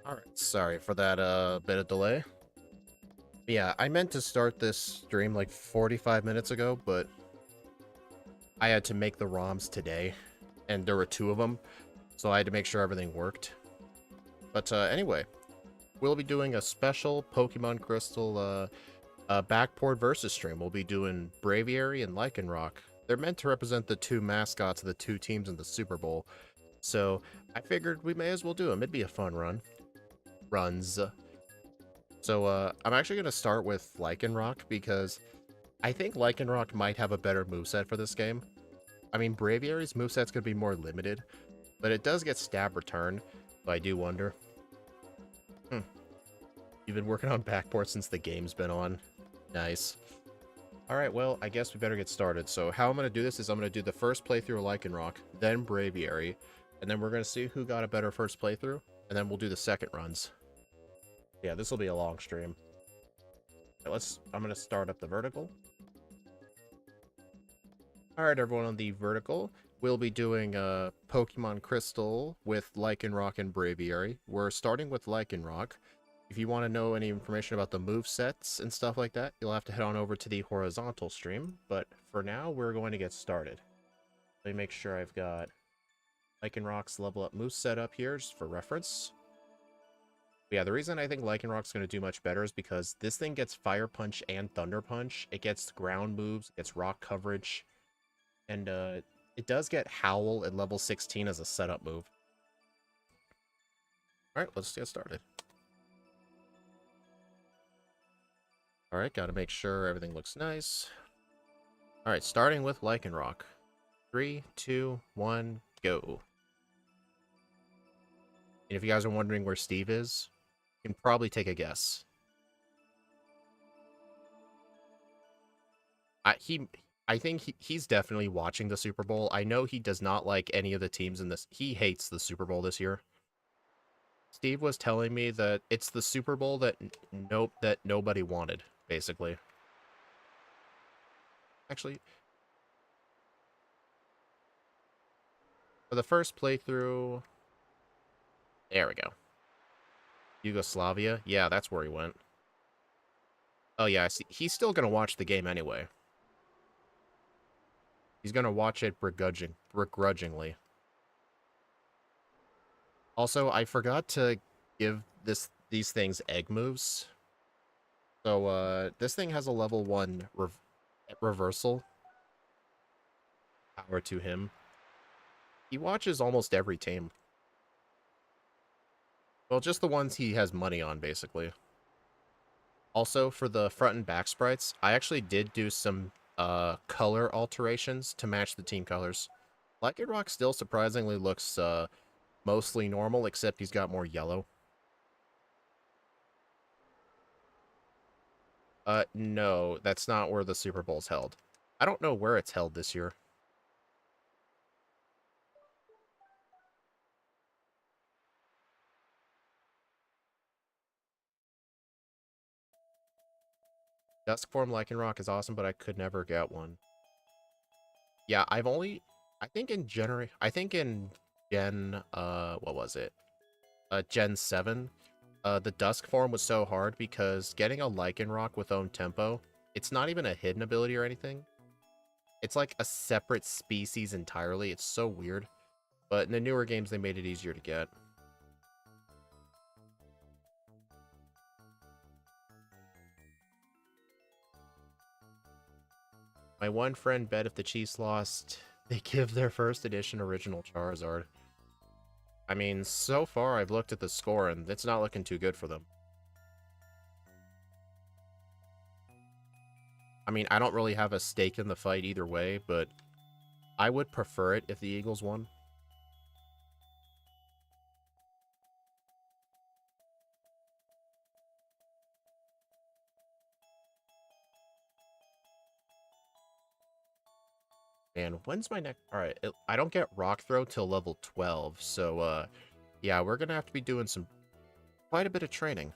Alright, sorry for that bit of delay. Yeah, I meant to start this stream like 45 minutes ago, but I had to make the ROMs today, and there were two of them, so I had to make sure everything worked. But anyway, we'll be doing a special Pokemon Crystal backport versus stream. We'll be doing Braviary and Lycanroc. They're meant to represent the two mascots of the two teams in the Super Bowl, so I figured we may as well do them. It'd be a fun runs. So, I'm actually going to start with Lycanroc because I think Lycanroc might have a better moveset for this game. I mean, Braviary's moveset's going to be more limited, but it does get stab return, so I do wonder. You've been working on backport since the game's been on. Nice. Alright, well, I guess we better get started. So how I'm going to do this is I'm going to do the first playthrough of Lycanroc, then Braviary, and then we're going to see who got a better first playthrough, and then we'll do the second runs. Yeah, this will be a long stream. Okay, I'm going to start up the vertical. Alright, everyone, on the vertical, we'll be doing Pokemon Crystal with Lycanroc and Braviary. We're starting with Lycanroc. If you want to know any information about the movesets and stuff like that, you'll have to head on over to the horizontal stream. But for now, we're going to get started. Let me make sure I've got Lycanroc's level up moveset up here, just for reference. But yeah, the reason I think Lycanroc's going to do much better is because this thing gets Fire Punch and Thunder Punch. It gets ground moves, it gets rock coverage, and it does get Howl at level 16 as a setup move. Alright, let's get started. Alright, gotta make sure everything looks nice. Alright, starting with Lycanroc. 3, 2, 1, go. And if you guys are wondering where Steve is, you can probably take a guess. I think he's definitely watching the Super Bowl. I know he does not like any of the teams in this. He hates the Super Bowl this year. Steve was telling me that it's the Super Bowl that nobody wanted, basically. Actually, for the first playthrough, there we go. Yugoslavia? Yeah, that's where he went. Oh yeah, I see. He's still gonna watch the game anyway. He's gonna watch it begrudgingly. Also, I forgot to give these things egg moves. So, this thing has a level 1 reversal. Power to him. He watches almost every team. Well, just the ones he has money on, basically. Also, for the front and back sprites, I actually did do some color alterations to match the team colors. Lycanroc still surprisingly looks mostly normal, except he's got more yellow. No, that's not where the Super Bowl's held. I don't know where it's held this year. Dusk form Lycanroc is awesome, but I could never get one. Yeah, I think in Gen, what was it? Gen 7, the Dusk form was so hard because getting a Lycanroc with own tempo, it's not even a hidden ability or anything. It's like a separate species entirely. It's so weird. But in the newer games, they made it easier to get. My one friend bet if the Chiefs lost, they give their first edition original Charizard. I mean, so far I've looked at the score and it's not looking too good for them. I mean, I don't really have a stake in the fight either way, but I would prefer it if the Eagles won. And when's my next... Alright, I don't get Rock Throw till level 12, so, yeah, we're gonna have to be doing quite a bit of training.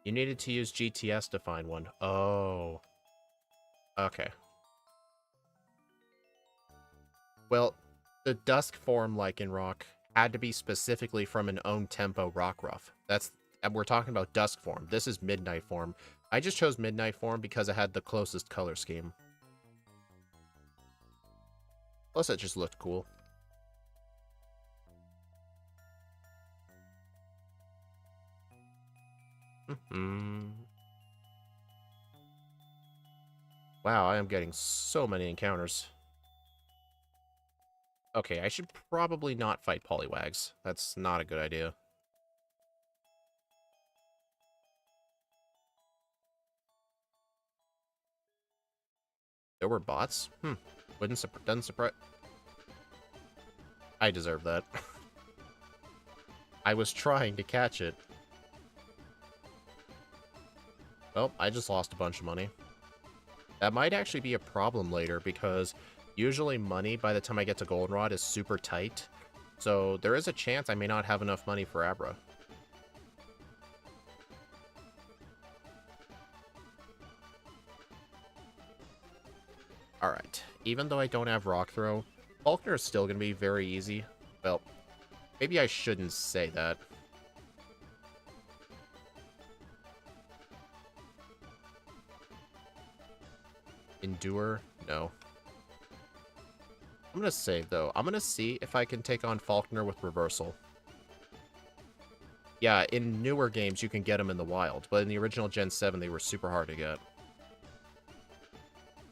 You needed to use GTS to find one. Oh. Okay. Well, the Dusk form Lycanroc had to be specifically from an own tempo Rockruff. And we're talking about dusk form. This is midnight form. I just chose midnight form because it had the closest color scheme. Plus, it just looked cool. Wow, I am getting so many encounters. Okay, I should probably not fight Poliwags. That's not a good idea. There were bots? Doesn't surprise... I deserve that. I was trying to catch it. Well, I just lost a bunch of money. That might actually be a problem later, because usually money, by the time I get to Goldenrod, is super tight. So there is a chance I may not have enough money for Abra. Alright, even though I don't have Rock Throw, Faulkner is still going to be very easy. Well, maybe I shouldn't say that. Endure? No. I'm going to save, though. I'm going to see if I can take on Faulkner with Reversal. Yeah, in newer games, you can get them in the wild, but in the original Gen 7, they were super hard to get.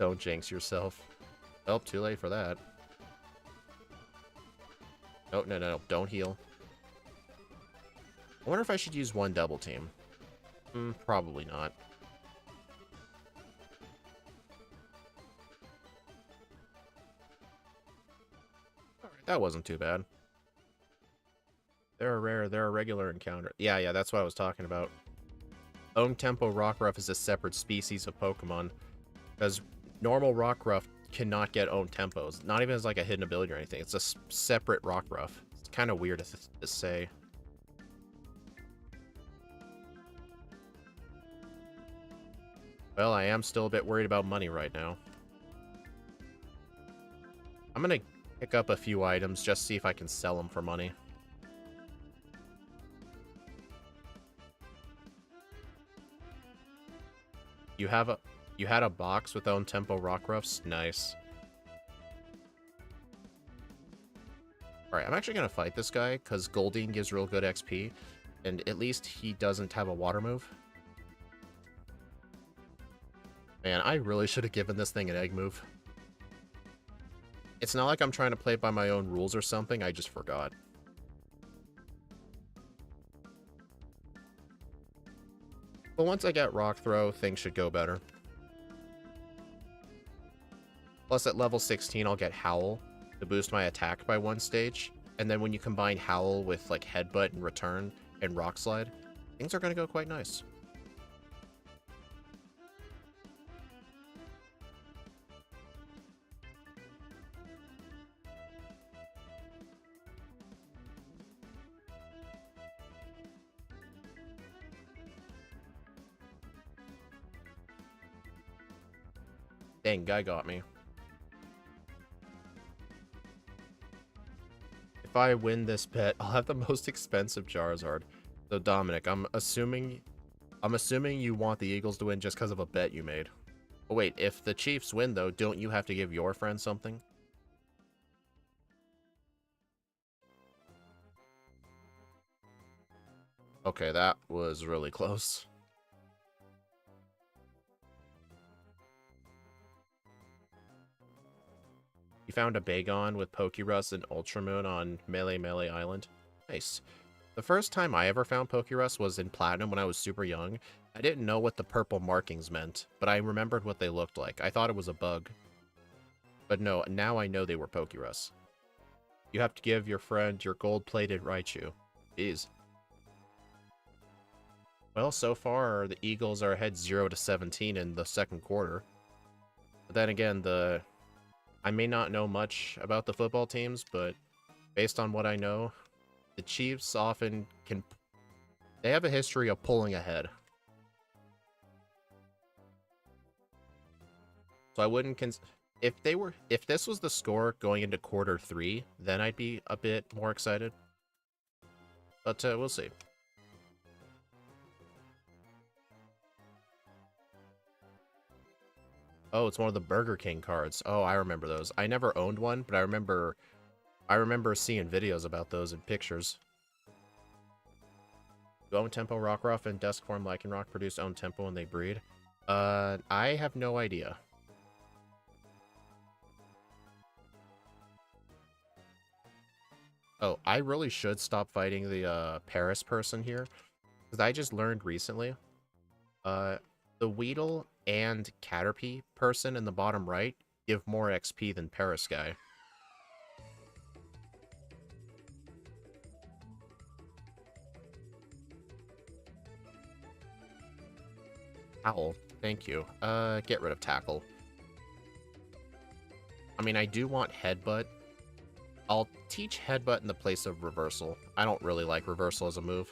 Don't jinx yourself. Oh, too late for that. Oh, no. Don't heal. I wonder if I should use one double team. Probably not. Alright, that wasn't too bad. They're a rare, they're a regular encounter. Yeah, that's what I was talking about. Own Tempo Rockruff is a separate species of Pokemon, because normal Rockruff cannot get own tempos. Not even as like a hidden ability or anything. It's a separate Rockruff. It's kind of weird to say. Well, I am still a bit worried about money right now. I'm gonna pick up a few items, just see if I can sell them for money. You had a box with own tempo Rockruffs? Nice. Alright, I'm actually gonna fight this guy, because Goldeen gives real good XP, and at least he doesn't have a water move. Man, I really should have given this thing an egg move. It's not like I'm trying to play by my own rules or something, I just forgot. But once I get Rock Throw, things should go better. Plus at level 16, I'll get Howl to boost my attack by 1 stage. And then when you combine Howl with like Headbutt and Return and Rock Slide, things are going to go quite nice. Dang, guy got me. If I win this bet, I'll have the most expensive Charizard. So Dominic, I'm assuming you want the Eagles to win just because of a bet you made. Oh wait, if the Chiefs win though, don't you have to give your friend something? Okay, that was really close. You found a Bagon with Pokerus and Ultramoon on Melee Island. Nice. The first time I ever found Pokerus was in Platinum when I was super young. I didn't know what the purple markings meant, but I remembered what they looked like. I thought it was a bug. But no, now I know they were Pokerus. You have to give your friend your gold-plated Raichu. Jeez. Well, so far, the Eagles are ahead 0-17 in the second quarter. But then again, I may not know much about the football teams, but based on what I know, the Chiefs often can... They have a history of pulling ahead. So I wouldn't... If this was the score going into quarter 3, then I'd be a bit more excited. But we'll see. Oh, it's one of the Burger King cards. Oh, I remember those. I never owned one, but I remember seeing videos about those and pictures. Do own tempo Rockruff and desk form Lycanroc produce own tempo when they breed? I have no idea. Oh, I really should stop fighting the Paris person here, because I just learned recently. The Weedle and Caterpie person in the bottom right give more XP than Paris guy. Owl, thank you. Get rid of Tackle. I mean, I do want Headbutt. I'll teach Headbutt in the place of Reversal. I don't really like Reversal as a move.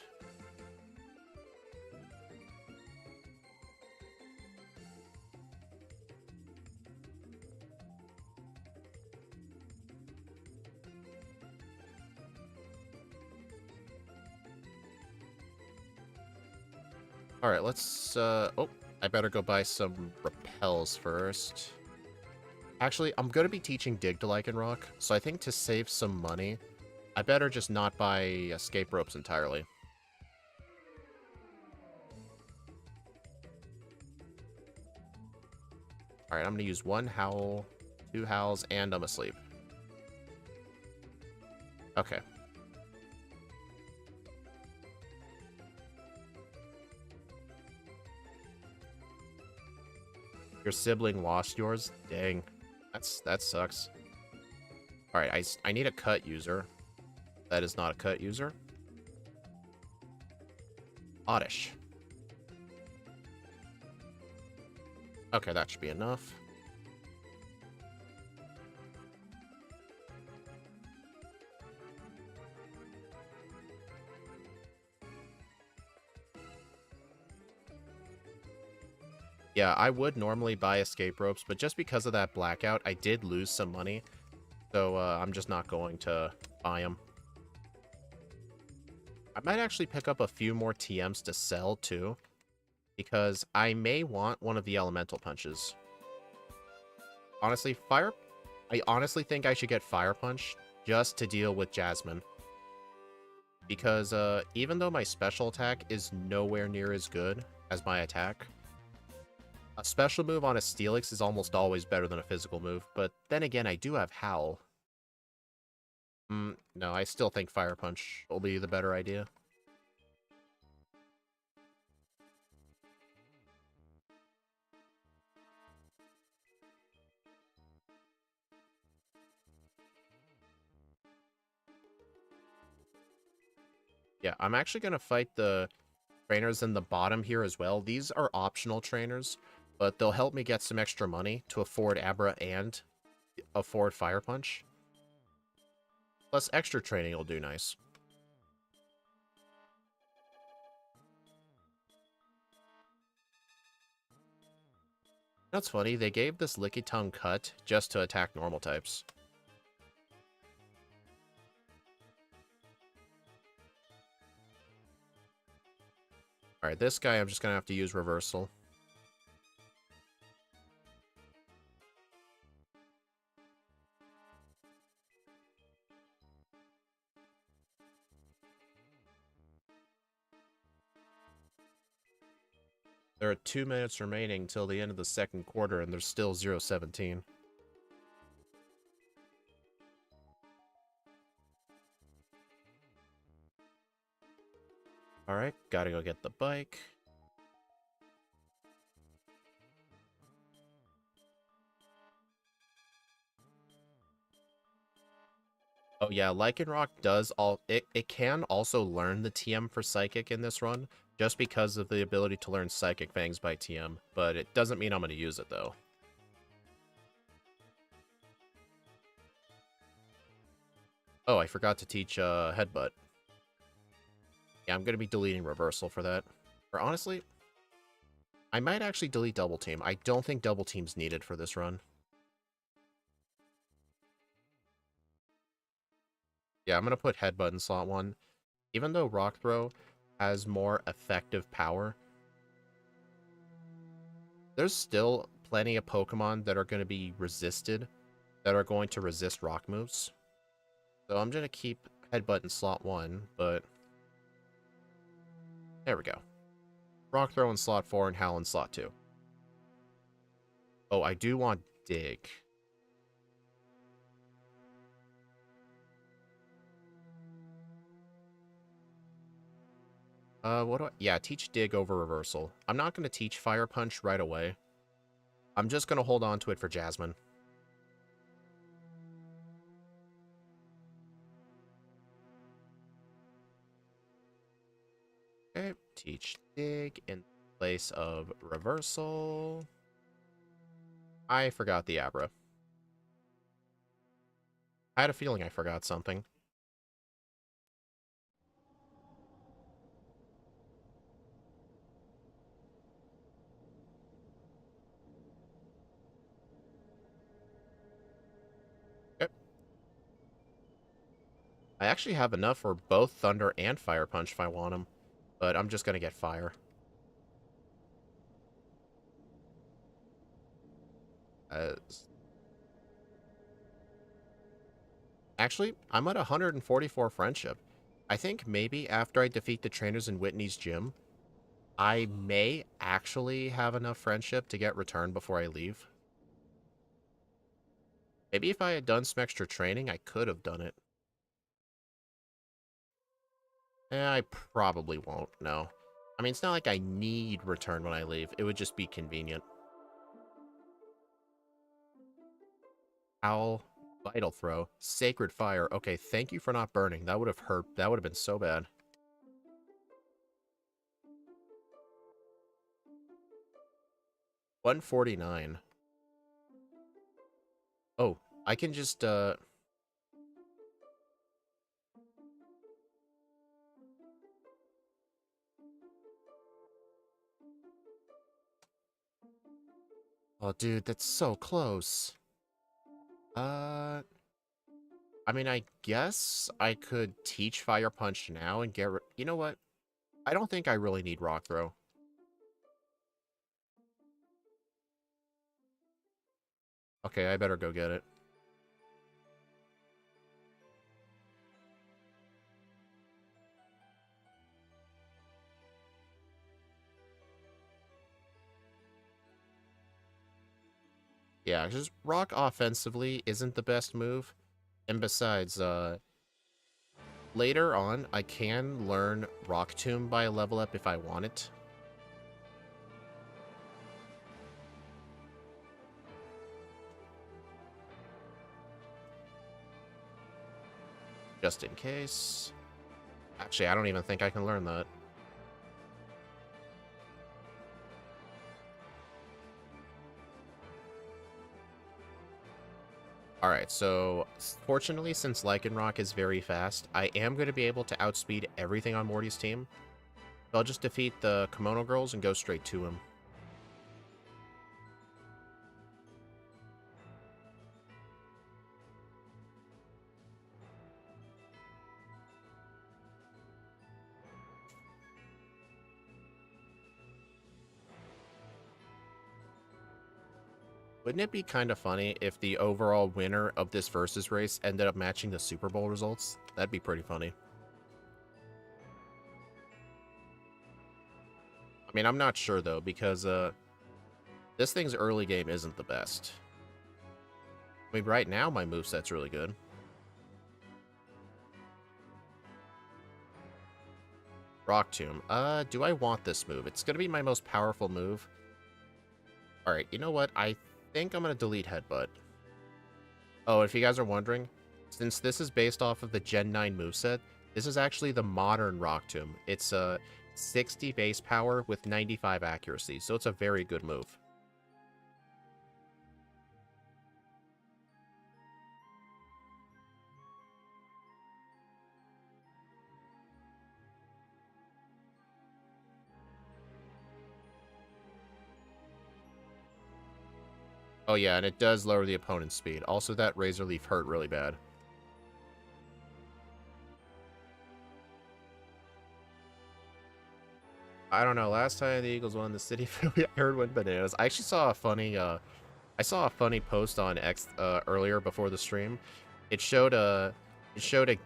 Alright, let's, oh, I better go buy some repels first. Actually, I'm going to be teaching Dig to Lycanroc, so I think to save some money, I better just not buy escape ropes entirely. Alright, I'm going to use one Howl, two Howls, and I'm asleep. Okay. Your sibling lost yours? Dang. That sucks. Alright, I need a cut user. That is not a cut user. Oddish. Okay, that should be enough. Yeah, I would normally buy escape ropes, but just because of that blackout, I did lose some money. So I'm just not going to buy them. I might actually pick up a few more TMs to sell, too. Because I may want one of the elemental punches. Honestly, I honestly think I should get Fire Punch just to deal with Jasmine. Because even though my special attack is nowhere near as good as my attack, a special move on a Steelix is almost always better than a physical move. But then again, I do have Howl. No, I still think Fire Punch will be the better idea. Yeah, I'm actually going to fight the trainers in the bottom here as well. These are optional trainers, but they'll help me get some extra money to afford Abra and afford Fire Punch. Plus, extra training will do nice. That's funny, they gave this Licky Tongue cut just to attack normal types. Alright, this guy I'm just gonna have to use Reversal. There are 2 minutes remaining till the end of the second quarter, and there's still 0-17. Alright, gotta go get the bike. Oh yeah, Lycanroc does it can also learn the TM for Psychic in this run, just because of the ability to learn Psychic Fangs by TM, but it doesn't mean I'm going to use it, though. Oh, I forgot to teach Headbutt. Yeah, I'm going to be deleting Reversal for that. Or honestly, I might actually delete Double Team. I don't think Double Team's needed for this run. Yeah, I'm going to put Headbutt in slot 1. even though Rock Throw has more effective power, there's still plenty of Pokemon that are going to be resisted, that are going to resist rock moves. So I'm going to keep Headbutt in slot 1, but there we go. Rock Throw in slot 4 and Howl in slot 2. Oh, I do want Dig. What do I... Yeah, teach Dig over Reversal. I'm not going to teach Fire Punch right away. I'm just going to hold on to it for Jasmine. Okay, teach Dig in place of Reversal. I forgot the Abra. I had a feeling I forgot something. Okay. I actually have enough for both Thunder and Fire Punch if I want them, but I'm just going to get Fire. Actually, I'm at 144 friendship. I think maybe after I defeat the trainers in Whitney's gym, I may actually have enough friendship to get returned before I leave. Maybe if I had done some extra training, I could have done it. I probably won't, no. I mean, it's not like I need return when I leave. It would just be convenient. Owl, Vital Throw, Sacred Fire. Okay, thank you for not burning. That would have hurt. That would have been so bad. $149. Oh, I can just, Oh, dude, that's so close. I mean, I guess I could teach Fire Punch now and get... You know what? I don't think I really need Rock Throw. Okay, I better go get it. Yeah, just Rock offensively isn't the best move. And besides, later on, I can learn Rock Tomb by a level up if I want it. Just in case. Actually, I don't even think I can learn that. Alright, so fortunately, since Lycanroc is very fast, I am going to be able to outspeed everything on Morty's team. So I'll just defeat the Kimono Girls and go straight to him. Wouldn't it be kind of funny if the overall winner of this versus race ended up matching the Super Bowl results? That'd be pretty funny. I mean, I'm not sure, though, because this thing's early game isn't the best. I mean, right now, my moveset's really good. Rock Tomb. Do I want this move? It's going to be my most powerful move. Alright, you know what? I think I'm going to delete Headbutt. Oh, if you guys are wondering, since this is based off of the Gen 9 moveset, this is actually the modern Rock Tomb. It's 60 base power with 95 accuracy, so it's a very good move. Oh yeah, and it does lower the opponent's speed. Also, that Razor Leaf hurt really bad. I don't know. Last time the Eagles won the city, Philly, I heard went bananas. I actually saw a funny I saw a funny post on X earlier before the stream. It showed a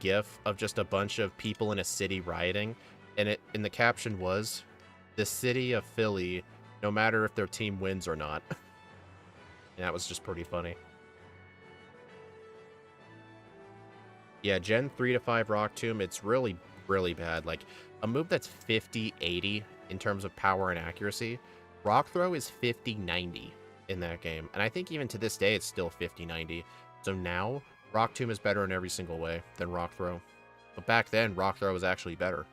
GIF of just a bunch of people in a city rioting, and the caption was, "The city of Philly, no matter if their team wins or not." And that was just pretty funny. Yeah, Gen 3 to 5 Rock Tomb, it's really, really bad. Like, a move that's 50-80 in terms of power and accuracy, Rock Throw is 50-90 in that game. And I think even to this day, it's still 50-90. So now, Rock Tomb is better in every single way than Rock Throw. But back then, Rock Throw was actually better.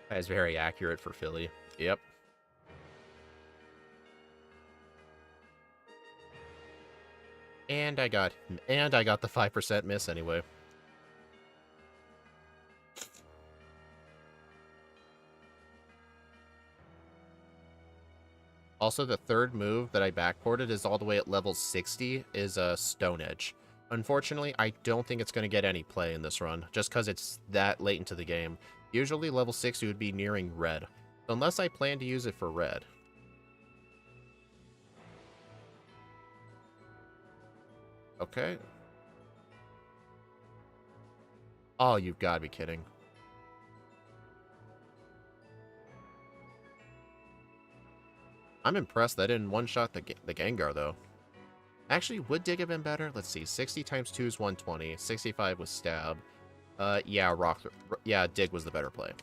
That is very accurate for Philly. Yep. And I got the 5% miss anyway. Also, the third move that I backported is all the way at level 60, is a Stone Edge. Unfortunately, I don't think it's going to get any play in this run, just because it's that late into the game. Usually, level 60 would be nearing red, so unless I plan to use it for red. Okay. Oh, you've got to be kidding. I'm impressed that didn't one-shot the Gengar, though. Actually, would Dig have been better? Let's see. 60 times 2 is 120. 65 was Stab. Yeah, yeah, Dig was the better play.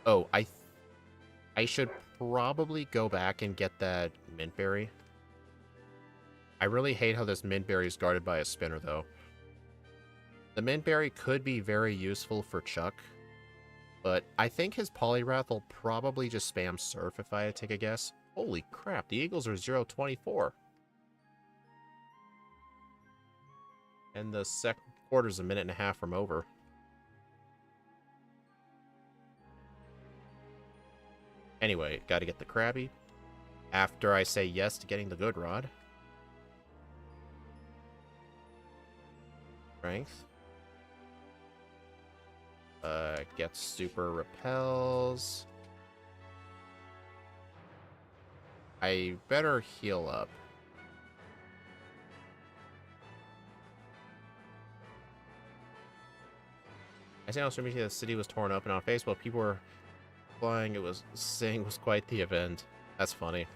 Oh, I should probably go back and get that Mint Berry. I really hate how this Mint Berry is guarded by a spinner, though. The Mint Berry could be very useful for Chuck, but I think his Poliwrath will probably just spam Surf if I had to take a guess. Holy crap, the Eagles are 0-24. And the second quarter's a minute and a half from over. Anyway, gotta get the Krabby. After I say yes to getting the Good Rod. Strength. Get super repels. I better heal up. I see on social media the city was torn up, and on Facebook people were flying. It was saying was quite the event. That's funny.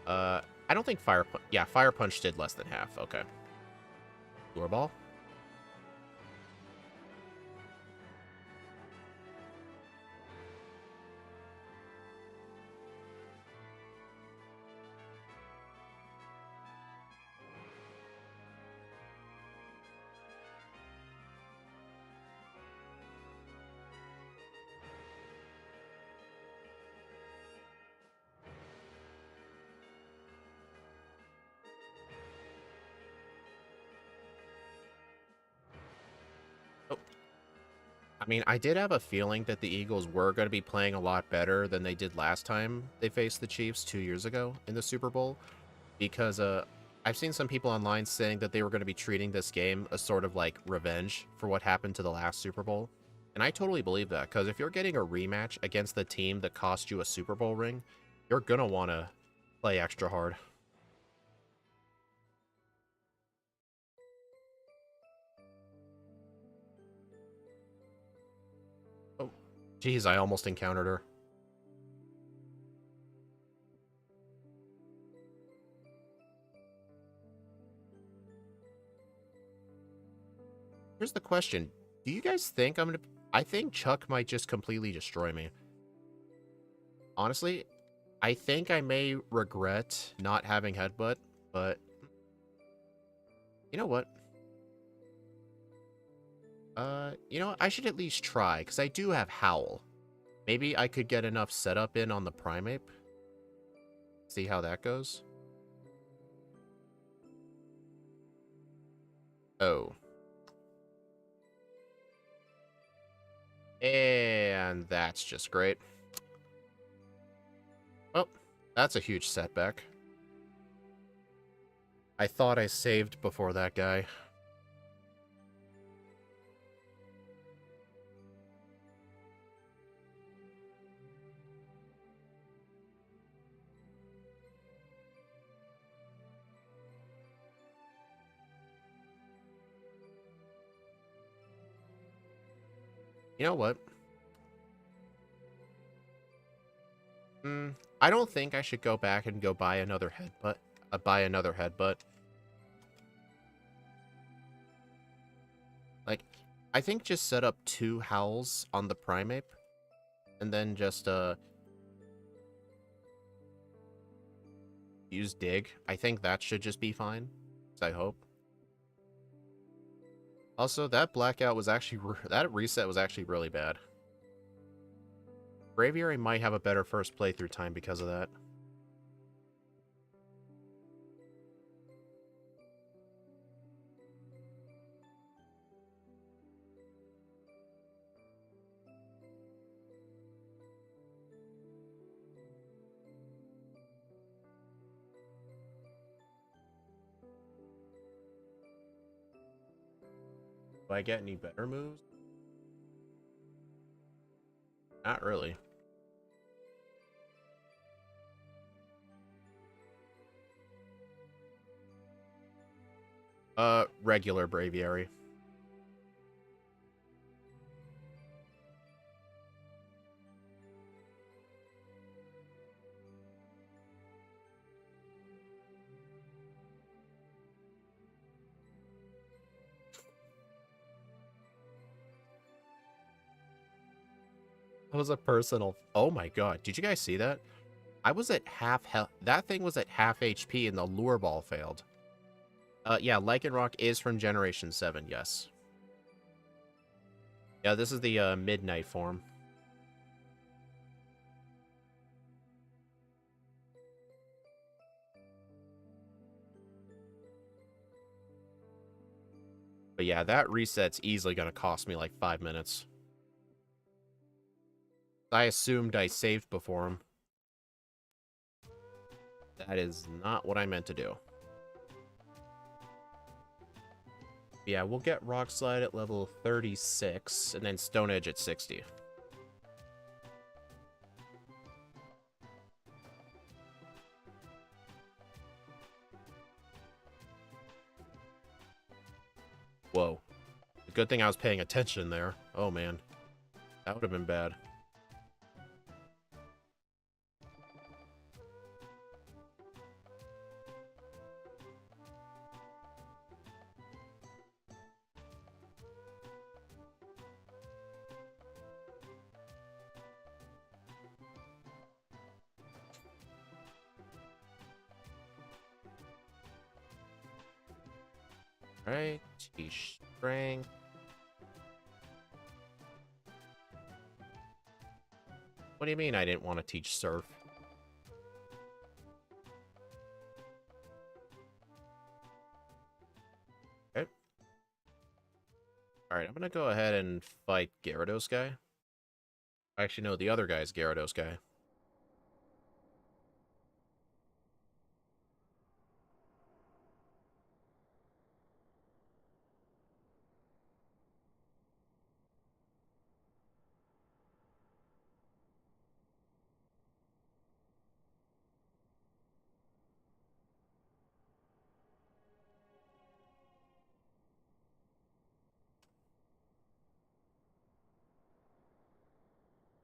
I don't think Fire Punch. Yeah, Fire Punch did less than half. Okay. Lure Ball. I mean, I did have a feeling that the Eagles were going to be playing a lot better than they did last time they faced the Chiefs 2 years ago in the Super Bowl, because I've seen some people online saying that they were going to be treating this game as sort of like revenge for what happened to the last Super Bowl. And I totally believe that, because if you're getting a rematch against the team that cost you a Super Bowl ring, you're going to want to play extra hard. Oh, geez, I almost encountered her. Here's the question. Do you guys think I'm going to... I think Chuck might just completely destroy me. Honestly, I think I may regret not having Headbutt, but... You know what? You know what? I should at least try, because I do have Howl. Maybe I could get enough setup in on the Primeape. See how that goes. Oh. And that's just great. Oh, that's a huge setback. I thought I saved before that guy. You know what? I don't think I should go back and go buy another headbutt. Buy another headbutt. Like, I think just set up 2 howls on the primate, and then just use dig. I think that should just be fine. I hope. Also, that blackout was actually that reset was actually really bad. Braviary might have a better first playthrough time because of that. Do I get any better moves? Not really. Regular Braviary. That was a personal... Oh my god, did you guys see that? I was at half health. That thing was at half HP and the lure ball failed. Yeah, Lycanroc is from Generation 7, yes. Yeah, this is the midnight form. But yeah, that reset's easily gonna cost me like 5 minutes. I assumed I saved before him. That is not what I meant to do. Yeah, we'll get Rock Slide at level 36, and then Stone Edge at 60. Whoa. Good thing I was paying attention there. Oh, man. That would have been bad. Alright, teach strength. What do you mean I didn't want to teach surf? Okay. Alright, I'm gonna go ahead and fight Gyarados guy. Actually, no, the other guy's Gyarados guy.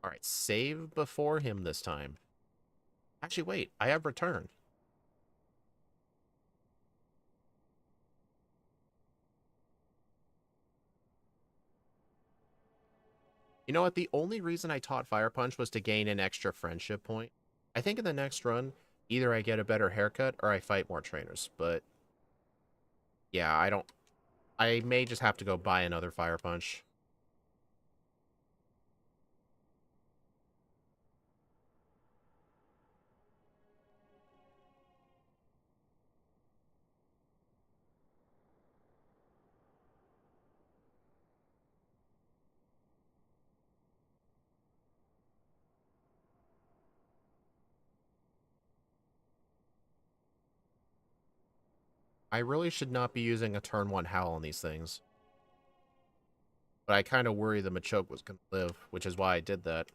Alright, save before him this time. Actually, wait, I have return. You know what? The only reason I taught Fire Punch was to gain an extra friendship point. I think in the next run, either I get a better haircut or I fight more trainers. But yeah, I may just have to go buy another Fire Punch. I really should not be using a turn 1 Howl on these things. But I kind of worry the Machoke was going to live, which is why I did that.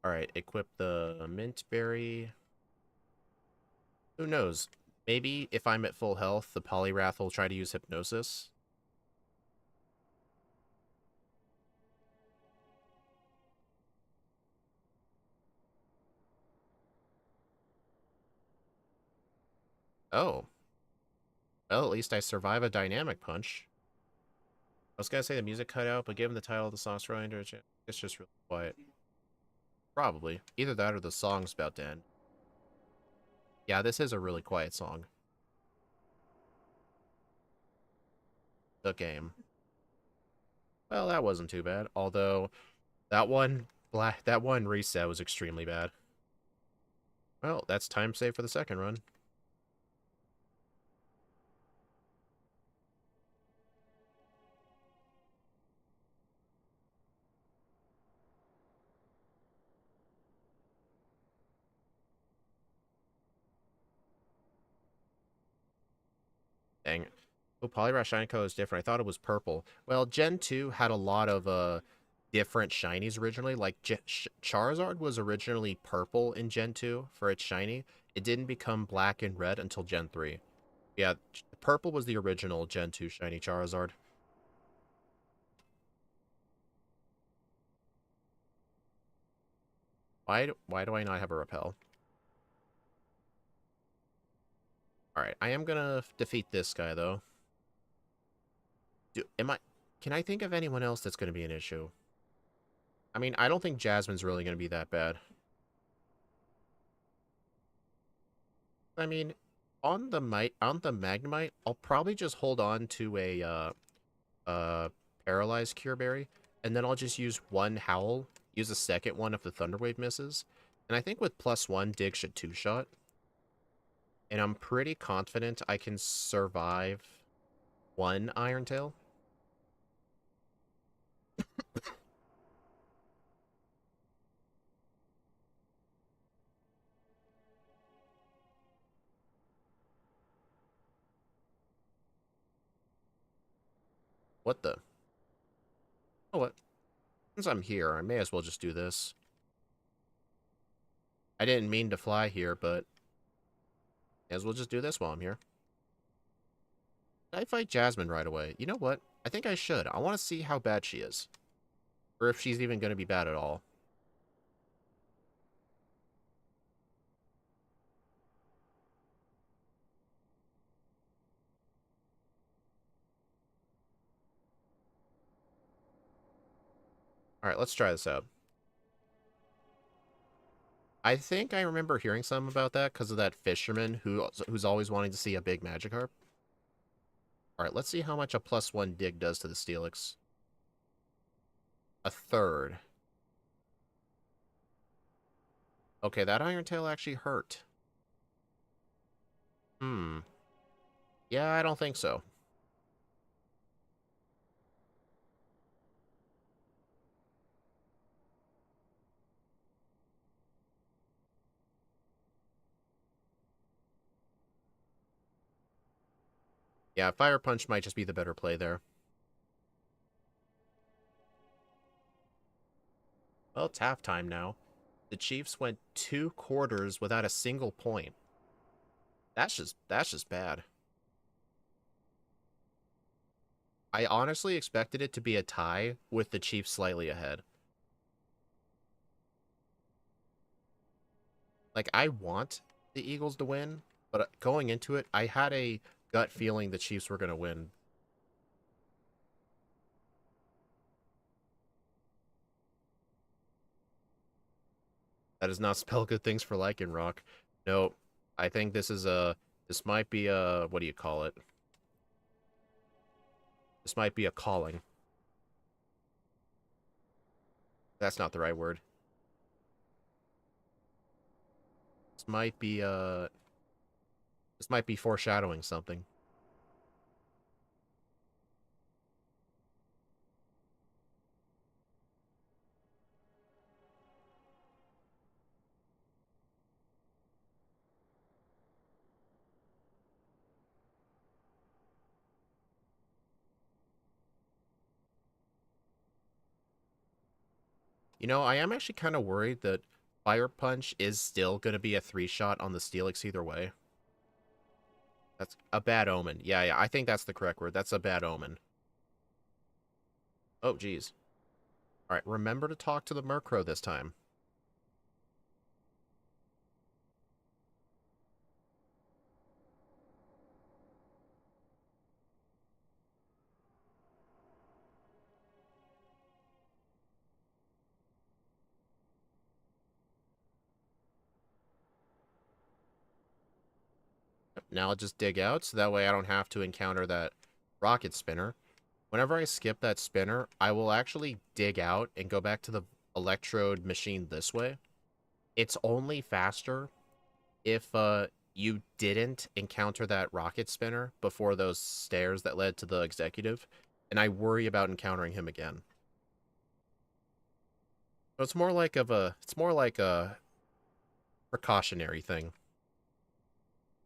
Alright, equip the mint berry. Who knows? Maybe if I'm at full health, the Polyrath will try to use hypnosis. Oh. Well, at least I survive a dynamic punch. I was gonna say the music cut out, but given the title of the song's really it's just really quiet. Probably. Either that or the song's about to end. Yeah, this is a really quiet song. The game. Well, that wasn't too bad. Although, that one reset was extremely bad. Well, that's time saved for the second run. Dang. Oh, Poliwrath Shiny color is different. I thought it was purple. Well, Gen 2 had a lot of different shinies originally. Like Charizard was originally purple in Gen 2 for its shiny. It didn't become black and red until Gen 3. Yeah, purple was the original Gen 2 shiny Charizard. Why do I not have a repel? Alright, I am gonna defeat this guy, though. Can I think of anyone else that's gonna be an issue? I mean, I don't think Jasmine's really gonna be that bad. I mean, on the Magnemite, I'll probably just hold on to a paralyzed Cure Berry, and then I'll just use one Howl, use a second one if the Thunder Wave misses. And I think with +1, Dig should two-shot. And I'm pretty confident I can survive one Iron Tail. What the? Oh, what? Since I'm here, I may as well just do this. I didn't mean to fly here, but may as well just do this while I'm here. Did I fight Jasmine right away? You know what? I think I should. I want to see how bad she is. Or if she's even going to be bad at all. Alright, let's try this out. I think I remember hearing something about that because of that fisherman who's always wanting to see a big Magikarp. Alright, let's see how much a +1 dig does to the Steelix. A third. Okay, that Iron Tail actually hurt. Hmm. Yeah, I don't think so. Yeah, Fire Punch might just be the better play there. Well, it's halftime now. The Chiefs went 2 quarters without a single point. That's just bad. I honestly expected it to be a tie with the Chiefs slightly ahead. Like, I want the Eagles to win, but going into it, I had a gut feeling the Chiefs were going to win. That does not spell good things for Lycanroc. No, I think this might be a, what do you call it? This might be a calling. That's not the right word. This might be, this might be foreshadowing something. You know, I am actually kind of worried that Fire Punch is still going to be a 3-shot on the Steelix either way. That's a bad omen. Yeah, I think that's the correct word. That's a bad omen. Oh, geez. Alright, remember to talk to the Murkrow this time. Now I'll just dig out, so that way I don't have to encounter that rocket spinner. Whenever I skip that spinner, I will actually dig out and go back to the electrode machine this way. It's only faster if you didn't encounter that rocket spinner before those stairs that led to the executive, and I worry about encountering him again. So it's more like a precautionary thing.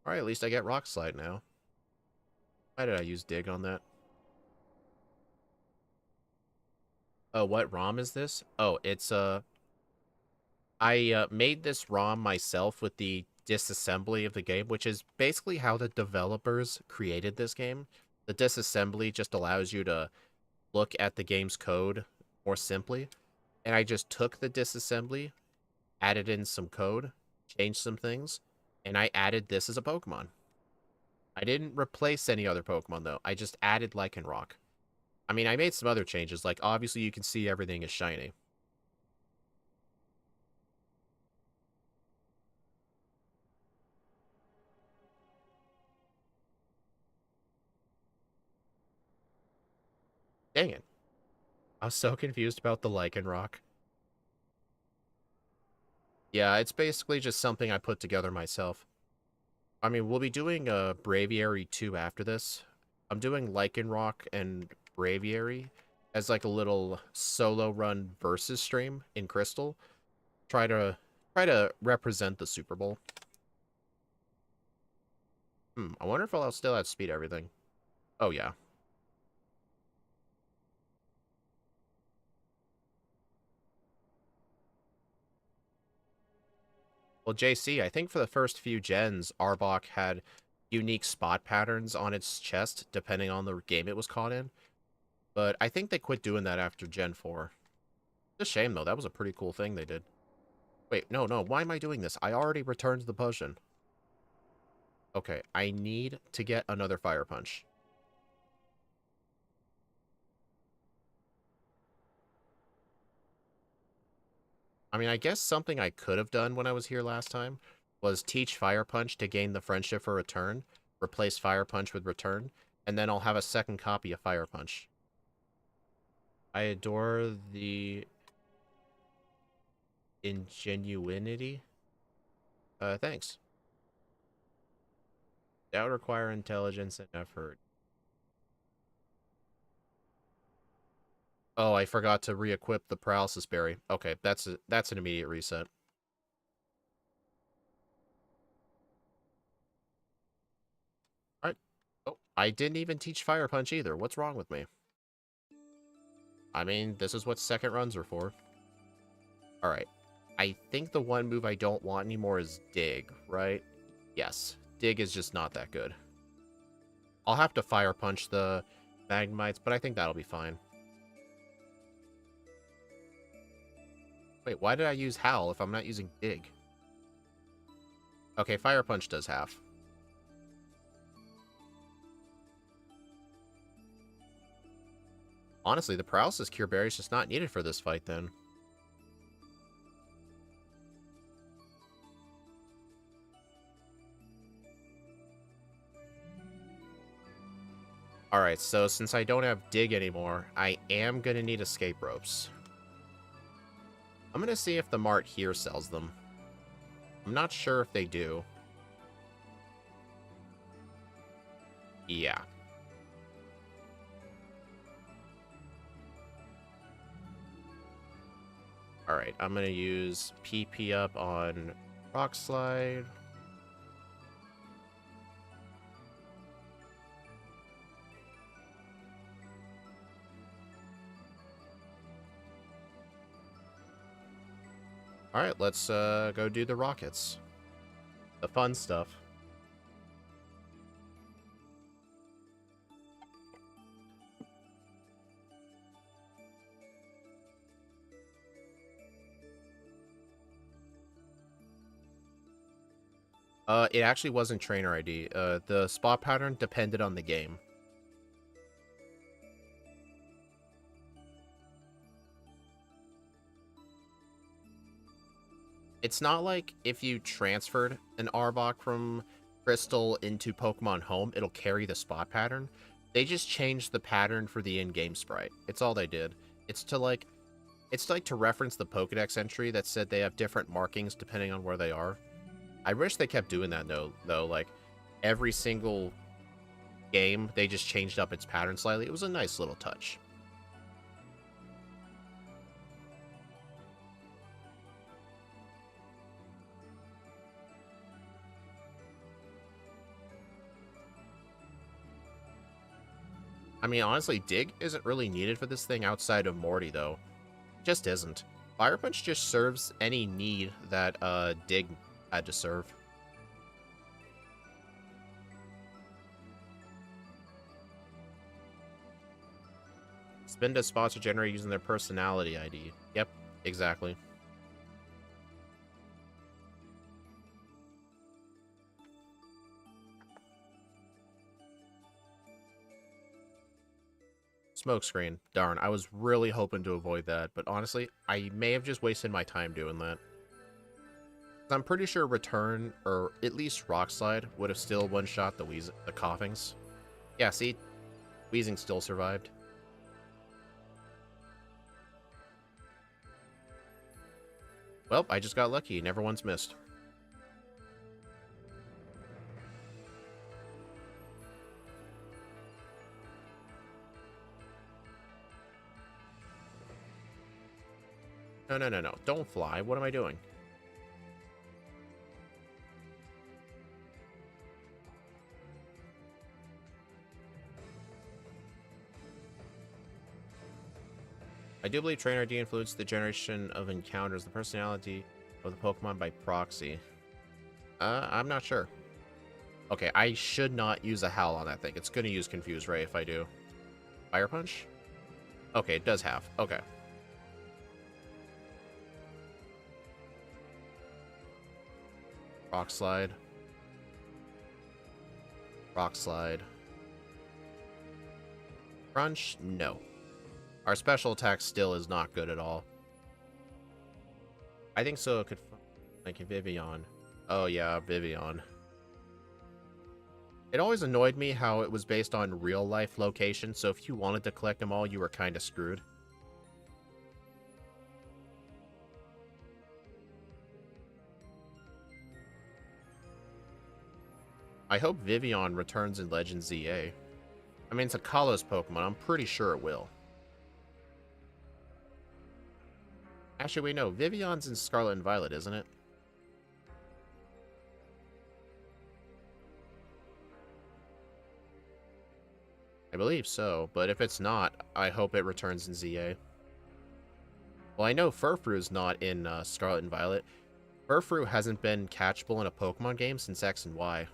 Alright, at least I get Rock Slide now. Why did I use Dig on that? Oh, what ROM is this? Oh, it's, I made this ROM myself with the disassembly of the game, which is basically how the developers created this game. The disassembly just allows you to look at the game's code more simply. And I just took the disassembly, added in some code, changed some things, and I added this as a Pokemon. I didn't replace any other Pokemon, though. I just added Lycanroc. I mean, I made some other changes, like, obviously you can see everything is shiny. Dang it. I was so confused about the Lycanroc. Yeah, it's basically just something I put together myself. I mean, we'll be doing a Braviary 2 after this. I'm doing Lycanroc and Braviary as like a little solo run versus stream in Crystal. Try to represent the Super Bowl. I wonder if I'll still have speed everything. Oh yeah. Well, JC, I think for the first few gens, Arbok had unique spot patterns on its chest, depending on the game it was caught in. But I think they quit doing that after Gen 4. It's a shame, though. That was a pretty cool thing they did. Wait, no. Why am I doing this? I already returned the potion. Okay, I need to get another Fire Punch. I mean, I guess something I could have done when I was here last time was teach Fire Punch to gain the friendship for Return, replace Fire Punch with Return, and then I'll have a second copy of Fire Punch. I adore the ingenuity. Thanks. That would require intelligence and effort. Oh, I forgot to re-equip the paralysis berry. Okay, that's an immediate reset. Alright. Oh, I didn't even teach Fire Punch either. What's wrong with me? I mean, this is what second runs are for. Alright. I think the one move I don't want anymore is Dig, right? Yes. Dig is just not that good. I'll have to Fire Punch the Magmites, but I think that'll be fine. Wait, why did I use Howl if I'm not using Dig? Okay, Fire Punch does half. Honestly, the Paralysis Cure Berry is just not needed for this fight, then. Alright, so since I don't have Dig anymore, I am going to need Escape Ropes. I'm going to see if the Mart here sells them. I'm not sure if they do. Yeah. Alright, I'm going to use PP up on Rock Slide. Alright, let's go do the rockets. The fun stuff. It actually wasn't trainer ID. The spot pattern depended on the game. It's not like if you transferred an Arbok from Crystal into Pokemon Home, it'll carry the spot pattern. They just changed the pattern for the in-game sprite. It's all they did. It's to like to reference the Pokedex entry that said they have different markings depending on where they are. I wish they kept doing that though. Like every single game, they just changed up its pattern slightly. It was a nice little touch. I mean, honestly, Dig isn't really needed for this thing outside of Morty, though. It just isn't. Fire Punch just serves any need that Dig had to serve. Spin does spots are generated using their personality ID. Yep, exactly. Smokescreen. Darn, I was really hoping to avoid that, but honestly, I may have just wasted my time doing that. I'm pretty sure Return, or at least Rock Slide, would have still one-shot the Coughings. Yeah, see? Wheezing still survived. Well, I just got lucky. Never once missed. No. Don't fly. What am I doing? I do believe Trainer ID influenced the generation of encounters, the personality of the Pokemon by proxy. I'm not sure. Okay, I should not use a Howl on that thing. It's going to use Confuse Ray if I do. Fire Punch? Okay, it does have. Okay. Rock Slide. Rock Slide. Crunch? No. Our special attack still is not good at all. I think so. It could like a Vivian. Oh yeah, Vivian. It always annoyed me how it was based on real life location, so if you wanted to collect them all, you were kind of screwed. I hope Vivian returns in Legend ZA. I mean, it's a Kalos Pokemon. I'm pretty sure it will. Actually, wait, no. Vivian's in Scarlet and Violet, isn't it? I believe so, but if it's not, I hope it returns in ZA. Well, I know Furfru's not in Scarlet and Violet. Furfru hasn't been catchable in a Pokemon game since X and Y.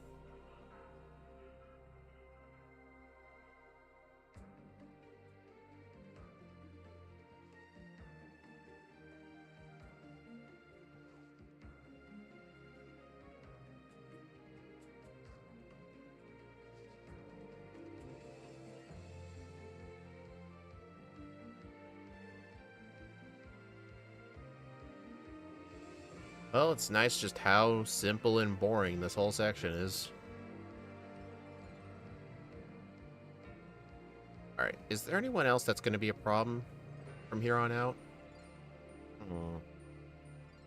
Well, it's nice just how simple and boring this whole section is. Alright, is there anyone else that's going to be a problem from here on out?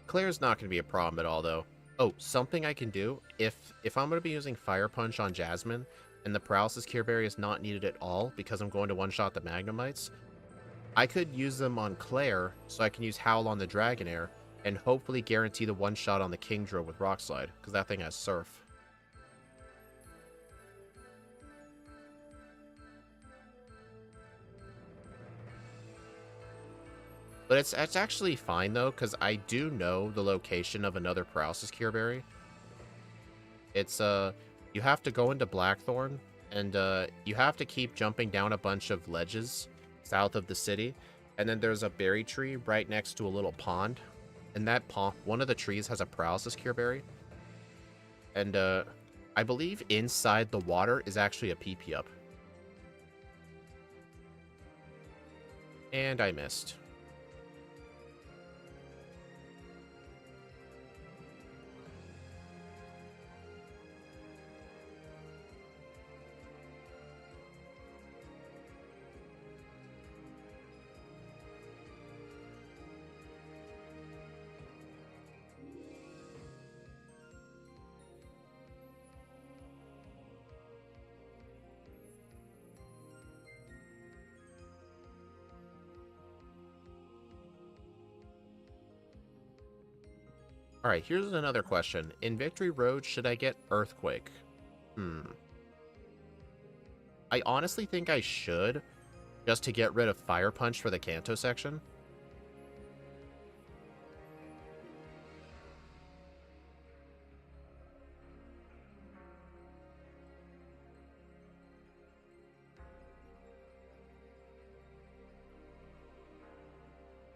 Claire's not going to be a problem at all, though. Oh, something I can do, if I'm going to be using Fire Punch on Jasmine, and the Paralysis Cure Berry is not needed at all, because I'm going to one-shot the Magnemites, I could use them on Claire, so I can use Howl on the Dragonair, and hopefully guarantee the one-shot on the Kingdra with Rock Slide, because that thing has Surf. But it's actually fine, though, because I do know the location of another paralysis cure berry. It's, you have to go into Blackthorn, and, you have to keep jumping down a bunch of ledges south of the city, and then there's a berry tree right next to a little pond, and that pond, one of the trees has a paralysis cure berry, and, I believe inside the water is actually a PP up. And I missed. Alright, here's another question. In Victory Road, should I get Earthquake? I honestly think I should, just to get rid of Fire Punch for the Kanto section.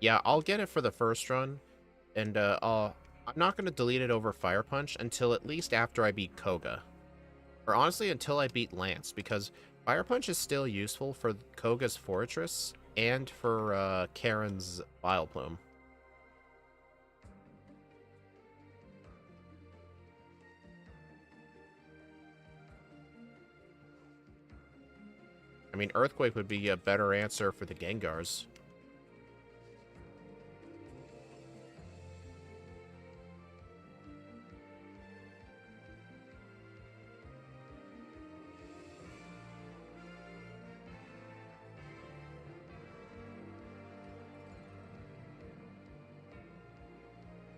Yeah, I'll get it for the first run, and I'm not going to delete it over Fire Punch until at least after I beat Koga. Or honestly, until I beat Lance, because Fire Punch is still useful for Koga's Fortress and for Karen's Vileplume. I mean, Earthquake would be a better answer for the Gengars.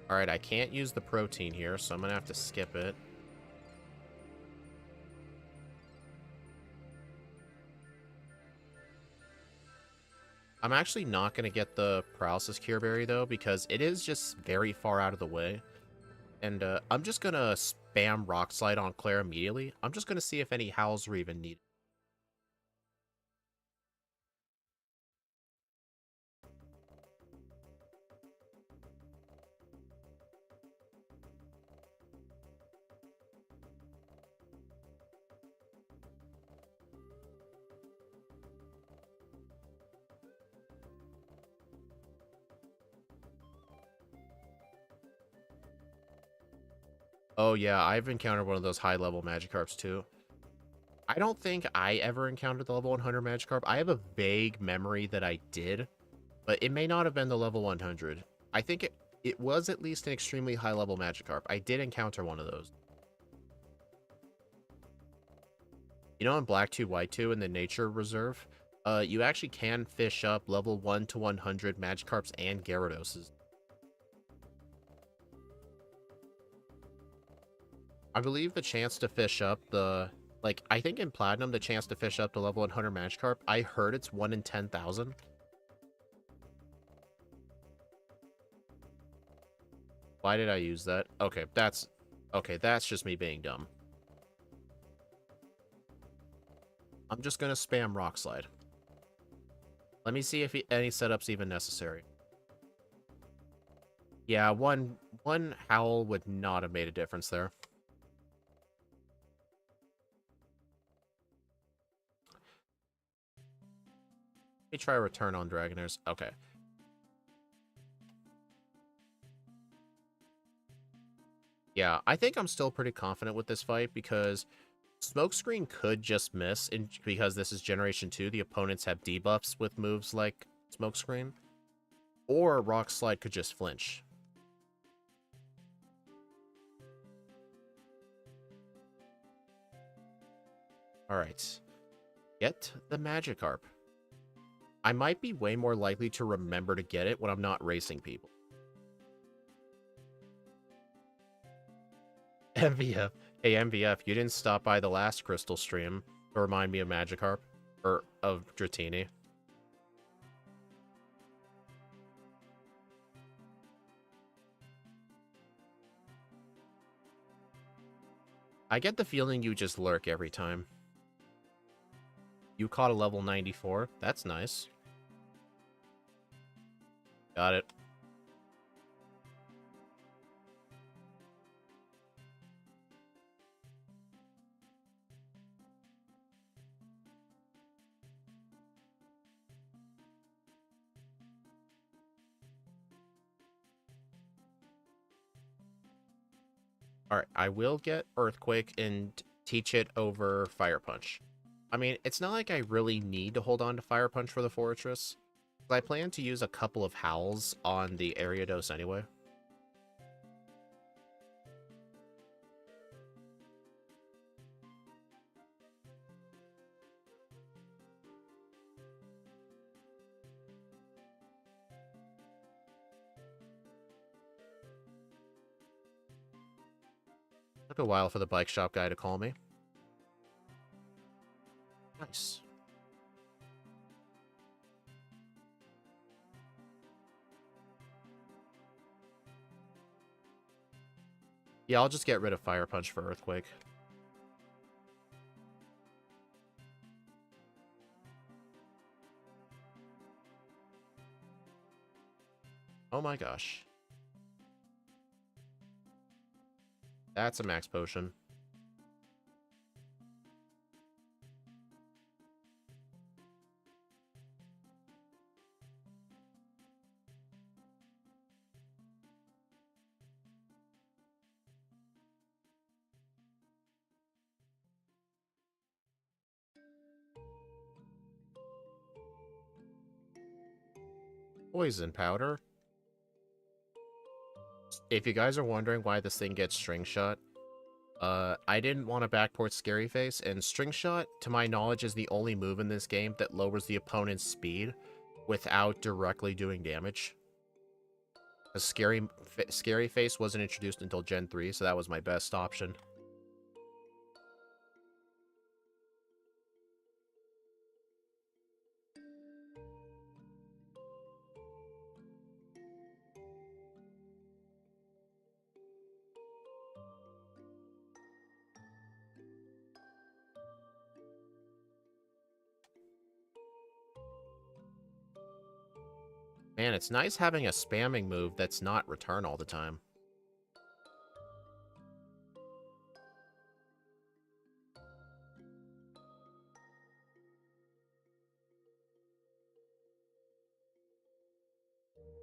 Alright, I can't use the protein here, so I'm gonna have to skip it. I'm actually not going to get the Paralysis Cure Berry, though, because it is just very far out of the way. And I'm just going to spam Rock Slide on Claire immediately. I'm just going to see if any Howls are even needed. Oh, yeah, I've encountered one of those high-level Magikarps, too. I don't think I ever encountered the level 100 Magikarp. I have a vague memory that I did, but it may not have been the level 100. I think it was at least an extremely high-level Magikarp. I did encounter one of those. You know, in Black 2, White 2, in the Nature Reserve, you actually can fish up level 1 to 100 Magikarps and Gyarados. I believe the chance to fish up the... Like, I think in Platinum, the chance to fish up to level 100 Magikarp, I heard it's 1 in 10,000. Why did I use that? Okay, that's just me being dumb. I'm just gonna spam Rock Slide. Let me see if any setup's even necessary. Yeah, one Howl would not have made a difference there. Let me try a return on Dragonairs. Okay. Yeah, I think I'm still pretty confident with this fight because Smokescreen could just miss because this is Generation 2. The opponents have debuffs with moves like Smokescreen. Or Rock Slide could just flinch. Alright. Get the Magikarp. I might be way more likely to remember to get it when I'm not racing people. MVF. Hey, MVF, you didn't stop by the last Crystal stream to remind me of Magikarp. Or of Dratini. I get the feeling you just lurk every time. You caught a level 94. That's nice. Got it. Alright, I will get Earthquake and teach it over Fire Punch. I mean, it's not like I really need to hold on to Fire Punch for the Fortress. I plan to use a couple of Howls on the Ariados anyway. Took a while for the bike shop guy to call me. Nice. Yeah, I'll just get rid of Fire Punch for Earthquake. Oh my gosh. That's a max potion. Poison powder. If you guys are wondering why this thing gets string shot, I didn't want to backport Scary Face, and String Shot, to my knowledge, is the only move in this game that lowers the opponent's speed without directly doing damage. Because Scary Face wasn't introduced until Gen 3, so that was my best option. Man, it's nice having a spamming move that's not return all the time.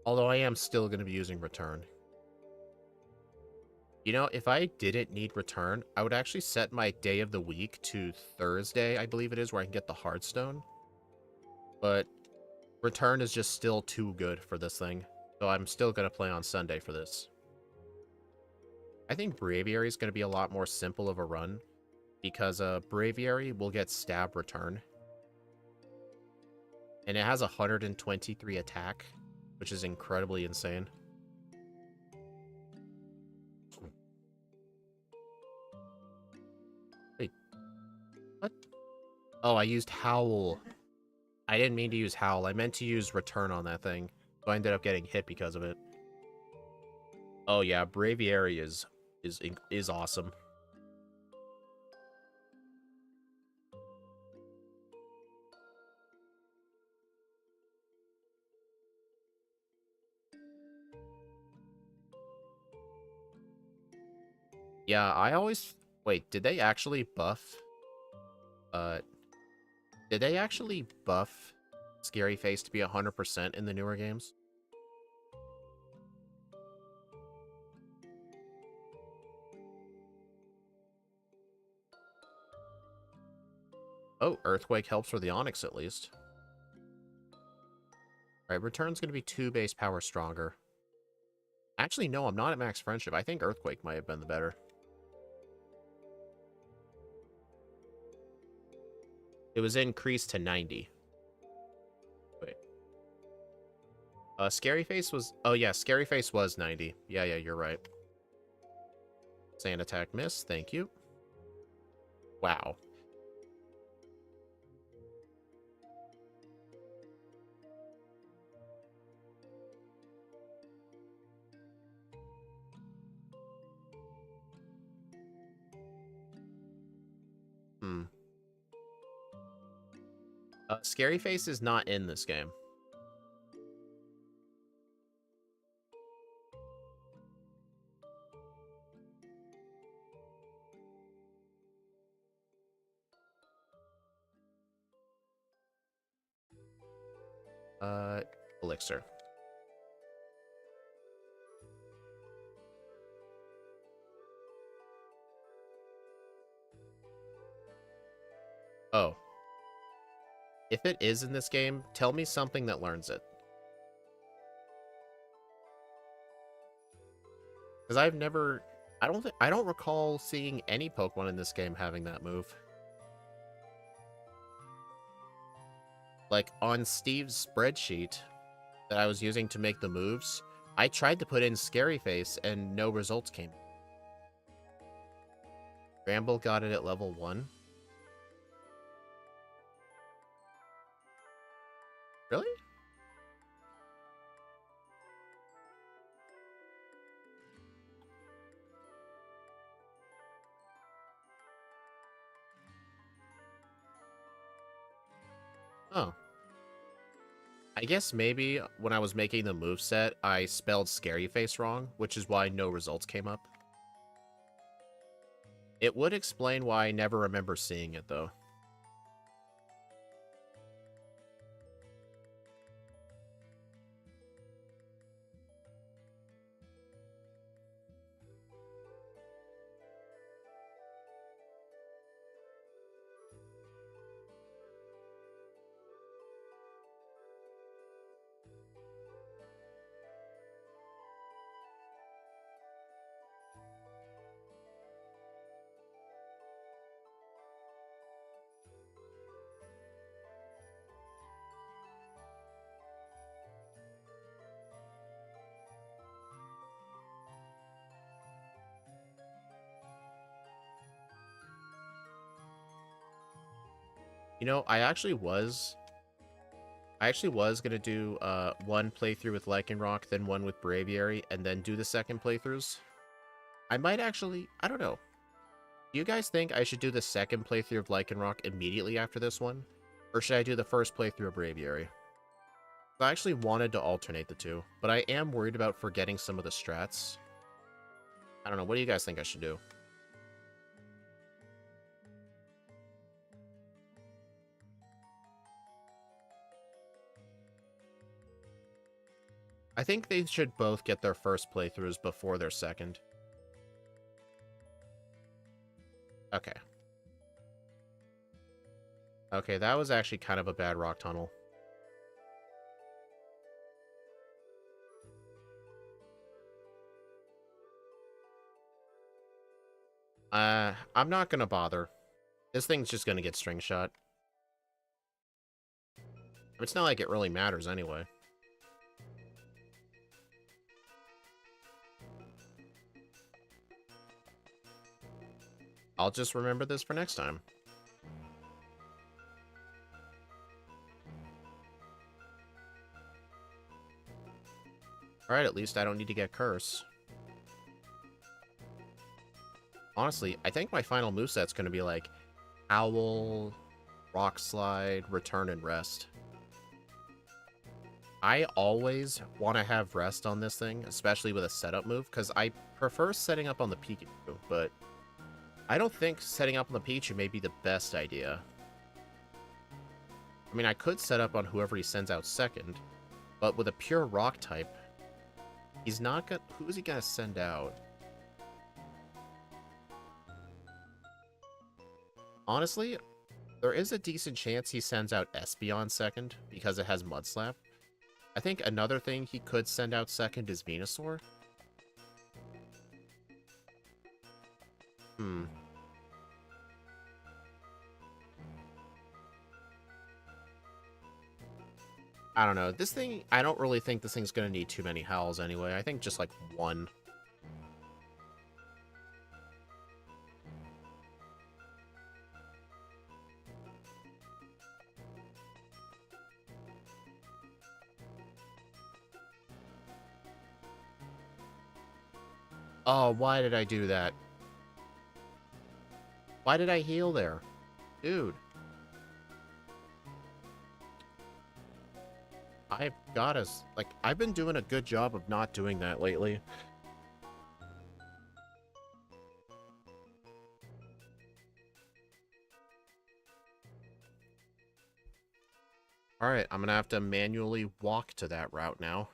Although I am still going to be using return. You know, if I didn't need return, I would actually set my day of the week to Thursday, I believe it is, where I can get the Hearthstone. But return is just still too good for this thing. So I'm still going to play on Sunday for this. I think Braviary is going to be a lot more simple of a run, because Braviary will get stab return. And it has 123 attack, which is incredibly insane. Wait, what? Oh, I used Howl. I didn't mean to use Howl. I meant to use return on that thing. So I ended up getting hit because of it. Oh yeah, Braviary is awesome. Yeah, I always... Wait, did they actually buff... Uh, did they actually buff Scary Face to be 100% in the newer games? Oh, Earthquake helps for the Onyx at least. Alright, Return's going to be 2 base power stronger. Actually, no, I'm not at max friendship. I think Earthquake might have been the better. It was increased to 90. Wait. Scary Face was... Oh, yeah, Scary Face was 90. Yeah, you're right. Sand attack miss, thank you. Wow. Scary Face is not in this game. Elixir. Oh. If it is in this game, tell me something that learns it. Because I've never... I don't recall seeing any Pokemon in this game having that move. Like, on Steve's spreadsheet that I was using to make the moves, I tried to put in Scary Face, and no results came. Bramble got it at level 1. Really? Oh. I guess maybe when I was making the moveset, I spelled Scary Face wrong, which is why no results came up. It would explain why I never remember seeing it, though. You know, I actually was gonna do one playthrough with Lycanroc, then one with Braviary, and then do the second playthroughs. I might actually, I don't know. Do you guys think I should do the second playthrough of Lycanroc immediately after this one? Or should I do the first playthrough of Braviary? I actually wanted to alternate the two, but I am worried about forgetting some of the strats. I don't know, what do you guys think I should do? I think they should both get their first playthroughs before their second. Okay. Okay, that was actually kind of a bad rock tunnel. I'm not gonna bother. This thing's just gonna get string shot. It's not like it really matters anyway. I'll just remember this for next time. Alright, at least I don't need to get Curse. Honestly, I think my final moveset's gonna be like Owl, Rock Slide, Return, and Rest. I always want to have Rest on this thing, especially with a setup move, because I prefer setting up on the Pikachu, but I don't think setting up on the Pikachu may be the best idea. I mean, I could set up on whoever he sends out second, but with a pure Rock type, he's not gonna... Who is he gonna send out? Honestly, there is a decent chance he sends out Espeon second, because it has Mudslap. I think another thing he could send out second is Venusaur. I don't know. This thing, I don't really think this thing's gonna need too many howls anyway. I think just like one. Oh, why did I do that? Why did I heal there? Dude. gotta, like, I've been doing a good job of not doing that lately. Alright, I'm gonna have to manually walk to that route now.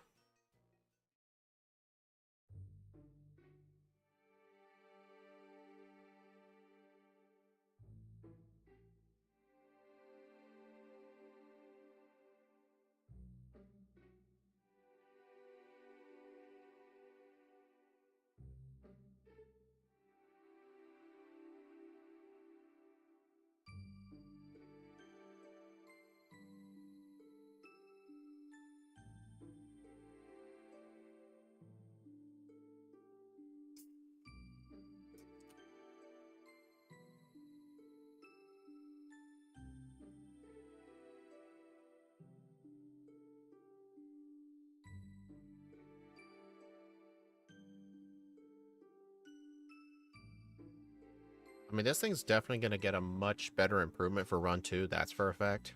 I mean, this thing's definitely gonna get a much better improvement for Run 2, that's for a fact.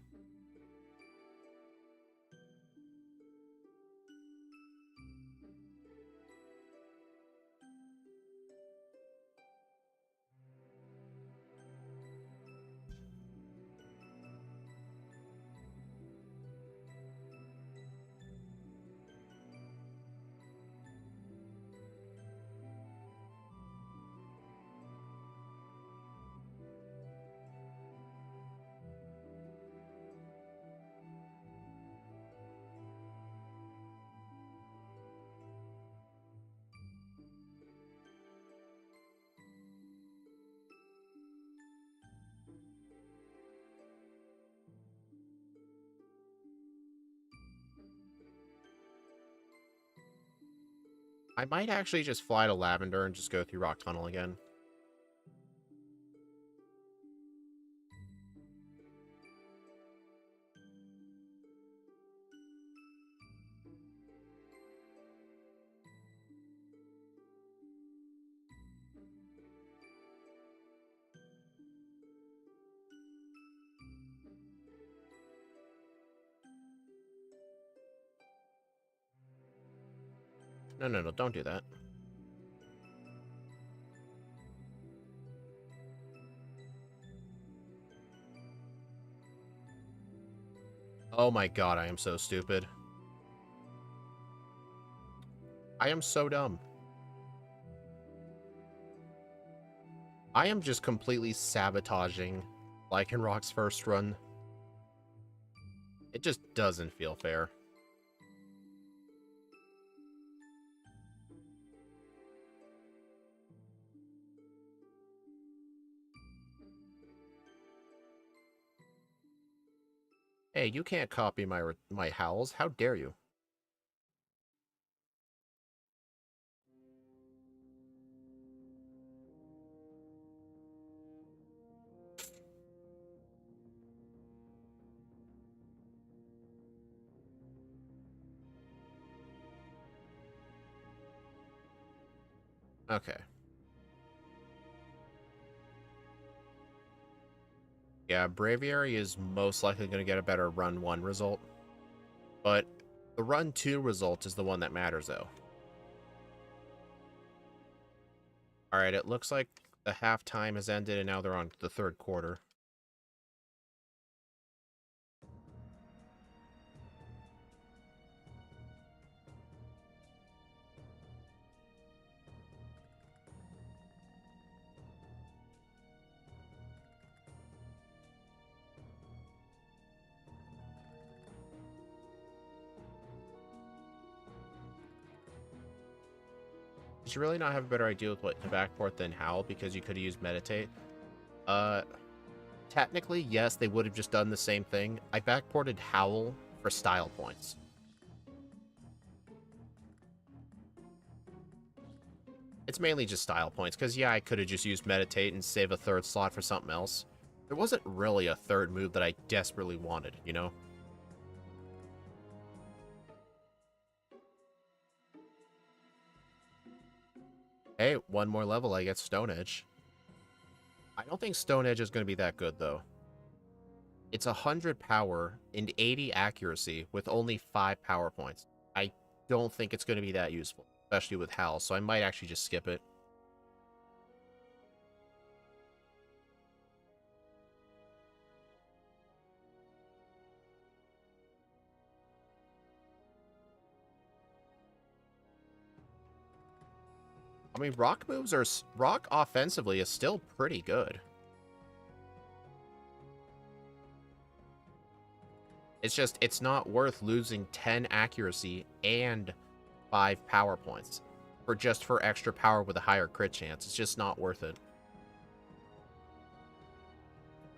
I might actually just fly to Lavender and just go through Rock Tunnel again. No, no, no, don't do that. Oh my god, I am so stupid. I am so dumb. I am just completely sabotaging Lycanroc's first run. It just doesn't feel fair. Hey, you can't copy my howls. How dare you? Okay. Yeah, Braviary is most likely going to get a better Run 1 result. But the Run 2 result is the one that matters, though. Alright, it looks like the halftime has ended, and now they're on the third quarter. Did you really not have a better idea with what to backport than Howl because you could have used Meditate? Technically, yes, they would have just done the same thing. I backported Howl for style points. It's mainly just style points, because yeah, I could have just used Meditate and save a third slot for something else. There wasn't really a third move that I desperately wanted, you know? Hey, one more level, I get Stone Edge. I don't think Stone Edge is going to be that good, though. It's 100 power and 80 accuracy with only 5 power points. I don't think it's going to be that useful, especially with Hal, so I might actually just skip it. I mean, rock moves are... Rock offensively is still pretty good. It's just, it's not worth losing 10 accuracy and 5 power points for extra power with a higher crit chance. It's just not worth it.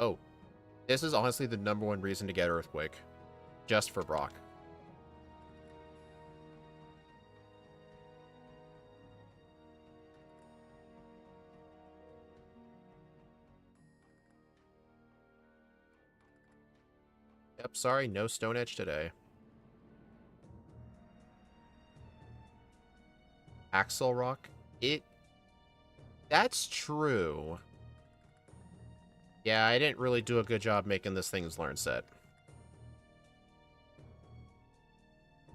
Oh, this is honestly the #1 reason to get Earthquake. Just for Brock. Yep, sorry, no Stone Edge today. Axelrock? That's true. Yeah, I didn't really do a good job making this thing's learn set.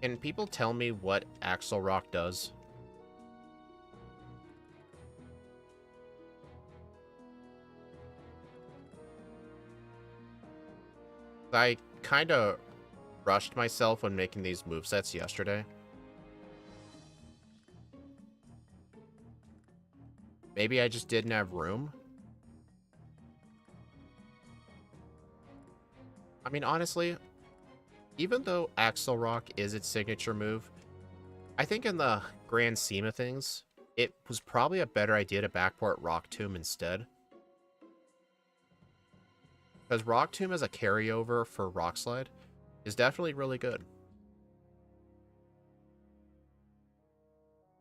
Can people tell me what Axelrock does? I kind of rushed myself when making these movesets yesterday. Maybe I just didn't have room. I mean, honestly, even though Axelrock is its signature move, I think in the grand scheme of things, it was probably a better idea to backport Rock Tomb instead. Because Rock Tomb as a carryover for Rock Slide is definitely really good.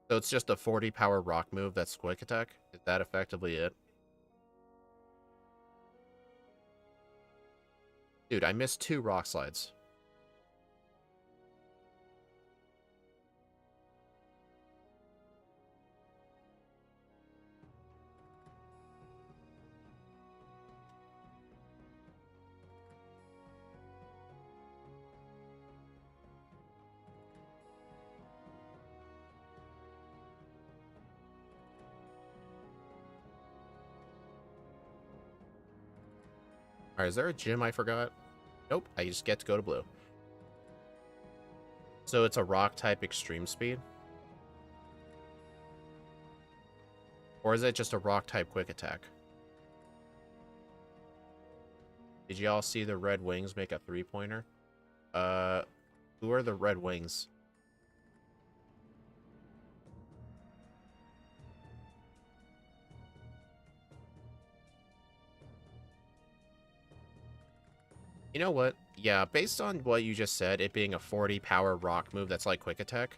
So it's just a 40 power rock move that's quick attack? Is that effectively it? Dude, I missed 2 rock slides. Alright, is there a gym I forgot? Nope, I just get to go to blue. So it's a rock type extreme speed? Or is it just a rock type quick attack? Did you all see the red wings make a 3-pointer? Who are the red wings? You know what? Yeah, based on what you just said, it being a 40 power rock move that's like quick attack,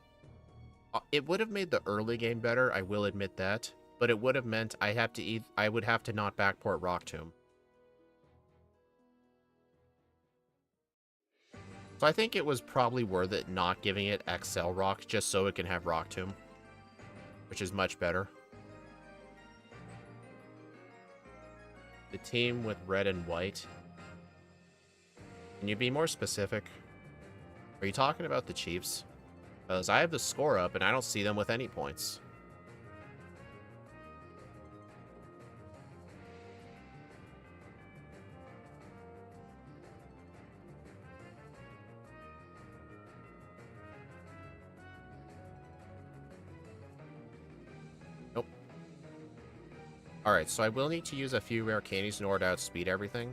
it would have made the early game better, I will admit that, but it would have meant I would have to not backport Rock Tomb. So I think it was probably worth it not giving it XL Rock just so it can have Rock Tomb, which is much better. The team with red and white. Can you be more specific? Are you talking about the Chiefs? Because I have the score up and I don't see them with any points. Nope. Alright, so I will need to use a few rare candies in order to outspeed everything.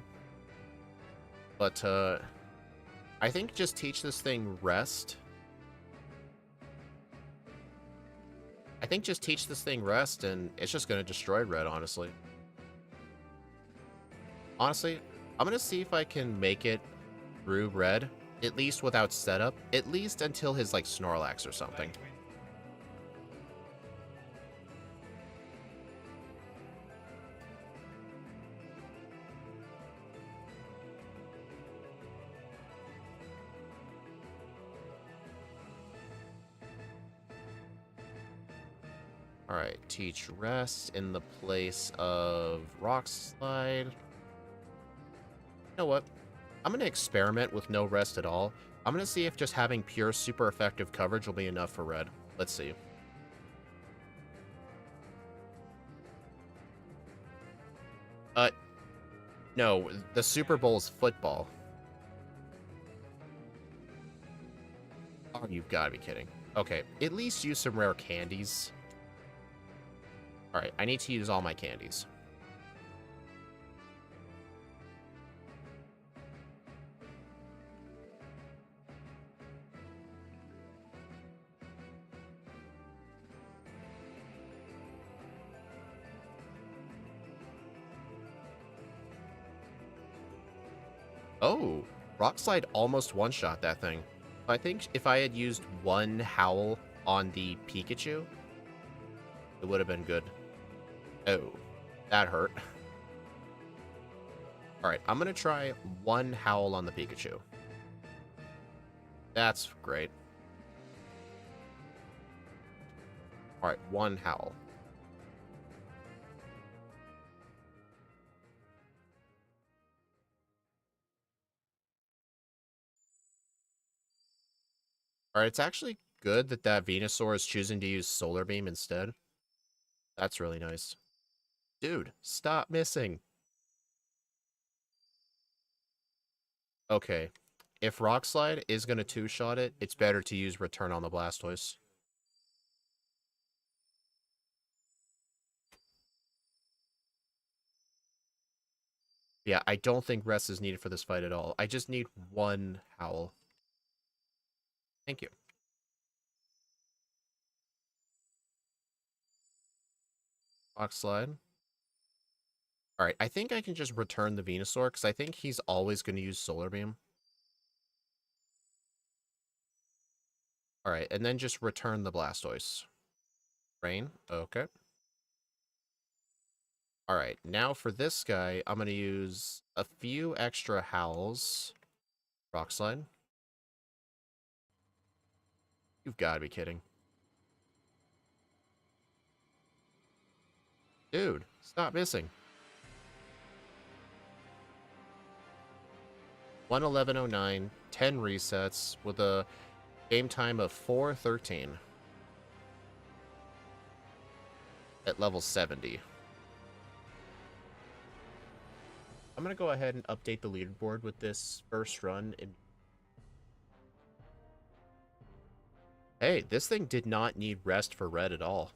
But, I think just teach this thing rest. I think just teach this thing rest, and it's just going to destroy red, honestly. Honestly, I'm going to see if I can make it through red, at least without setup, at least until his, like, Snorlax or something. Alright, teach rest in the place of rock slide. You know what? I'm going to experiment with no rest at all. I'm going to see if just having pure super effective coverage will be enough for red. Let's see. No, the Super Bowl's football. Oh, you've got to be kidding. Okay, at least use some rare candies. Alright, I need to use all my candies. Oh, Rock Slide almost one-shot that thing. I think if I had used one Howl on the Pikachu, it would have been good. Oh, that hurt. Alright, I'm going to try one Howl on the Pikachu. That's great. Alright, one Howl. Alright, it's actually good that that Venusaur is choosing to use Solar Beam instead. That's really nice. Dude, stop missing. Okay. If Rock Slide is going to two-shot it, it's better to use Return on the Blastoise. Yeah, I don't think rest is needed for this fight at all. I just need one Howl. Thank you. Rock Slide. Alright, I think I can just return the Venusaur, because I think he's always going to use Solar Beam. Alright, and then just return the Blastoise. Rain, okay. Alright, now for this guy, I'm going to use a few extra Howls. Rock Slide. You've got to be kidding. Dude, stop missing. 1:11:09, 10 resets with a game time of 4:13 at level 70. I'm going to go ahead and update the leaderboard with this first run. Hey, this thing did not need rest for red at all.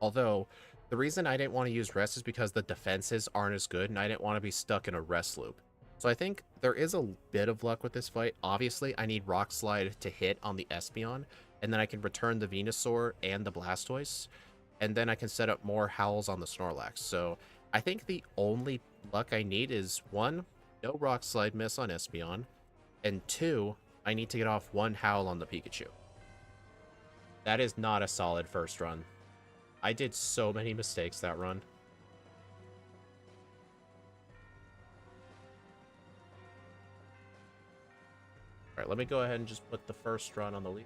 Although, the reason I didn't want to use rest is because the defenses aren't as good, and I didn't want to be stuck in a rest loop. So I think there is a bit of luck with this fight. Obviously, I need Rock Slide to hit on the Espeon, and then I can return the Venusaur and the Blastoise, and then I can set up more Howls on the Snorlax. So I think the only luck I need is, one, no Rock Slide miss on Espeon, and two, I need to get off one Howl on the Pikachu. That is not a solid first run. I did so many mistakes that run. Alright, let me go ahead and just put the first run on the lead.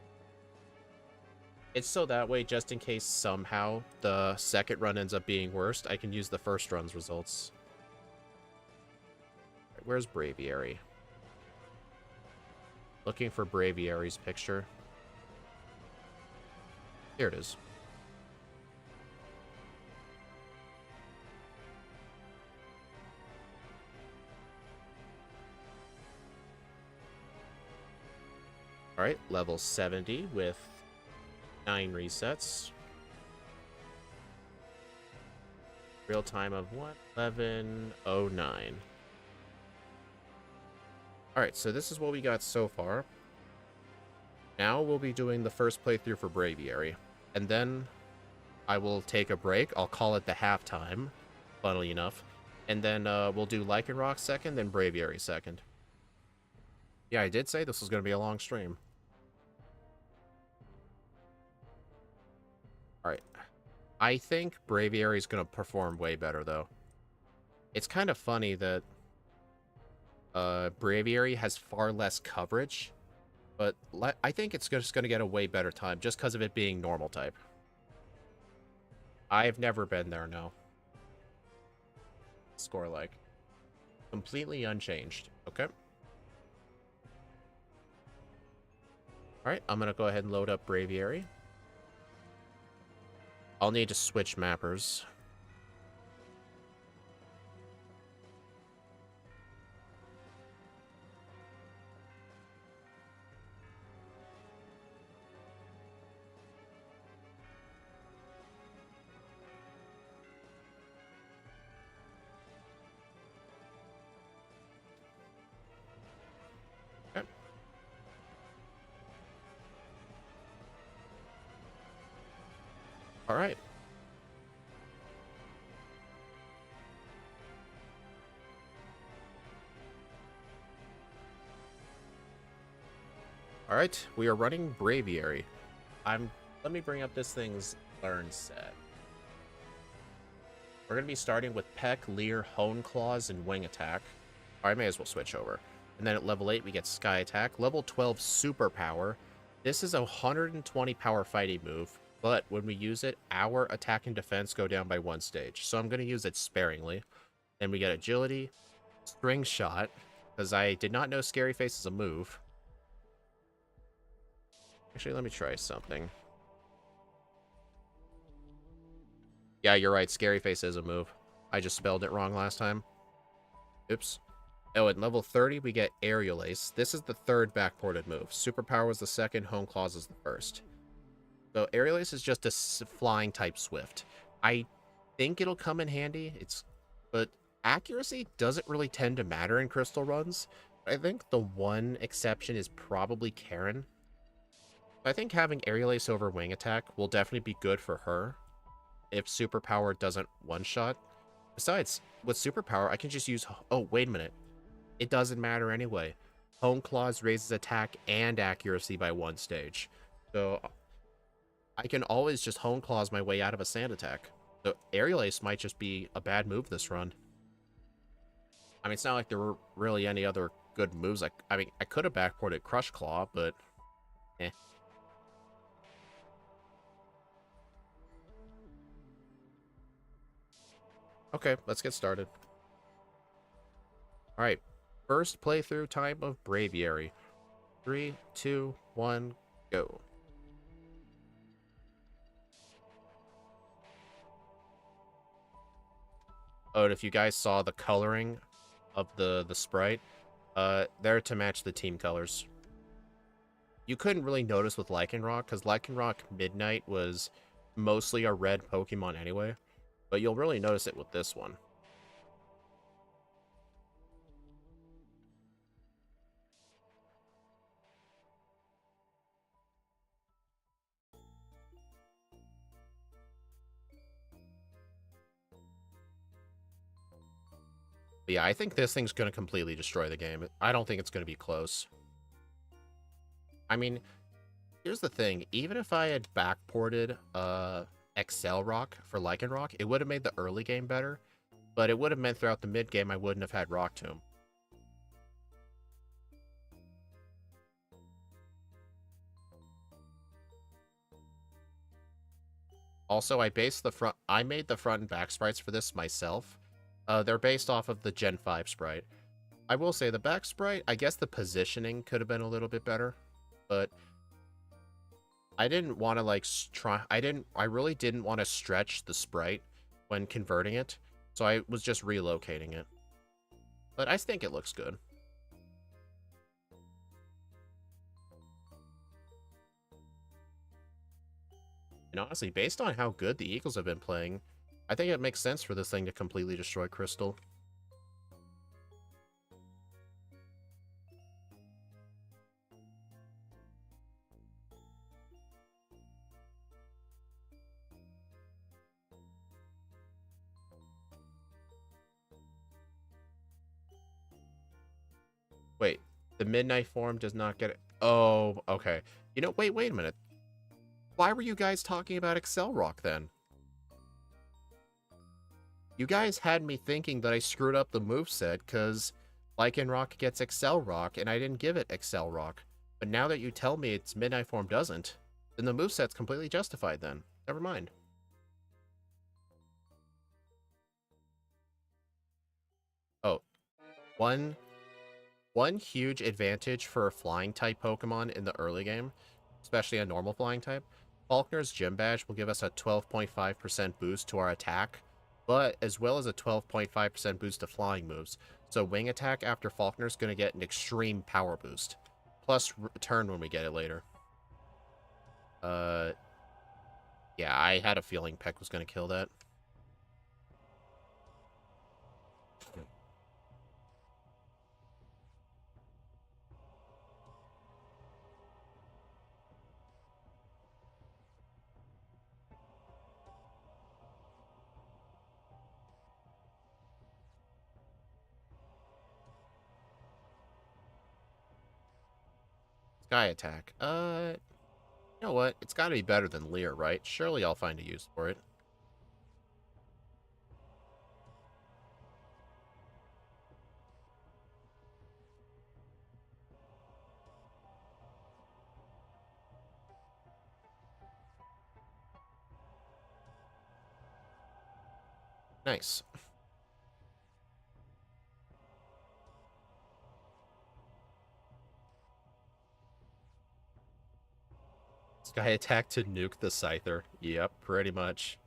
It's so that way, just in case somehow the second run ends up being worst, I can use the first run's results. Right, where's Braviary? Looking for Braviary's picture. Here it is. Alright, level 70 with 9 resets. Real time of 1:11:09. Alright, so this is what we got so far. Now we'll be doing the first playthrough for Braviary. And then I will take a break. I'll call it the halftime, funnily enough. And then we'll do Lycanroc second, then Braviary second. Yeah, I did say this was going to be a long stream. Alright. I think Braviary is going to perform way better, though. It's kind of funny that Braviary has far less coverage, but I think it's just going to get a way better time just because of it being normal type. I've never been there, no. Score like. Completely unchanged. Okay. Alright, I'm gonna go ahead and load up Braviary. I'll need to switch mappers. Okay. Alright. Alright, we are running Braviary. Let me bring up this thing's learn set. We're going to be starting with Peck, Leer, Hone Claws, and Wing Attack. Or I may as well switch over. And then at level 8, we get Sky Attack. Level 12, Super Power. This is a 120 power fighting move, but when we use it, our attack and defense go down by 1 stage. So I'm going to use it sparingly. Then we get Agility, String Shot, because I did not know Scary Face is a move. Actually, let me try something. Yeah, you're right. Scary Face is a move. I just spelled it wrong last time. Oops. Oh, at level 30, we get Aerial Ace. This is the third backported move. Superpower was the second, Home Claws is the first. So Aerial Ace is just a flying type Swift. I think it'll come in handy. But accuracy doesn't really tend to matter in crystal runs. I think the one exception is probably Karen. I think having Aerial Ace over Wing Attack will definitely be good for her if Superpower doesn't one-shot. Besides, with Superpower, I can just use... Oh, wait a minute. It doesn't matter anyway. Home Claws raises attack and accuracy by 1 stage. So I can always just Home Claws my way out of a Sand Attack. So Aerial Ace might just be a bad move this run. I mean, it's not like there were really any other good moves. I mean, I could have backported Crush Claw, but... eh. Okay, let's get started. Alright, first playthrough time of Braviary. 3, 2, 1, go. Oh, and if you guys saw the coloring of the sprite, they're to match the team colors. You couldn't really notice with Lycanroc, because Lycanroc Midnight was mostly a red Pokemon anyway. But you'll really notice it with this one. But yeah, I think this thing's going to completely destroy the game. I don't think it's going to be close. I mean, here's the thing. Even if I had backported Accelerock for Lycanroc, it would have made the early game better. But it would have meant throughout the mid game I wouldn't have had Rock Tomb. Also, I made the front and back sprites for this myself. They're based off of the Gen 5 sprite. I will say the back sprite, I guess the positioning could have been a little bit better, but I didn't want to like I really didn't want to stretch the sprite when converting it, so I was just relocating it. But I think it looks good. And honestly, based on how good the Eagles have been playing, I think it makes sense for this thing to completely destroy Crystal. Wait, the Midnight form does not get it. Oh, okay. You know, wait a minute. Why were you guys talking about Accelerock then? You guys had me thinking that I screwed up the moveset because Lycanroc gets Accelerock and I didn't give it Accelerock. But now that you tell me its Midnight form doesn't, then the moveset's completely justified then. Never mind. Oh, one huge advantage for a flying type Pokemon in the early game especially a normal flying type. Falkner's Gym Badge will give us a 12.5% boost to our attack, but as well as a 12.5% boost to flying moves. So Wing Attack after Falkner's going to get an extreme power boost, plus return when we get it later. Yeah, I had a feeling Peck was going to kill that. Sky Attack. You know what? It's got to be better than Leer, right? Surely I'll find a use for it. Nice. Sky Attack to nuke the Scyther. Yep, pretty much.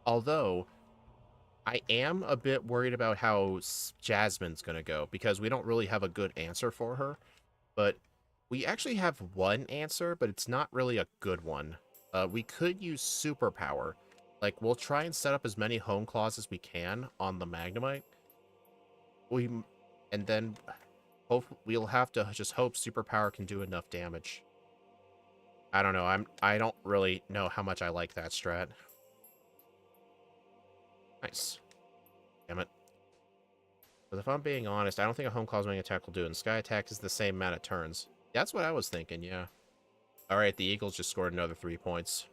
Although, I am a bit worried about how Jasmine's going to go, because we don't really have a good answer for her. But we actually have one answer, but it's not really a good one. We could use Superpower. Like, we'll try and set up as many Home Claws as we can on the Magnemite. And then we'll have to just hope Superpower can do enough damage. I don't know. I don't really know how much I like that strat. Nice. Damn it. But if I'm being honest, I don't think a Home Claws Wing Attack will do, and Sky Attack is the same amount of turns. That's what I was thinking, yeah. Alright, the Eagles just scored another 3 points.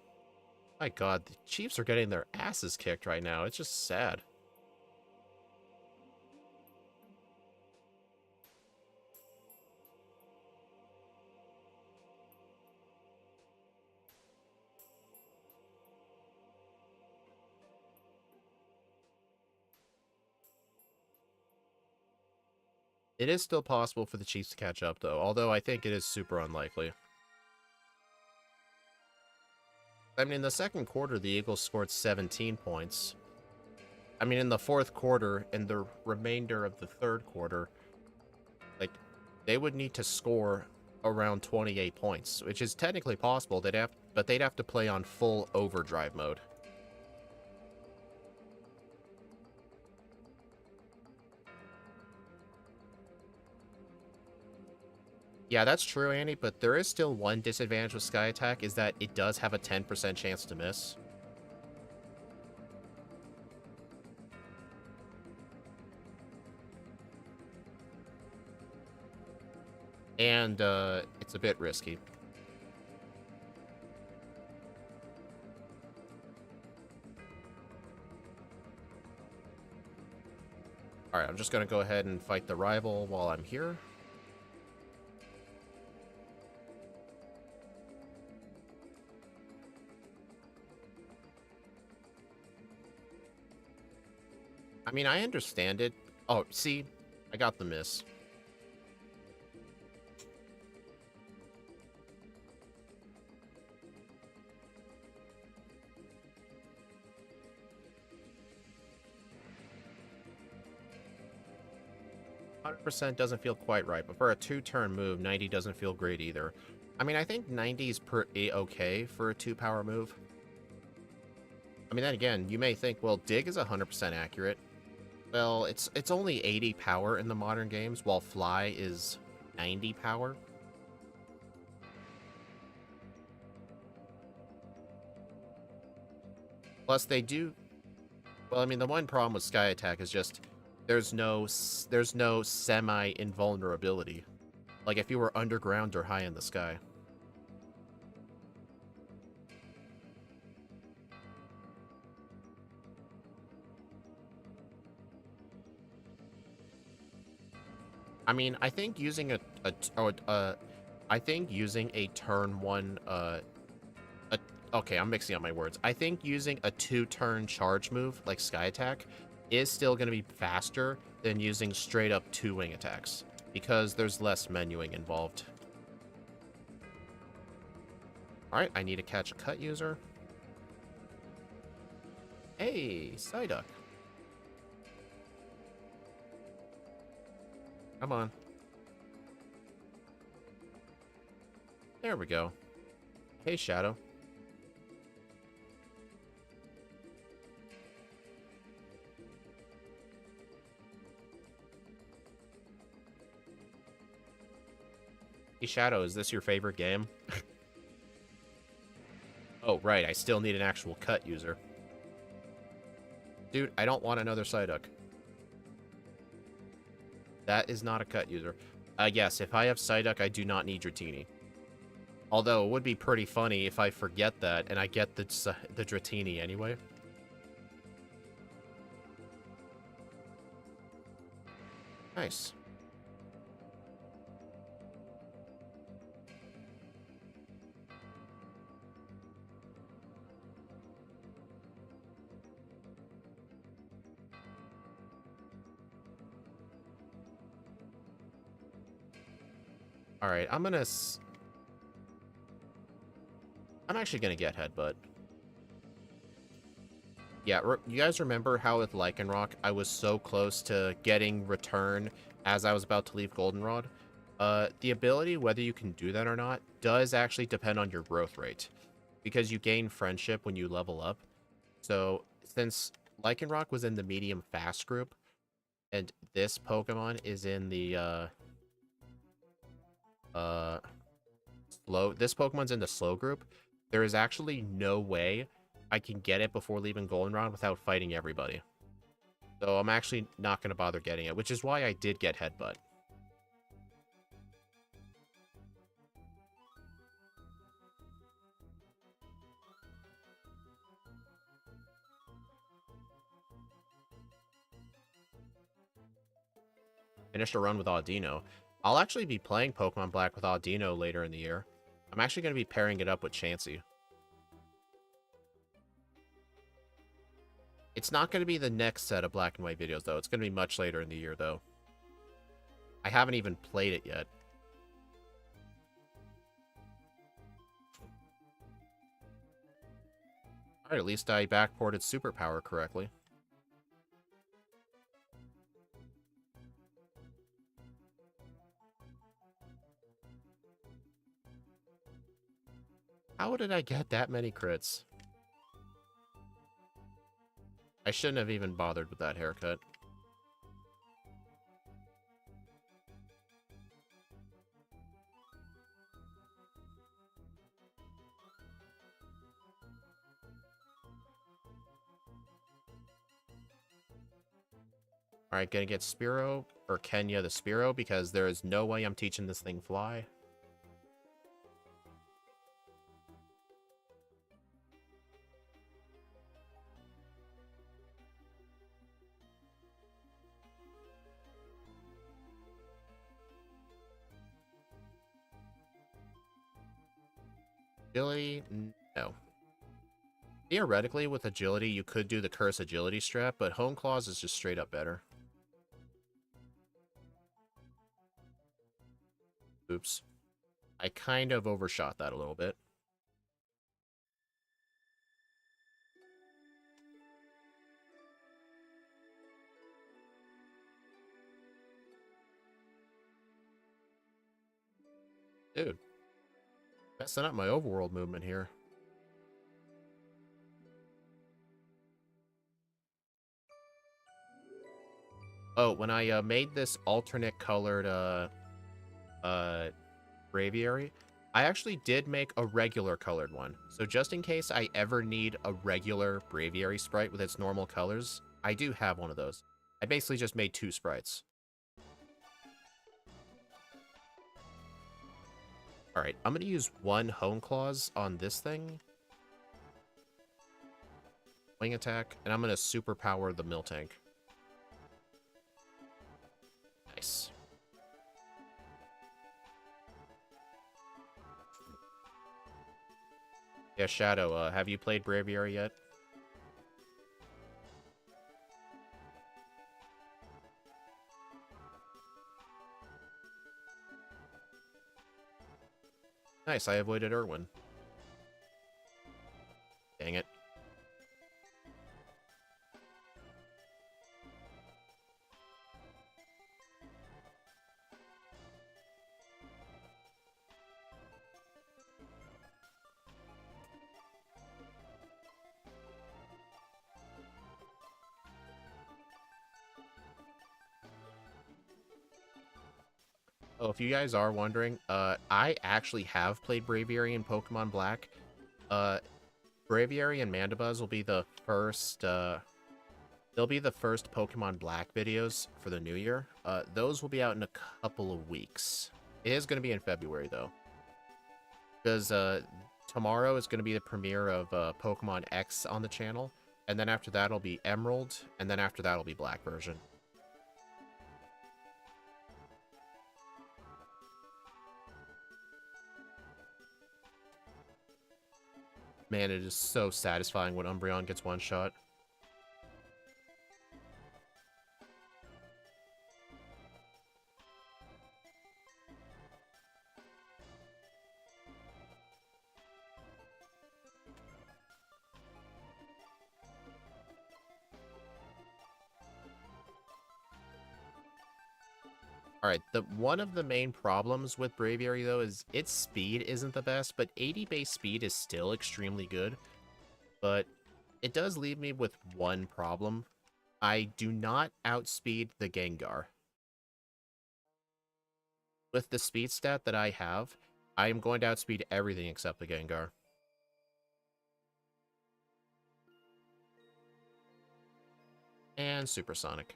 My god, the Chiefs are getting their asses kicked right now. It's just sad. It is still possible for the Chiefs to catch up, though, although I think it is super unlikely. I mean, in the second quarter, the Eagles scored 17 points. I mean, in the fourth quarter and the remainder of the third quarter, like, they would need to score around 28 points, which is technically possible. But they'd have to play on full overdrive mode. Yeah, that's true, Andy, but there is still one disadvantage with Sky Attack, is that it does have a 10% chance to miss. And, it's a bit risky. Alright, I'm just gonna go ahead and fight the rival while I'm here. I mean, I understand it. Oh, see? I got the miss. %, doesn't feel quite right, but for a 2-turn move, 90 doesn't feel great either. I mean, I think 90 is pretty okay for a 2-power move. I mean, then again, you may think, well, Dig is 100% accurate. Well, it's only 80 power in the modern games, while Fly is 90 power. Plus, they do... Well, I mean, the one problem with Sky Attack is just there's no semi-invulnerability. Like, if you were underground or high in the sky. I mean, I think using I think using a turn 1 Okay, I'm mixing up my words. I think using a 2-turn charge move, like Sky Attack, is still going to be faster than using straight-up 2-wing attacks, because there's less menuing involved. Alright, I need to catch a cut user. Hey, Psyduck. Come on. There we go. Hey, Shadow. Hey, Shadow, is this your favorite game? Oh, right, I still need an actual cut user. Dude, I don't want another Psyduck. That is not a cut user. Yes, if I have Psyduck, I do not need Dratini. Although, it would be pretty funny if I forget that, and I get the Dratini anyway. Nice. Alright, I'm actually gonna get Headbutt. Yeah, you guys remember how with Lycanroc, I was so close to getting Return as I was about to leave Goldenrod? The ability, whether you can do that or not, does actually depend on your growth rate, because you gain Friendship when you level up. So, since Lycanroc was in the medium fast group, and this Pokemon is in the, this Pokemon's in the slow group, there is actually no way I can get it before leaving Goldenrod without fighting everybody. So I'm actually not going to bother getting it, which is why I did get Headbutt. Finished a run with Audino. I'll actually be playing Pokemon Black with Audino later in the year. I'm actually going to be pairing it up with Chansey. It's not going to be the next set of Black and White videos, though. It's going to be much later in the year, though. I haven't even played it yet. Alright, at least I backported Superpower correctly. How did I get that many crits? I shouldn't have even bothered with that haircut. Alright, gonna get Spearow, or Kenya the Spearow, because there is no way I'm teaching this thing Fly. Agility? No. Theoretically, with Agility, you could do the Curse Agility strat, but Hone Claws is just straight up better. Oops. I kind of overshot that a little bit. Dude. Messing up my overworld movement here. Oh, when I made this alternate colored Braviary, I actually did make a regular colored one. So just in case I ever need a regular Braviary sprite with its normal colors, I do have one of those. I basically just made 2 sprites. Alright, I'm gonna use 1 Hone Claws on this thing. Wing attack, and I'm gonna superpower the Miltank. Nice. Yeah, Shadow, have you played Braviary yet? Nice, I avoided Irwin. Dang it. Oh, if you guys are wondering, I actually have played Braviary in Pokemon Black. Uh, Braviary and Mandibuzz will be the first, they'll be the first Pokemon Black videos for the new year. Those will be out in a couple of weeks. It is going to be in February, though. Because, tomorrow is going to be the premiere of, Pokemon X on the channel. And then after that, it'll be Emerald. And then after that, it'll be Black version. Man, it is so satisfying when Umbreon gets one shot. Alright, one of the main problems with Braviary, though, is its speed isn't the best, but 80 base speed is still extremely good. But it does leave me with one problem. I do not outspeed the Gengar. With the speed stat that I have, I am going to outspeed everything except the Gengar. And Supersonic.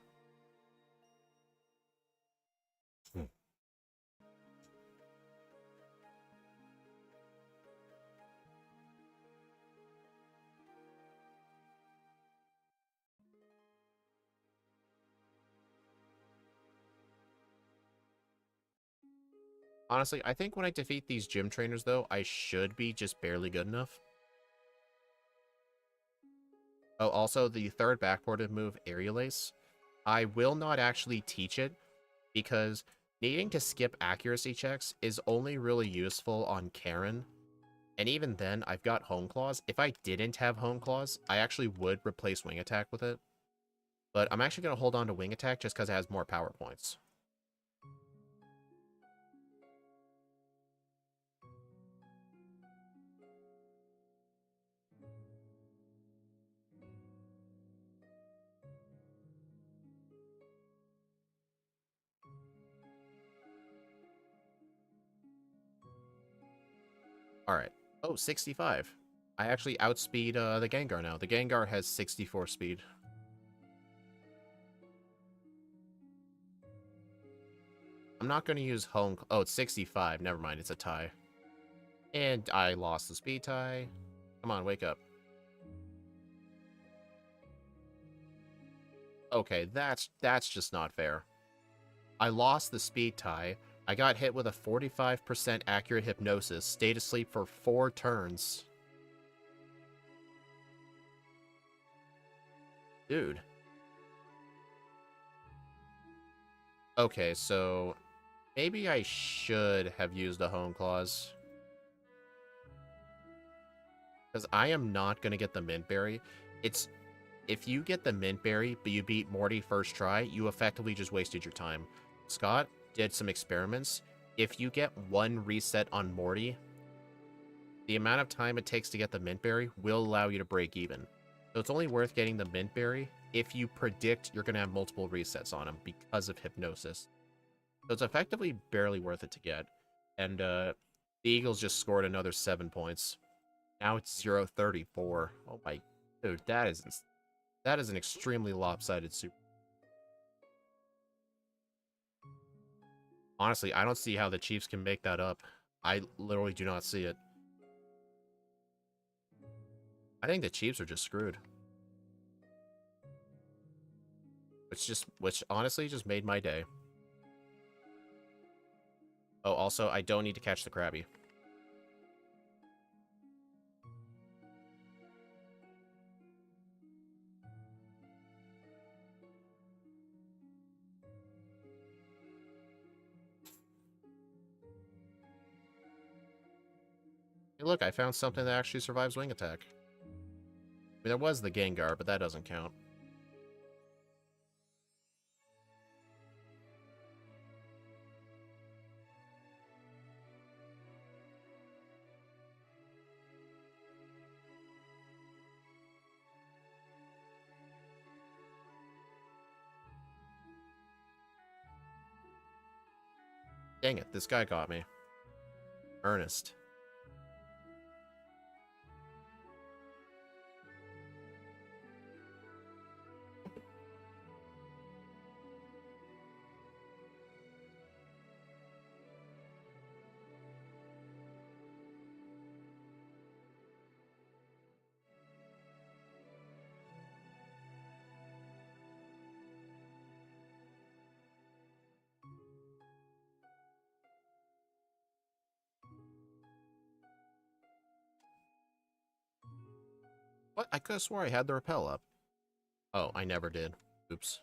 Honestly, I think when I defeat these gym trainers, though, I should be just barely good enough. Oh, also, the third backported move, Aerial Ace, I will not actually teach it because needing to skip accuracy checks is only really useful on Karen. And even then, I've got Home Claws. If I didn't have Home Claws, I actually would replace Wing Attack with it. But I'm actually going to hold on to Wing Attack just because it has more power points. Alright. Oh, 65. I actually outspeed the Gengar now. The Gengar has 64 speed. I'm not going to use Home... Oh, it's 65. Never mind, it's a tie. And I lost the speed tie. Come on, wake up. Okay, that's just not fair. I lost the speed tie. I got hit with a 45% accurate hypnosis, stayed asleep for 4 turns. Dude. Okay, so maybe I should have used a Home Claws. Because I am not going to get the Mint Berry. If you get the Mint Berry, but you beat Morty first try, you effectively just wasted your time. Scott did some experiments. If you get 1 reset on Morty, the amount of time it takes to get the Mint Berry will allow you to break even. So it's only worth getting the Mint Berry if you predict you're going to have multiple resets on them because of Hypnosis. So it's effectively barely worth it to get. And the Eagles just scored another 7 points. Now it's 0-34. Oh my... Dude, that is an extremely lopsided super. Honestly, I don't see how the Chiefs can make that up. I literally do not see it. I think the Chiefs are just screwed. Which honestly just made my day. Oh, also, I don't need to catch the Krabby. Hey, look, I found something that actually survives wing attack. I mean, there was the Gengar, but that doesn't count. Dang it, this guy got me. Ernest. What? I could have swore I had the repel up. Oh, I never did. Oops.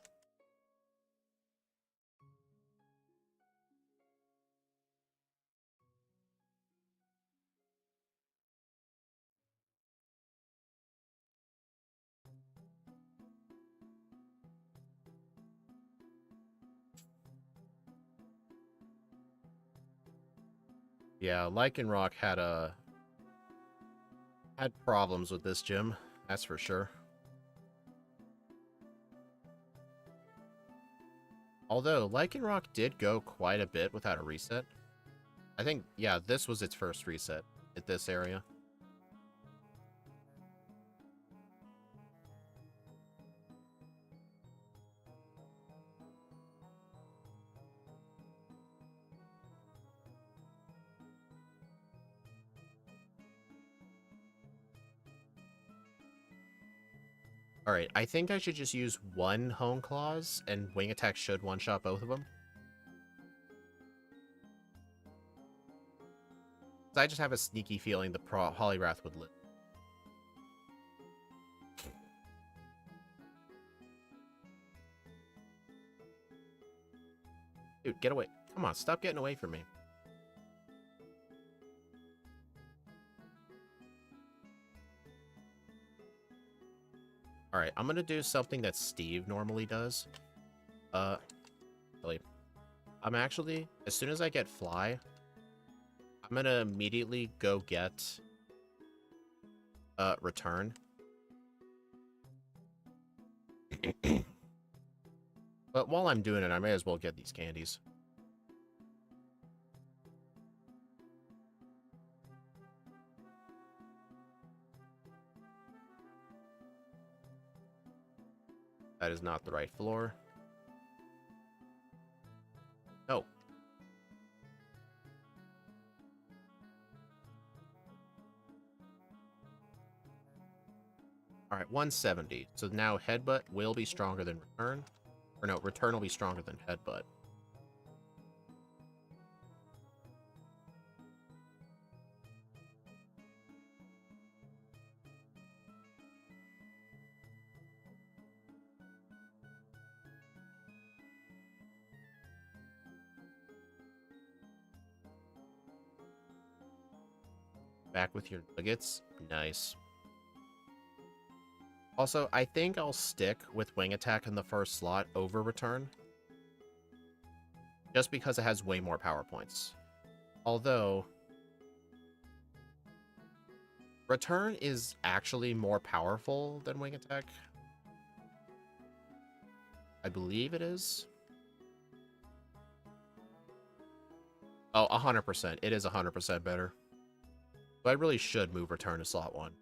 Yeah, Lycanroc had problems with this gym, that's for sure. Although, Lycanroc did go quite a bit without a reset. I think, yeah, this was its first reset at this area. Alright, I think I should just use one Hone Claws, and Wing Attack should one-shot both of them. I just have a sneaky feeling the Poliwrath would live. Dude, get away. Come on, stop getting away from me. Alright, I'm gonna do something that Steve normally does. Really. I'm actually, as soon as I get Fly, I'm gonna immediately go get Return. But while I'm doing it, I may as well get these candies. That is not the right floor. No. Alright, 170. So now Headbutt will be stronger than Return. Or no, Return will be stronger than Headbutt. Back with your nuggets. Nice. Also, I think I'll stick with Wing Attack in the first slot over Return. Just because it has way more power points. Although, Return is actually more powerful than Wing Attack. I believe it is. Oh, 100%. It is 100% better. But I really should move Return to slot 1.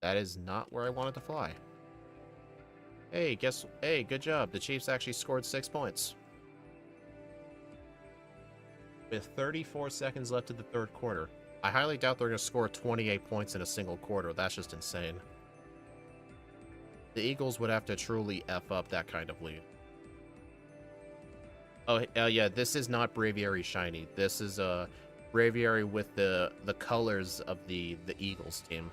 That is not where I wanted to fly. Hey, hey, good job. The Chiefs actually scored 6 points. With 34 seconds left in the third quarter. I highly doubt they're going to score 28 points in a single quarter. That's just insane. The Eagles would have to truly F up that kind of lead. Oh, yeah, this is not Braviary Shiny. This is Braviary with the colors of the Eagles team.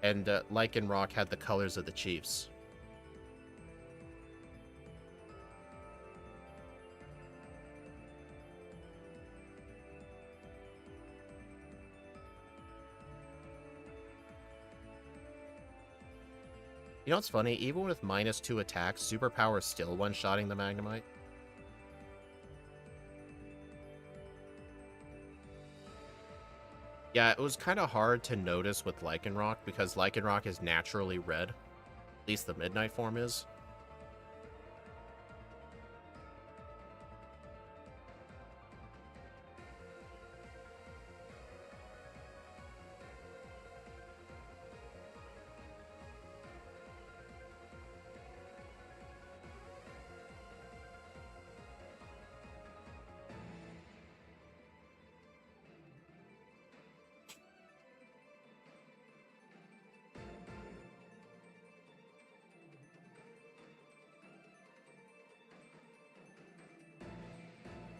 And Lycanroc had the colors of the Chiefs. You know what's funny? Even with -2 attacks, Superpower is still one-shotting the Magnemite. Yeah, it was kind of hard to notice with Lycanroc because Lycanroc is naturally red. At least the Midnight form is.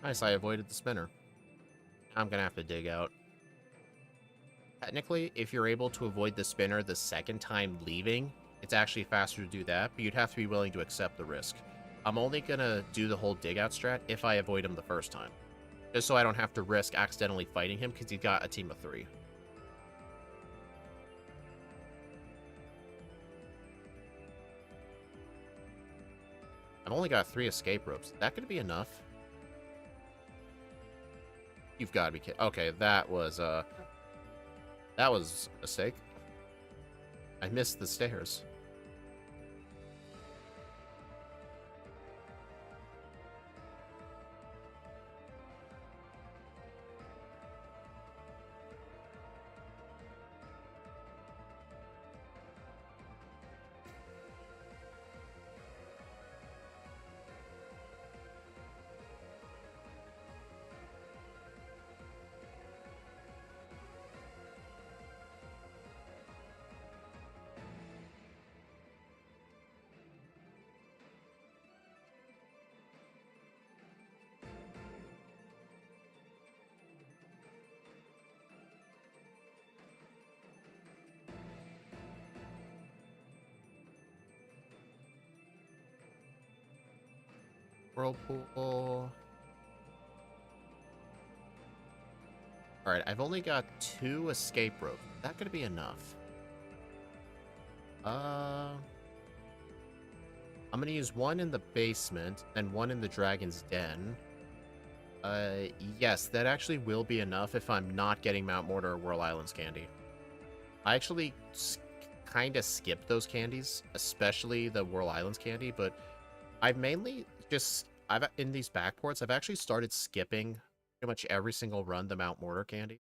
Nice, I avoided the spinner. I'm gonna have to dig out. Technically, if you're able to avoid the spinner the second time leaving, it's actually faster to do that, but you'd have to be willing to accept the risk. I'm only gonna do the whole dig out strat if I avoid him the first time. Just so I don't have to risk accidentally fighting him because he's got a team of 3. I've only got 3 escape ropes. That could be enough. You've got to be kidding. Okay, that was a mistake. I missed the stairs. Whirlpool. Alright, I've only got 2 escape ropes. Is that gonna be enough? I'm gonna use 1 in the basement, and 1 in the dragon's den. Yes, that actually will be enough if I'm not getting Mount Mortar or Whirl Islands candy. I actually kind of skipped those candies, especially the Whirl Islands candy, but I've mainly just... in these backports, I've actually started skipping pretty much every single run the Mount Mortar candy.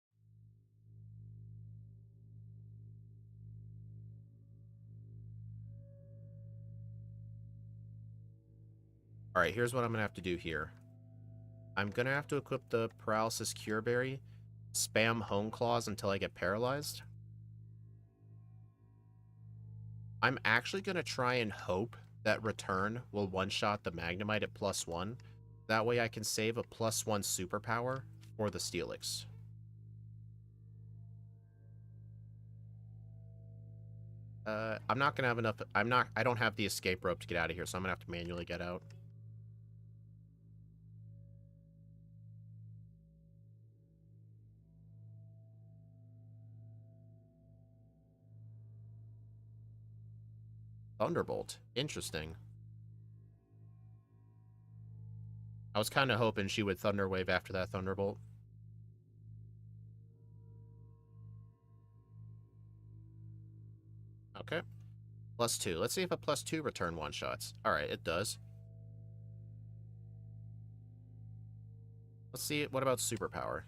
Alright, here's what I'm going to have to do here. I'm going to have to equip the Paralysis Cure Berry, spam Hone Claws until I get paralyzed. I'm actually going to try and hope that Return will one-shot the Magnemite at +1. That way I can save a +1 superpower for the Steelix. I'm not gonna have enough. I don't have the escape rope to get out of here, so I'm gonna have to manually get out. Thunderbolt. Interesting. I was kind of hoping she would Thunder Wave after that Thunderbolt. Okay. +2. Let's see if a +2 return one-shots. Alright, it does. Let's see, what about Superpower?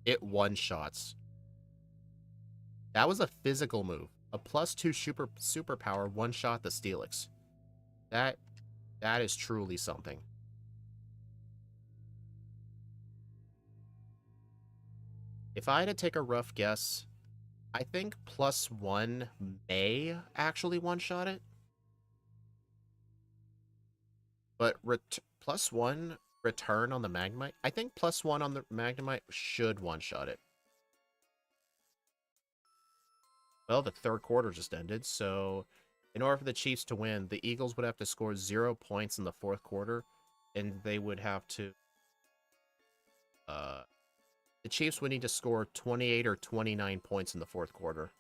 It one-shots. That was a physical move. A +2 superpower one-shot the Steelix. That is truly something. If I had to take a rough guess, I think +1 may actually one-shot it. But +1 return on the Magnemite? I think +1 on the Magnemite should one-shot it. Well, the third quarter just ended, so in order for the Chiefs to win, the Eagles would have to score 0 points in the fourth quarter, and they would have to, uh, the Chiefs would need to score 28 or 29 points in the fourth quarter,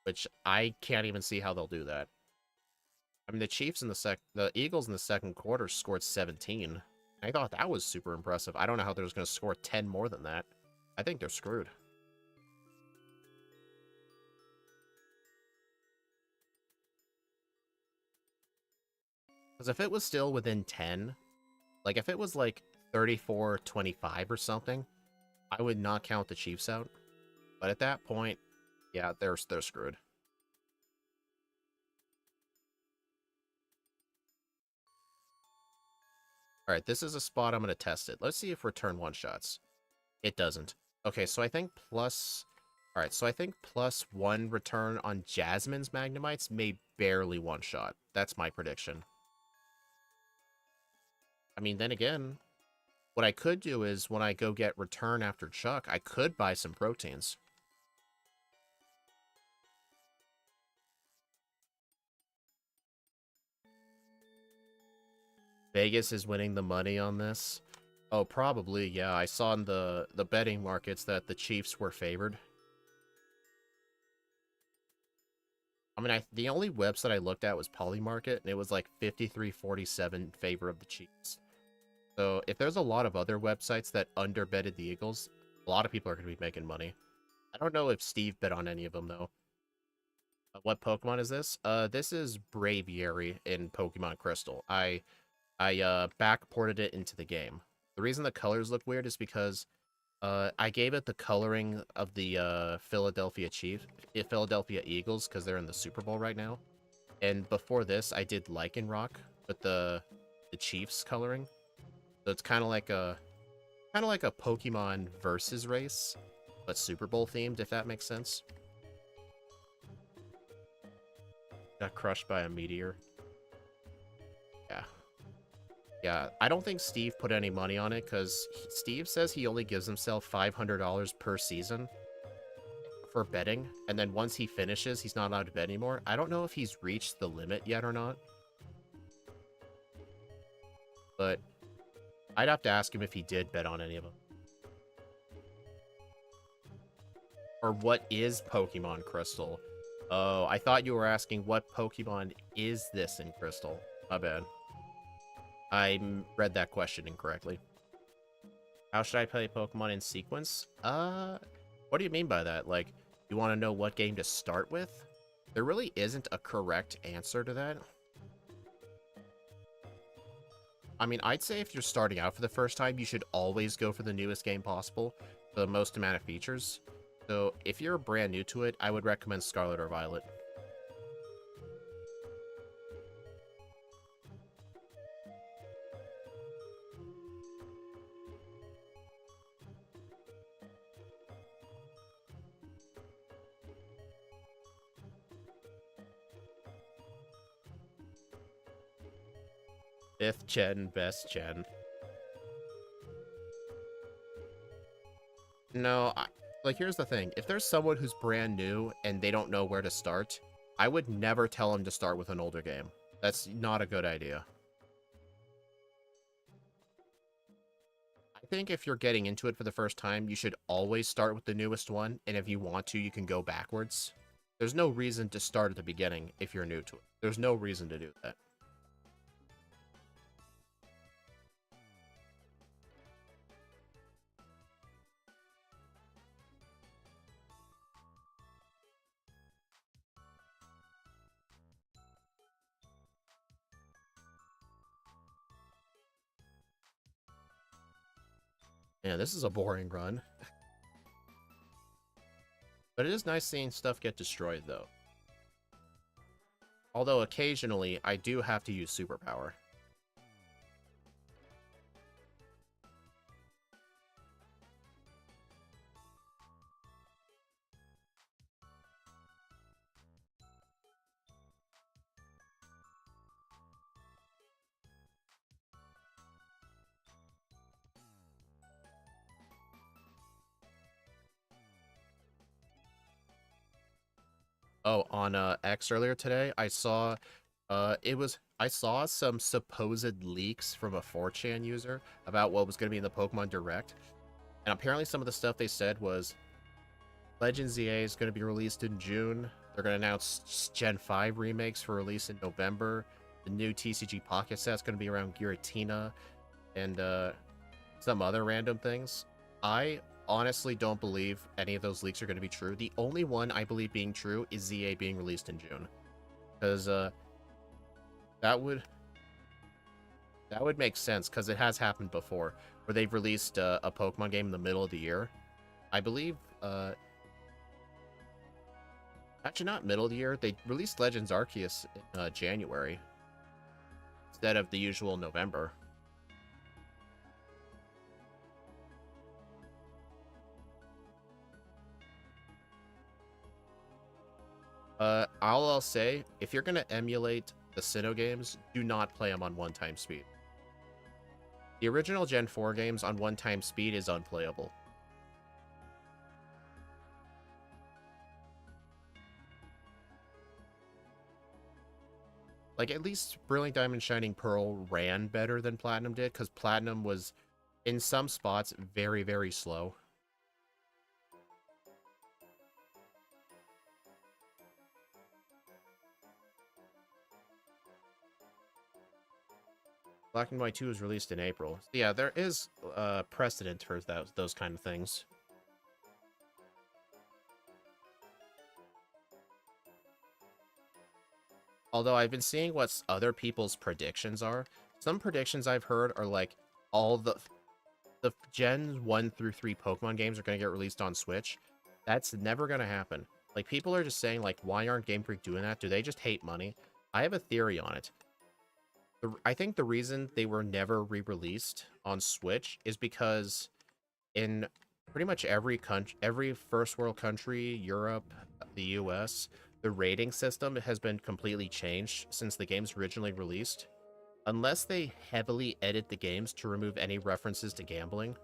which I can't even see how they'll do that. I mean, the Eagles in the second quarter scored 17. I thought that was super impressive. I don't know how they're going to score 10 more than that. I think they're screwed. Because if it was still within 10, like if it was like 34-25 or something, I would not count the Chiefs out. But at that point, yeah, they're screwed. All right, this is a spot I'm going to test it. Let's see if return one-shots. It doesn't. Okay, so I think plus... All right, so I think +1 return on Jasmine's Magnemites may barely one-shot. That's my prediction. I mean, then again, what I could do is when I go get return after Chuck, I could buy some proteins. Vegas is winning the money on this. Oh, probably, yeah. I saw in the betting markets that the Chiefs were favored. I mean, the only website I looked at was Polymarket, and it was like 53-47 favor of the Chiefs. So if there's a lot of other websites that underbetted the Eagles, a lot of people are going to be making money. I don't know if Steve bet on any of them, though. What Pokemon is this? This is Braviary in Pokemon Crystal. I backported it into the game. The reason the colors look weird is because I gave it the coloring of the Philadelphia Eagles, because they're in the Super Bowl right now. And before this, I did Lycanroc with the Chiefs coloring. So it's kind of like a Pokemon versus race, but Super Bowl themed, if that makes sense. Got crushed by a meteor. Yeah. Yeah, I don't think Steve put any money on it, because Steve says he only gives himself $500 per season for betting, and then once he finishes, he's not allowed to bet anymore. I don't know if he's reached the limit yet or not, but I'd have to ask him if he did bet on any of them. Or what is Pokemon Crystal? Oh, I thought you were asking what Pokemon is this in Crystal. My bad. I read that question incorrectly. How should I play Pokemon in sequence? What do you mean by that? Like, you want to know what game to start with? There really isn't a correct answer to that. I mean, I'd say if you're starting out for the first time, you should always go for the newest game possible, for the most amount of features. So, if you're brand new to it, I would recommend Scarlet or Violet. Fifth gen, best gen. No, like, here's the thing. If there's someone who's brand new and they don't know where to start, I would never tell them to start with an older game. That's not a good idea. I think if you're getting into it for the first time, you should always start with the newest one, and if you want to, you can go backwards. There's no reason to start at the beginning if you're new to it. There's no reason to do that. Yeah, this is a boring run. But it is nice seeing stuff get destroyed, though. Although occasionally, I do have to use superpower. Oh, on X earlier today, I saw I saw some supposed leaks from a 4chan user about what was going to be in the Pokemon Direct. And apparently some of the stuff they said was Legends EA is going to be released in June. They're going to announce Gen 5 remakes for release in November. The new TCG Pocket set's going to be around Giratina and some other random things. I honestly don't believe any of those leaks are going to be true. The only one I believe being true is ZA being released in June. Because that would make sense, because it has happened before, where they've released a Pokemon game in the middle of the year. I believe, actually not middle of the year, they released Legends Arceus in January, instead of the usual November. All I'll say, if you're gonna emulate the Sinnoh games, do not play them on one-time speed. The original Gen 4 games on one-time speed is unplayable. Like, at least Brilliant Diamond Shining Pearl ran better than Platinum did, because Platinum was, in some spots, very, very slow. Black and White 2 was released in April. So yeah, there is precedent for those kind of things. Although I've been seeing what other people's predictions are. Some predictions I've heard are like all the Gen 1 through 3 Pokemon games are going to get released on Switch. That's never going to happen. Like, people are just saying, like, why aren't Game Freak doing that? Do they just hate money? I have a theory on it. I think the reason they were never re-released on Switch is because in pretty much every country, every first world country, Europe, the US, the rating system has been completely changed since the games originally released. Unless they heavily edit the games to remove any references to gambling,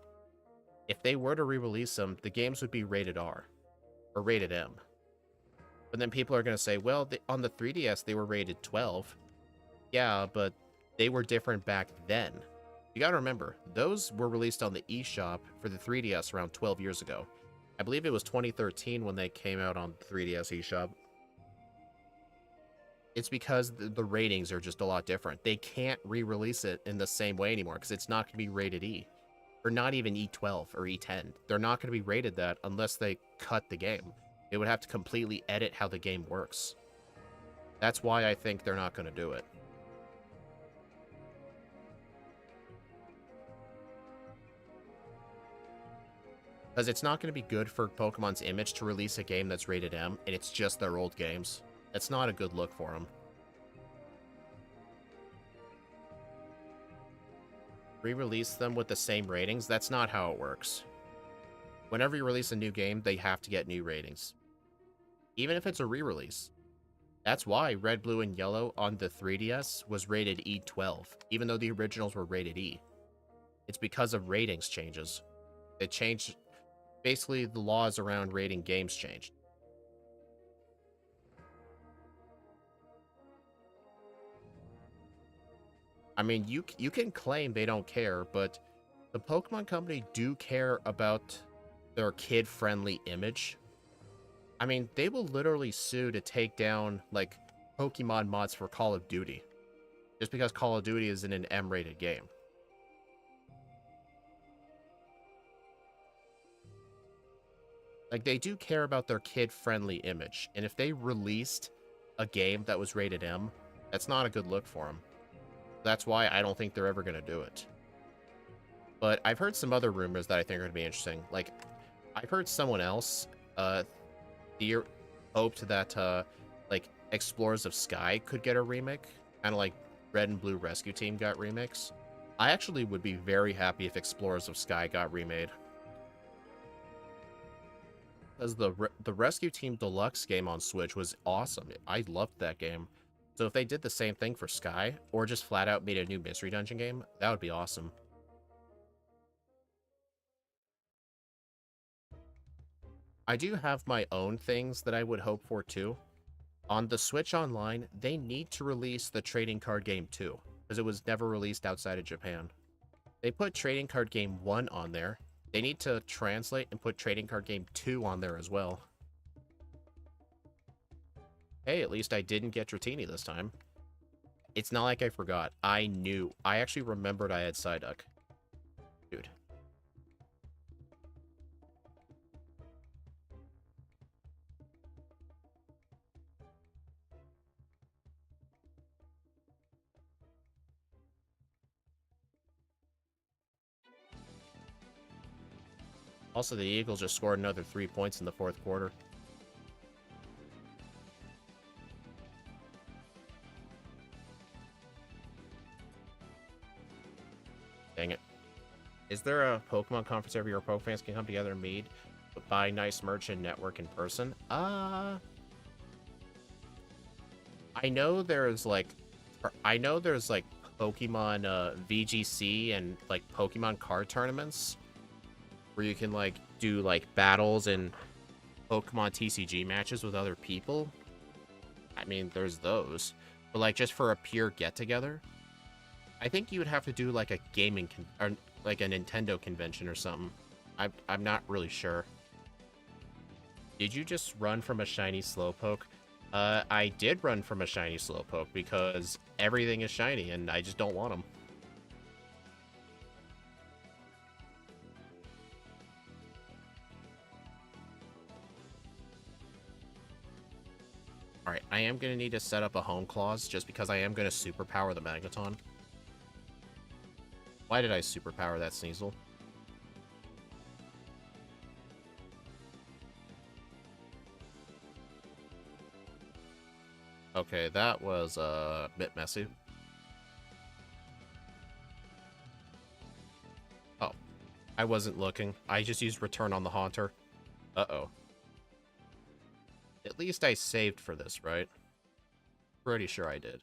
if they were to re-release them, the games would be rated R or rated M. But then people are going to say, well, on the 3DS, they were rated 12. Yeah, but they were different back then. You gotta remember, those were released on the eShop for the 3DS around 12 years ago. I believe it was 2013 when they came out on 3DS eShop. It's because the ratings are just a lot different. They can't re-release it in the same way anymore because it's not going to be rated E. Or not even E12 or E10. They're not going to be rated that unless they cut the game. They would have to completely edit how the game works. That's why I think they're not going to do it. Because it's not going to be good for Pokemon's image to release a game that's rated M, and it's just their old games. That's not a good look for them. Re-release them with the same ratings? That's not how it works. Whenever you release a new game, they have to get new ratings. Even if it's a re-release. That's why Red, Blue, and Yellow on the 3DS was rated E12, even though the originals were rated E. It's because of ratings changes. It changed... Basically, the laws around rating games changed. I mean, you can claim they don't care, but the Pokemon Company do care about their kid-friendly image. I mean, they will literally sue to take down, like, Pokemon mods for Call of Duty. Just because Call of Duty isn't an M-rated game. Like, they do care about their kid-friendly image. And if they released a game that was rated M, that's not a good look for them. That's why I don't think they're ever going to do it. But I've heard some other rumors that I think are going to be interesting. Like, I've heard someone else hoped that, like, Explorers of Sky could get a remake. Kind of like Red and Blue Rescue Team got remakes. I actually would be very happy if Explorers of Sky got remade. Because the Rescue Team Deluxe game on Switch was awesome. I loved that game. So if they did the same thing for Sky, or just flat out made a new Mystery Dungeon game, that would be awesome. I do have my own things that I would hope for too. On the Switch Online, they need to release the trading card game 2, because it was never released outside of Japan. They put trading card game 1 on there. They need to translate and put trading card game 2 on there as well. Hey, at least I didn't get Dratini this time. It's not like I forgot. I knew. I actually remembered I had Psyduck. Dude. Also, the Eagles just scored another 3 points in the fourth quarter. Dang it. Is there a Pokemon conference every year Poke fans can come together and meet, but buy nice merch and network in person? I know there's like Pokemon VGC and like Pokemon card tournaments where you can like do like battles and Pokemon TCG matches with other people. I mean, there's those, but like just for a pure get together, I think you would have to do like a gaming or like a Nintendo convention or something. I'm not really sure. Did you just run from a shiny Slowpoke? I did run from a shiny Slowpoke because everything is shiny and I just don't want them. Alright, I am going to need to set up a home clause just because I am going to superpower the Magneton. Why did I superpower that Sneasel? Okay, that was a bit messy. Oh, I wasn't looking. I just used return on the Haunter. Uh-oh. At least I saved for this, right? Pretty sure I did.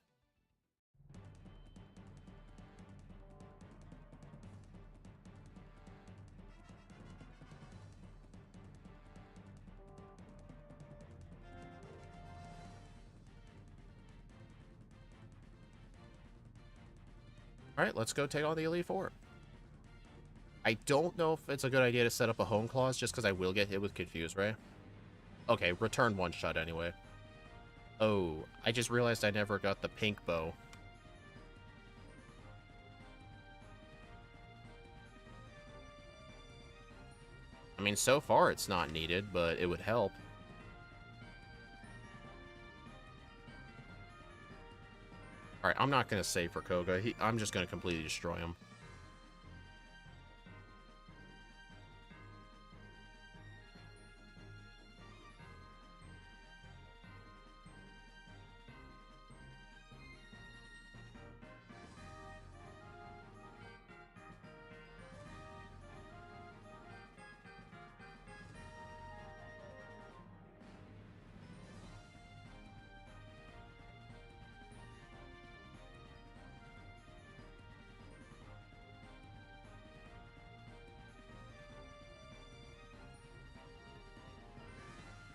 Alright, let's go take on the Elite Four. I don't know if it's a good idea to set up a home clause just because I will get hit with Confuse, right? Okay, return one shot anyway. Oh, I just realized I never got the pink bow. I mean, so far it's not needed, but it would help. Alright, I'm not going to save for Koga. I'm just going to completely destroy him.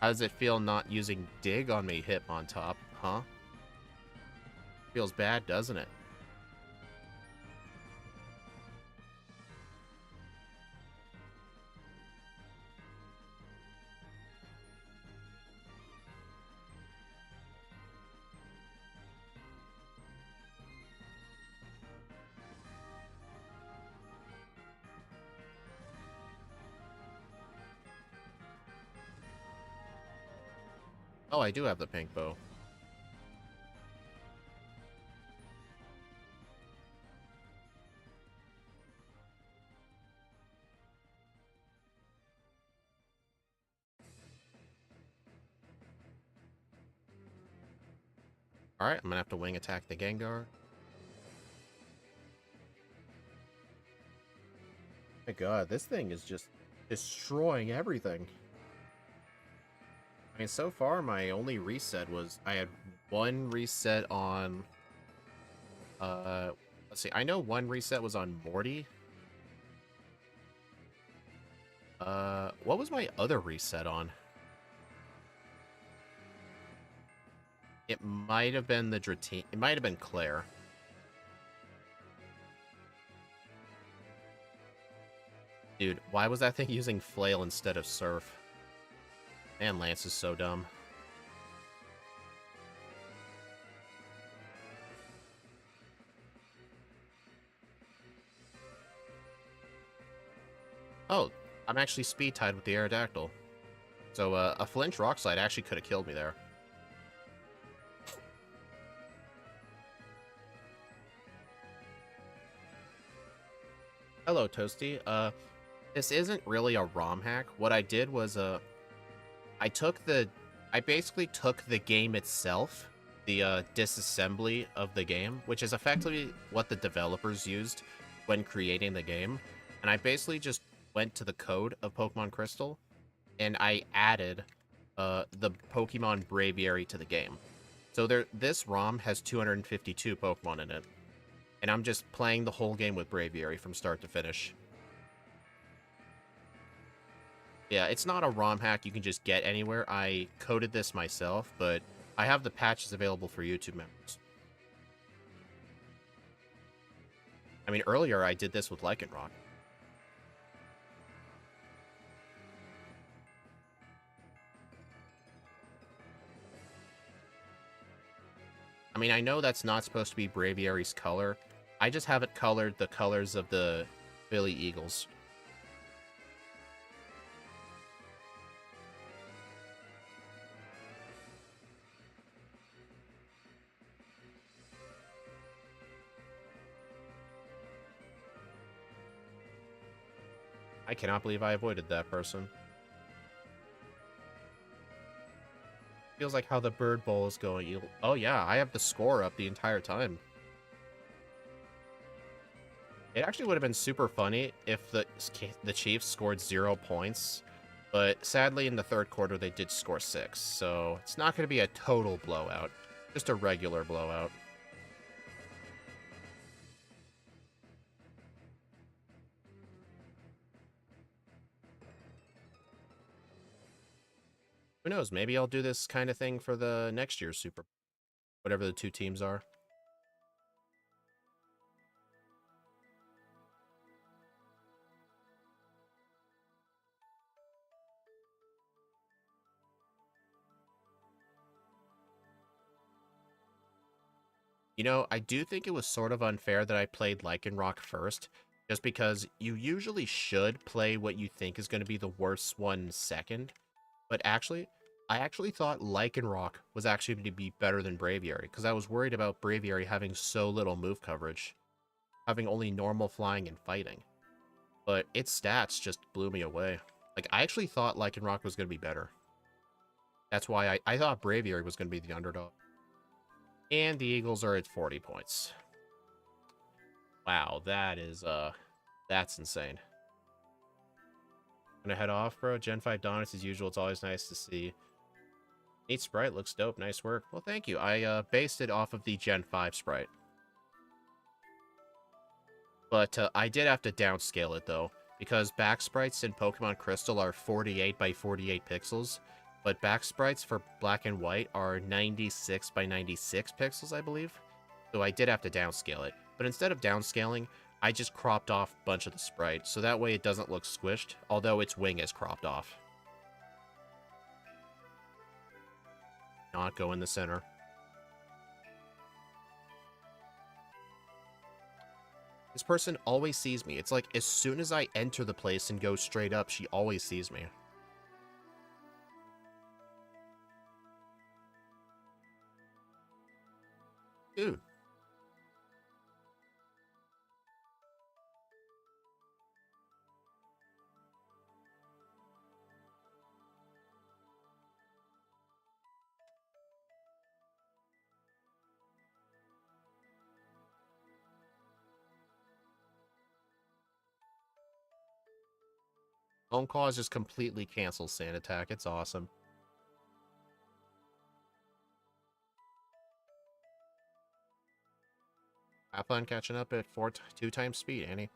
How does it feel not using Dig on me hip on top, huh? Feels bad, doesn't it? Oh, I do have the pink bow. Alright, I'm gonna have to wing attack the Gengar. My god, this thing is just destroying everything. I mean, so far, my only reset was... I had one reset on... let's see. I know one reset was on Morty. What was my other reset on? It might have been the Dratini. It might have been Claire. Dude, why was that thing using Flail instead of Surf? Man, Lance is so dumb. Oh, I'm actually speed tied with the Aerodactyl. So a flinch rock slide actually could have killed me there. Hello, Toasty. This isn't really a ROM hack. What I did was I basically took the game itself, the disassembly of the game, which is effectively what the developers used when creating the game, and I basically just went to the code of Pokemon Crystal, and I added the Pokemon Braviary to the game. So this ROM has 252 Pokemon in it, and I'm just playing the whole game with Braviary from start to finish. Yeah, it's not a ROM hack you can just get anywhere. I coded this myself, but I have the patches available for YouTube members. I mean, earlier I did this with Lycanroc. I mean, I know that's not supposed to be Braviary's color. I just have it colored the colors of the Philly Eagles. I cannot believe I avoided that person. Feels like how the bird bowl is going. Oh yeah, I have the score up the entire time. It actually would have been super funny if the Chiefs scored 0 points, but sadly in the third quarter they did score 6, so it's not going to be a total blowout, just a regular blowout. Who knows, maybe I'll do this kind of thing for the next year's Super, whatever the two teams are. You know, I do think it was sort of unfair that I played Lycanroc first, just because you usually should play what you think is going to be the worst one second. But actually, I actually thought Lycanroc was actually going to be better than Braviary, because I was worried about Braviary having so little move coverage, having only normal flying and fighting. But its stats just blew me away. Like, I actually thought Lycanroc was going to be better. That's why I thought Braviary was going to be the underdog. And the Eagles are at 40 points. Wow, that's insane. Gonna head off, bro. Gen 5 Donuts as usual. It's always nice to see. Neat sprite. Looks dope. Nice work. Well, thank you. I based it off of the Gen 5 sprite. But I did have to downscale it, though, because back sprites in Pokemon Crystal are 48 by 48 pixels, but back sprites for Black and White are 96 by 96 pixels, I believe. So I did have to downscale it. But instead of downscaling, I just cropped off a bunch of the sprite, so that way it doesn't look squished, although its wing is cropped off. Not go in the center. This person always sees me. It's like, as soon as I enter the place and go straight up, she always sees me. Dude. Phone calls just completely cancels Sand Attack. It's awesome. Have fun catching up at 2 times speed, Annie.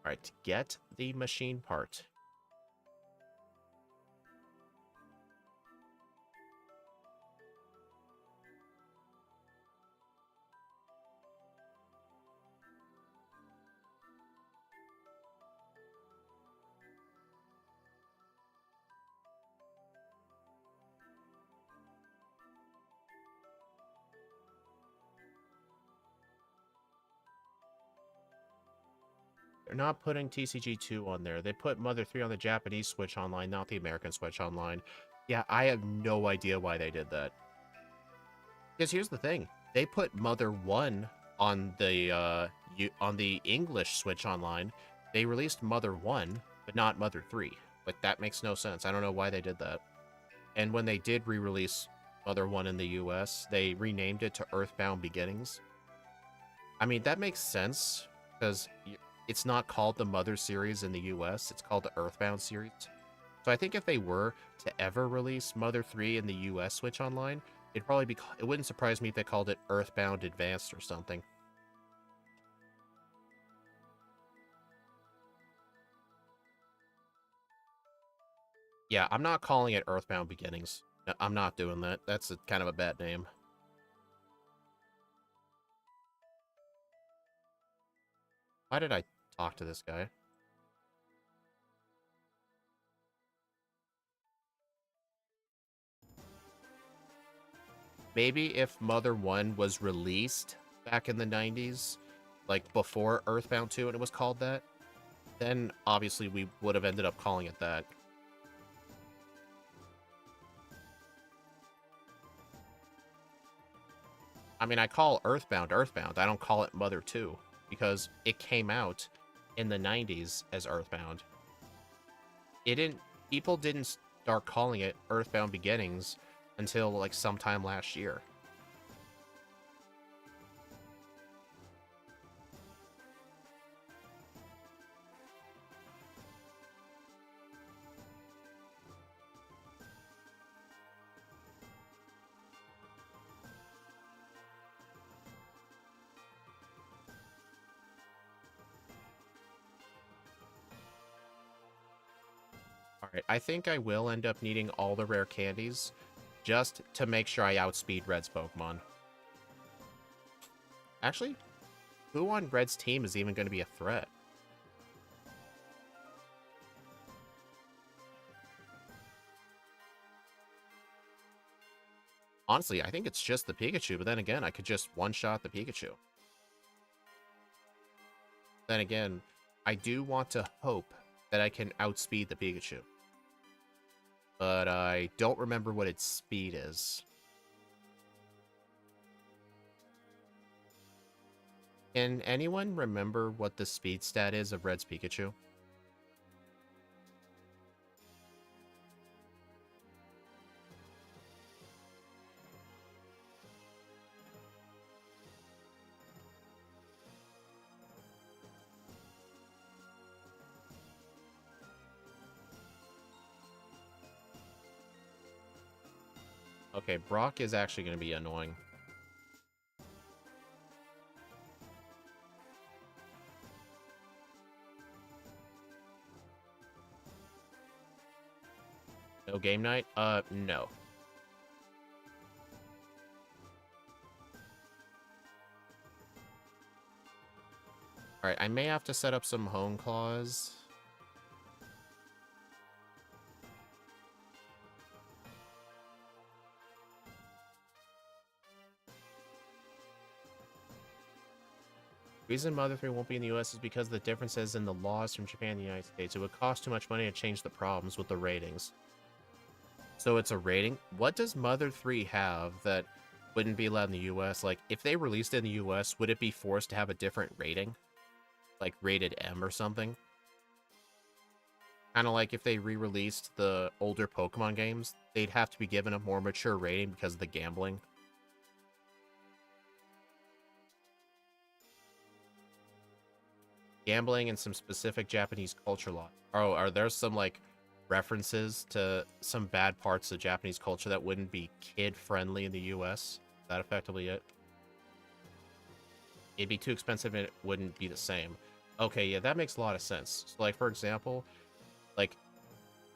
Alright, Alright, get the machine part. They're not putting TCG2 on there. They put Mother 3 on the Japanese Switch Online, not the American Switch Online. Yeah, I have no idea why they did that. Because here's the thing. They put Mother 1 on the English Switch Online. They released Mother 1, but not Mother 3. Like, that makes no sense. I don't know why they did that. And when they did re-release Mother 1 in the US, they renamed it to Earthbound Beginnings. I mean, that makes sense, because it's not called the Mother series in the US, it's called the Earthbound series. So I think if they were to ever release Mother 3 in the US Switch Online, it'd probably be, it wouldn't surprise me if they called it Earthbound Advanced or something. Yeah, I'm not calling it Earthbound Beginnings. I'm not doing that. That's kind of a bad name. Why did I talk to this guy? Maybe if Mother 1 was released back in the 90s, like before Earthbound 2 and it was called that, then obviously we would have ended up calling it that. I mean, I call Earthbound Earthbound. I don't call it Mother 2 because it came out in the 90s as Earthbound. People didn't start calling it Earthbound Beginnings until like sometime last year. Alright, I think I will end up needing all the rare candies just to make sure I outspeed Red's Pokemon. Actually, who on Red's team is even going to be a threat? Honestly, I think it's just the Pikachu, but then again, I could just one-shot the Pikachu. Then again, I do want to hope that I can outspeed the Pikachu. But I don't remember what its speed is. Can anyone remember what the speed stat is of Red's Pikachu? Okay, Brock is actually going to be annoying. No game night? No. Alright, I may have to set up some home claws. Reason Mother 3 won't be in the US is because of the differences in the laws from Japan and the United States. It would cost too much money to change the problems with the ratings. So it's a rating? What does Mother 3 have that wouldn't be allowed in the US? Like, if they released it in the US, would it be forced to have a different rating? Like, rated M or something? Kind of like if they re-released the older Pokemon games, they'd have to be given a more mature rating because of the gambling. Gambling and some specific Japanese culture law. Oh, are there some, like, references to some bad parts of Japanese culture that wouldn't be kid-friendly in the US? Is that effectively it? It'd be too expensive and it wouldn't be the same. Okay, yeah, that makes a lot of sense. So, like, for example, like,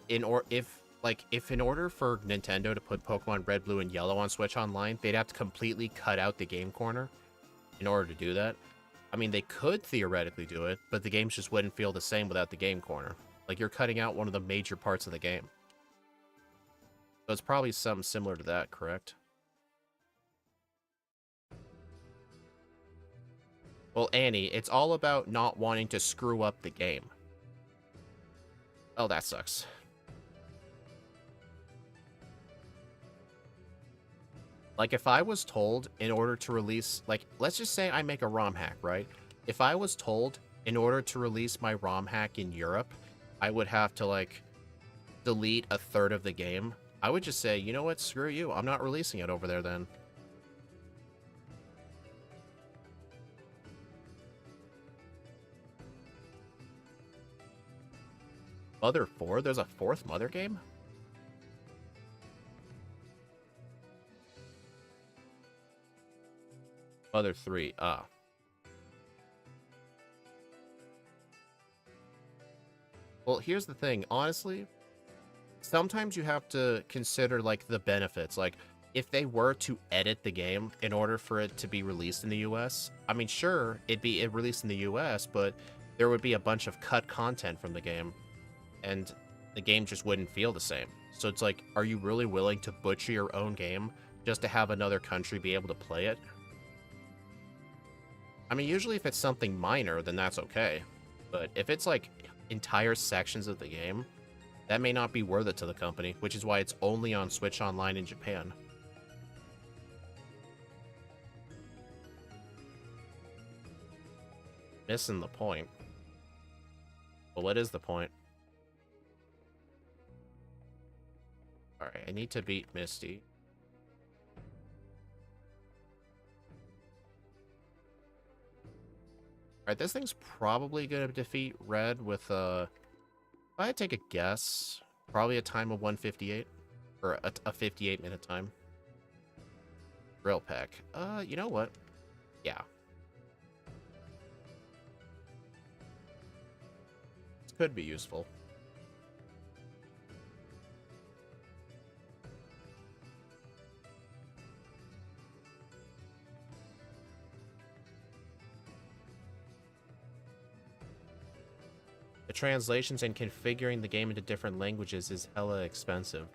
if in order for Nintendo to put Pokemon Red, Blue, and Yellow on Switch Online, they'd have to completely cut out the game corner in order to do that. I mean, they could theoretically do it, but the games just wouldn't feel the same without the game corner. Like, you're cutting out one of the major parts of the game. So it's probably something similar to that, correct? Well, Annie, it's all about not wanting to screw up the game. Oh, that sucks. Like, if I was told in order to release, like, let's just say I make a ROM hack, right? If I was told in order to release my ROM hack in Europe, I would have to, like, delete a third of the game, I would just say, you know what, screw you. I'm not releasing it over there then. Mother 4? There's a fourth Mother game? Mother 3, ah. Well, here's the thing. Honestly, sometimes you have to consider, like, the benefits. Like, if they were to edit the game in order for it to be released in the US, I mean, sure, it'd be released in the US, but there would be a bunch of cut content from the game, and the game just wouldn't feel the same. So it's like, are you really willing to butcher your own game just to have another country be able to play it? I mean, usually if it's something minor, then that's okay. But if it's like entire sections of the game, that may not be worth it to the company, which is why it's only on Switch Online in Japan. Missing the point. Well, what is the point? Alright, I need to beat Misty. Alright, this thing's probably gonna defeat Red with, if I take a guess, probably a time of 158. Or a 58-minute time. Drill Peck. You know what? Yeah. This could be useful. The translations and configuring the game into different languages is hella expensive.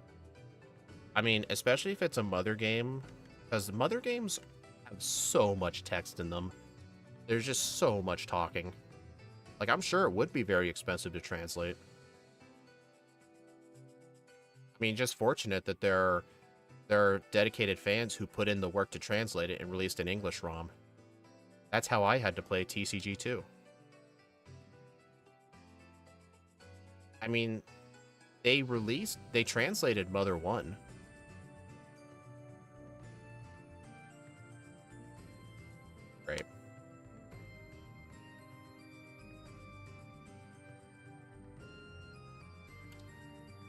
I mean, especially if it's a Mother game, because Mother games have so much text in them. There's just so much talking. Like, I'm sure it would be very expensive to translate. I mean, just fortunate that there are dedicated fans who put in the work to translate it and released an English ROM. That's how I had to play TCG2. I mean, they translated Mother 1. Great.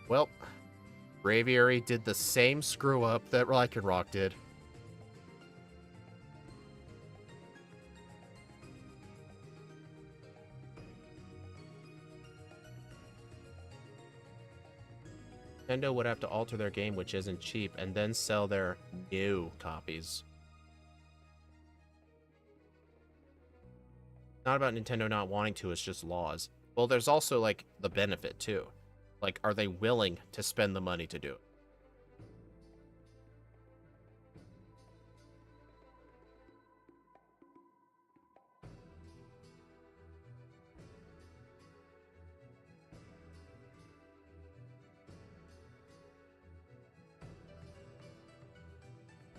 Well, Braviary did the same screw up that Lycanroc did. Nintendo would have to alter their game, which isn't cheap, and then sell their new copies. Not about Nintendo not wanting to, it's just laws. Well, there's also, like, the benefit, too. Like, are they willing to spend the money to do it?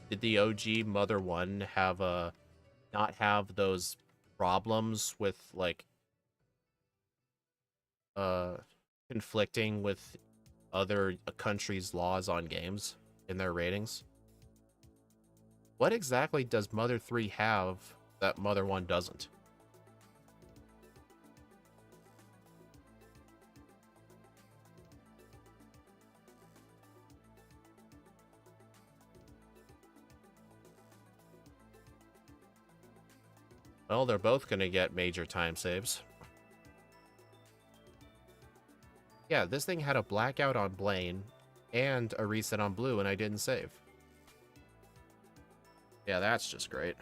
Did the OG Mother 1 have not have those problems with, like, conflicting with other countries' laws on games in their ratings? What exactly does Mother 3 have that Mother 1 doesn't? Well, they're both going to get major time saves. Yeah, this thing had a blackout on Blaine and a reset on Blue, and I didn't save. Yeah, that's just great.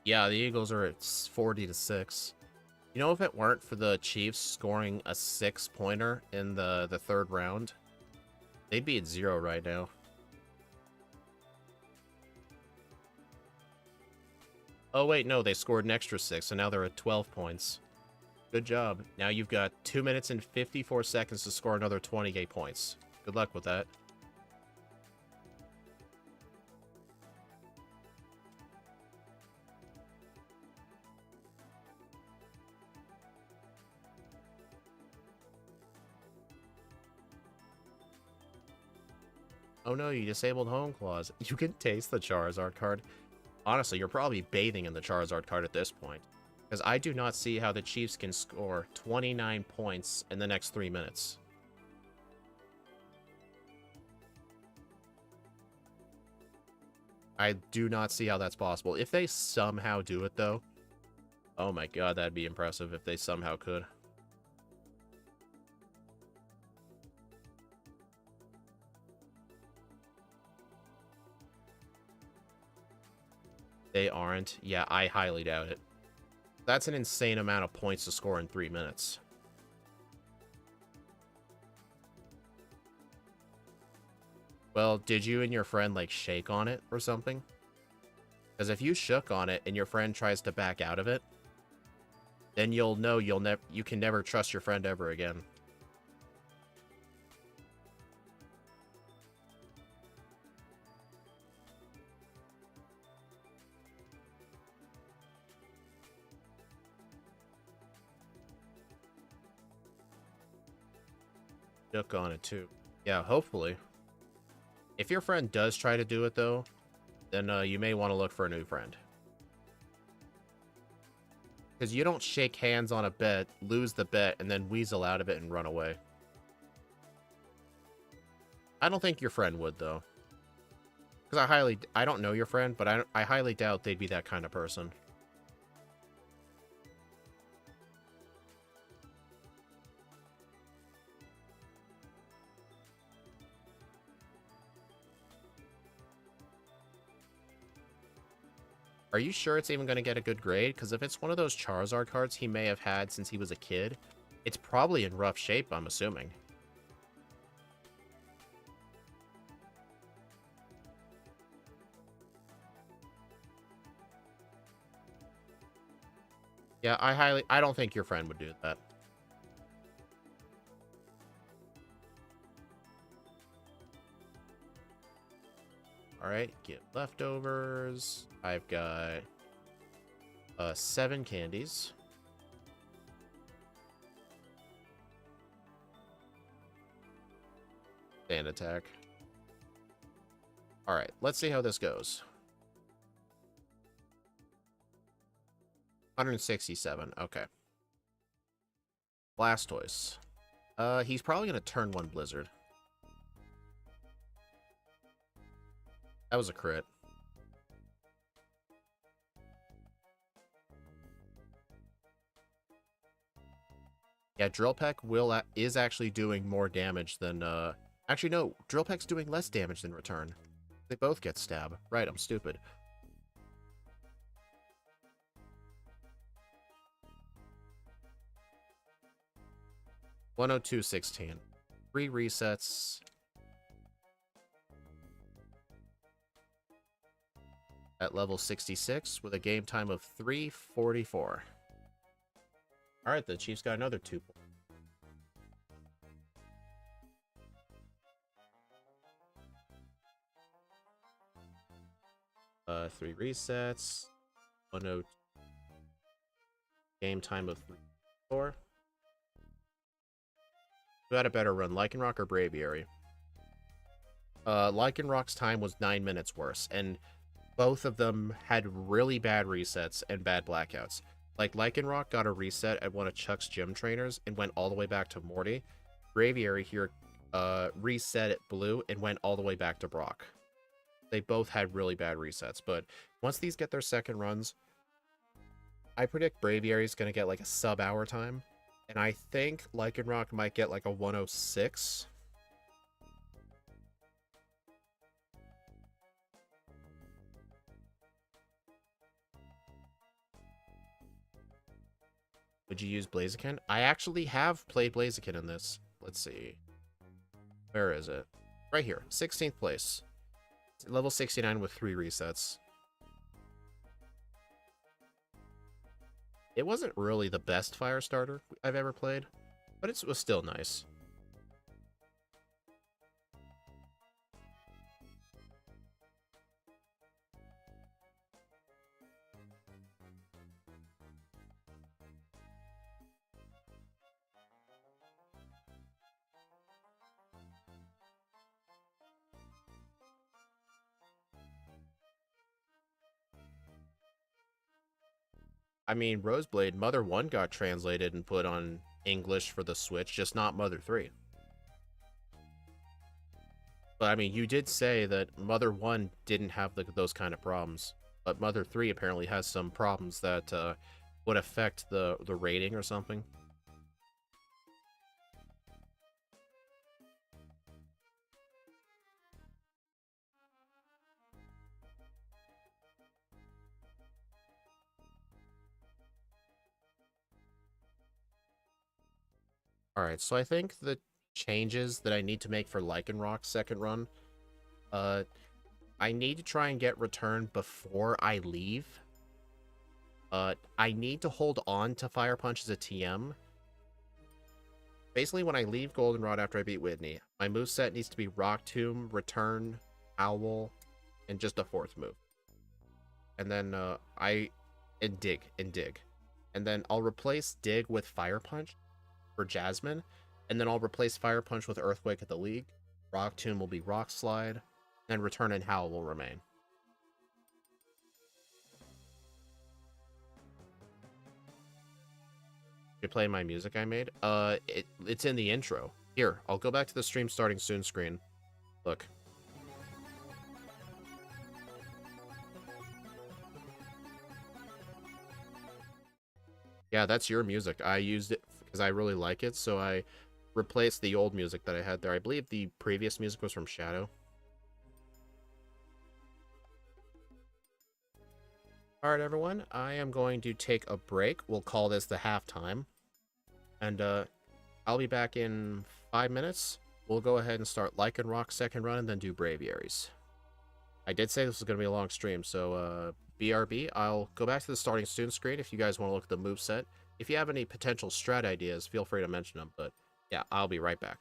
Yeah, the Eagles are at 40-6. You know, if it weren't for the Chiefs scoring a 6-pointer in the third round, they'd be at 0 right now. Oh, wait, no, they scored an extra 6, so now they're at 12 points. Good job. Now you've got 2 minutes and 54 seconds to score another 28 points. Good luck with that. Oh no, you disabled Home Claws. You can taste the Charizard card. Honestly, you're probably bathing in the Charizard card at this point. Because I do not see how the Chiefs can score 29 points in the next 3 minutes. I do not see how that's possible. If they somehow do it, though, oh my god, that'd be impressive if they somehow could. They aren't. Yeah, I highly doubt it. That's an insane amount of points to score in 3 minutes. Well, did you and your friend, like, shake on it or something? Because if you shook on it and your friend tries to back out of it, then you'll know you can never trust your friend ever again. Shook on it, too. Yeah, hopefully. If your friend does try to do it, though, then you may want to look for a new friend. Because you don't shake hands on a bet, lose the bet, and then weasel out of it and run away. I don't think your friend would, though. Because I don't know your friend, but I highly doubt they'd be that kind of person. Are you sure it's even going to get a good grade? Because if it's one of those Charizard cards he may have had since he was a kid, it's probably in rough shape, I'm assuming. Yeah, I don't think your friend would do that. Alright, get leftovers. I've got 7 candies. Sand attack. Alright, let's see how this goes. 167, okay. Blastoise. He's probably gonna turn 1 Blizzard. That was a crit. Yeah, Drill Peck is actually doing more damage than actually no, Drill Peck's doing less damage than Return. They both get stab. Right, I'm stupid. $102.16. 3 resets. At level 66 with a game time of 3:44. Alright, the Chiefs got another 2 points. Three resets. 102. Game time of 3-4. Who had a better run, Lycanroc or Braviary? Lycanroc's time was 9 minutes worse, and both of them had really bad resets and bad blackouts. Like, Lycanroc got a reset at one of Chuck's gym trainers and went all the way back to Morty. Braviary here reset at Blue and went all the way back to Brock. They both had really bad resets, but once these get their second runs, I predict Braviary is going to get like a sub-hour time, and I think Lycanroc might get like a 106. Would you use Blaziken? I actually have played Blaziken in this. Let's see. Where is it? Right here. 16th place. Level 69 with 3 resets. It wasn't really the best fire starter I've ever played, but it was still nice. I mean, Roseblade, Mother 1 got translated and put on English for the Switch, just not Mother 3. But, I mean, you did say that Mother 1 didn't have those kind of problems. But Mother 3 apparently has some problems that would affect the rating or something. Alright, so I think the changes that I need to make for Lycanroc's second run, I need to try and get Return before I leave. I need to hold on to Fire Punch as a TM. Basically, when I leave Goldenrod after I beat Whitney, my moveset needs to be Rock Tomb, Return, Owl, and just a 4th move. And then Dig. And then I'll replace Dig with Fire Punch for Jasmine, and then I'll replace Fire Punch with Earthquake at the League. Rock Tomb will be Rock Slide, and Return and Howl will remain. You play my music I made? It's in the intro. Here, I'll go back to the stream starting soon screen. Look. Yeah, that's your music. I used it because I really like it, so I replaced the old music that I had there. I believe the previous music was from Shadow. Alright, everyone. I am going to take a break. We'll call this the halftime. And I'll be back in 5 minutes. We'll go ahead and start Lycanroc's second run and then do Braviary's. I did say this was going to be a long stream, so BRB. I'll go back to the starting student screen if you guys want to look at the moveset. If you have any potential strat ideas, feel free to mention them. But yeah, I'll be right back.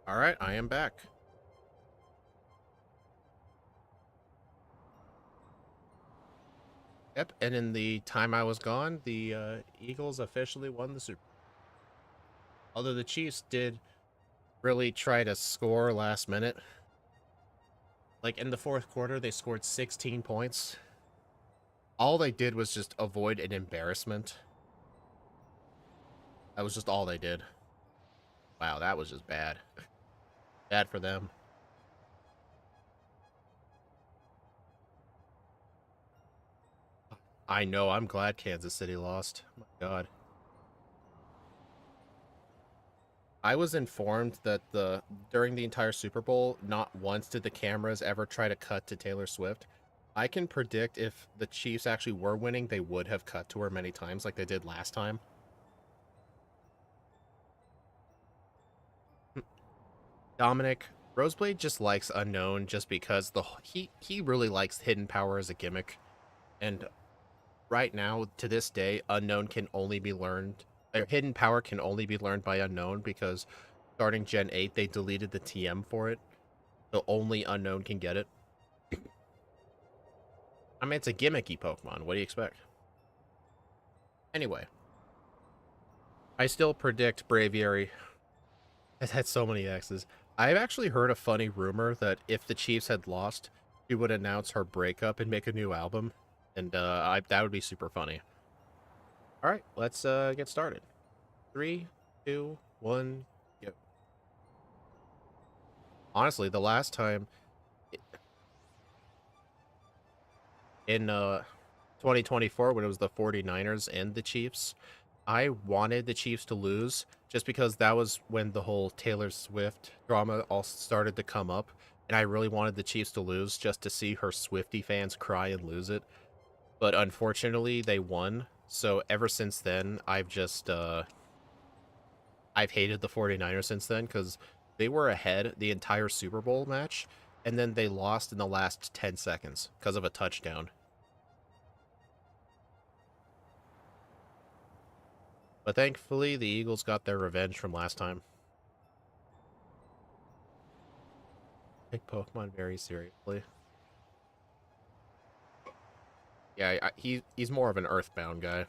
Alright, I am back. Yep, and in the time I was gone, the Eagles officially won the Super Bowl. Although the Chiefs did really try to score last minute. Like in the fourth quarter, they scored 16 points. All they did was just avoid an embarrassment. That was just all they did. Wow, that was just bad. Bad for them. I know, I'm glad Kansas City lost. Oh my God. I was informed that during the entire Super Bowl, not once did the cameras ever try to cut to Taylor Swift. I can predict if the Chiefs actually were winning, they would have cut to her many times like they did last time. Dominic, Roseblade just likes Unknown just because he really likes Hidden Power as a gimmick. And right now, to this day, Unknown can only be learned, or Hidden Power can only be learned by Unknown because starting Gen 8, they deleted the TM for it. So only Unknown can get it. I mean, it's a gimmicky Pokemon. What do you expect? Anyway, I still predict Braviary. It had so many X's. I've actually heard a funny rumor that if the Chiefs had lost, she would announce her breakup and make a new album. And that would be super funny. All right, let's get started. 3, 2, 1, go. Honestly, the last time in 2024 when it was the 49ers and the Chiefs, I wanted the Chiefs to lose just because that was when the whole Taylor Swift drama all started to come up, and I really wanted the Chiefs to lose just to see her Swiftie fans cry and lose it. But unfortunately, they won. So ever since then, I've hated the 49ers since then because they were ahead the entire Super Bowl match, and then they lost in the last 10 seconds because of a touchdown. But thankfully, the Eagles got their revenge from last time. Take Pokemon very seriously. Yeah, he's more of an Earthbound guy.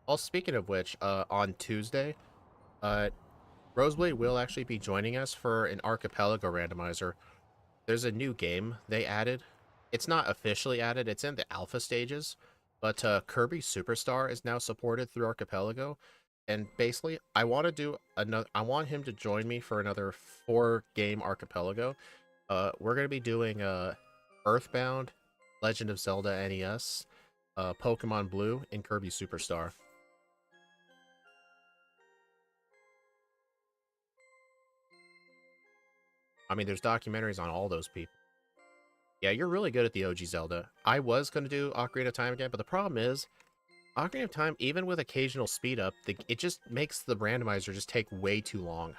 Well, speaking of which, on Tuesday, uh, Roseblade will actually be joining us for an Archipelago randomizer. There's a new game they added. It's not officially added, it's in the alpha stages, but Kirby Superstar is now supported through Archipelago. And basically, I want him to join me for another 4-game Archipelago. We're gonna be doing Earthbound, Legend of Zelda NES, Pokemon Blue, and Kirby Superstar. I mean, there's documentaries on all those people. Yeah, you're really good at the OG Zelda. I was going to do Ocarina of Time again, but the problem is, Ocarina of Time, even with occasional speed up, it just makes the randomizer just take way too long.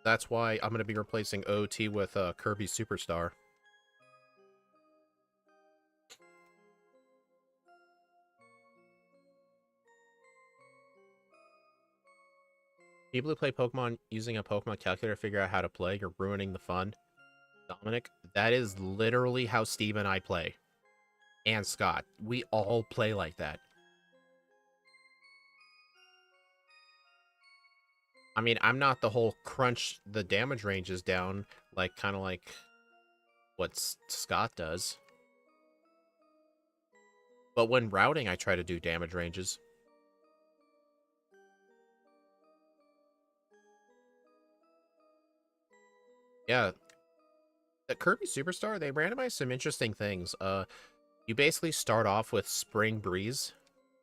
That's why I'm going to be replacing OT with Kirby Superstar. People who play Pokemon using a Pokemon calculator figure out how to play, you're ruining the fun. Dominic, that is literally how Steve and I play. And Scott. We all play like that. I mean, I'm not the whole crunch the damage ranges down, like kind of like what Scott does. But when routing, I try to do damage ranges. Yeah, the Kirby Superstar, they randomize some interesting things. You basically start off with Spring Breeze.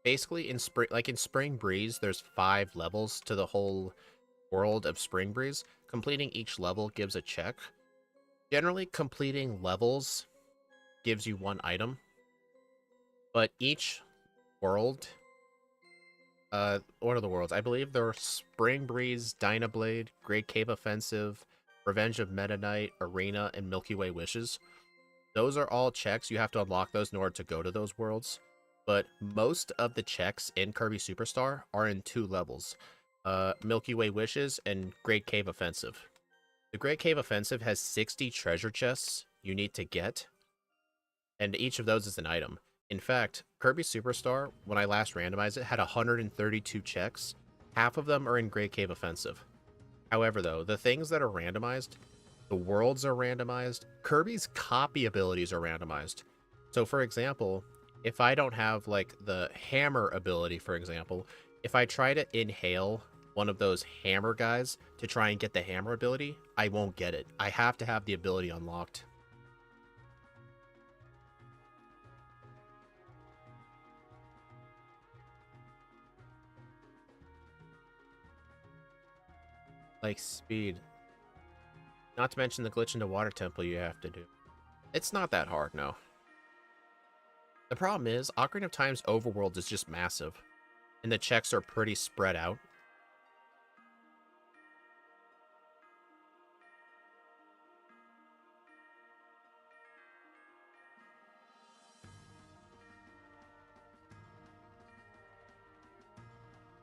Basically, in Spring Breeze, there's 5 levels to the whole world of Spring Breeze. Completing each level gives a check. Generally, completing levels gives you 1 item. But each world, what are the worlds? I believe they're Spring Breeze, Dynablade, Great Cave Offensive, Revenge of Meta Knight, Arena, and Milky Way Wishes. Those are all checks. You have to unlock those in order to go to those worlds. but most of the checks in Kirby Superstar are in 2 levels. Milky Way Wishes and Great Cave Offensive. The Great Cave Offensive has 60 treasure chests you need to get, and each of those is an item. In fact, Kirby Superstar, when I last randomized it, had 132 checks. Half of them are in Great Cave Offensive. However, though, the things that are randomized, the worlds are randomized, Kirby's copy abilities are randomized. So, for example, if I don't have, like, the hammer ability, for example, if I try to inhale one of those hammer guys to try and get the hammer ability, I won't get it. I have to have the ability unlocked. Like speed. Not to mention the glitch in the water temple you have to do. It's not that hard, no. The problem is, Ocarina of Time's overworld is just massive, and the checks are pretty spread out.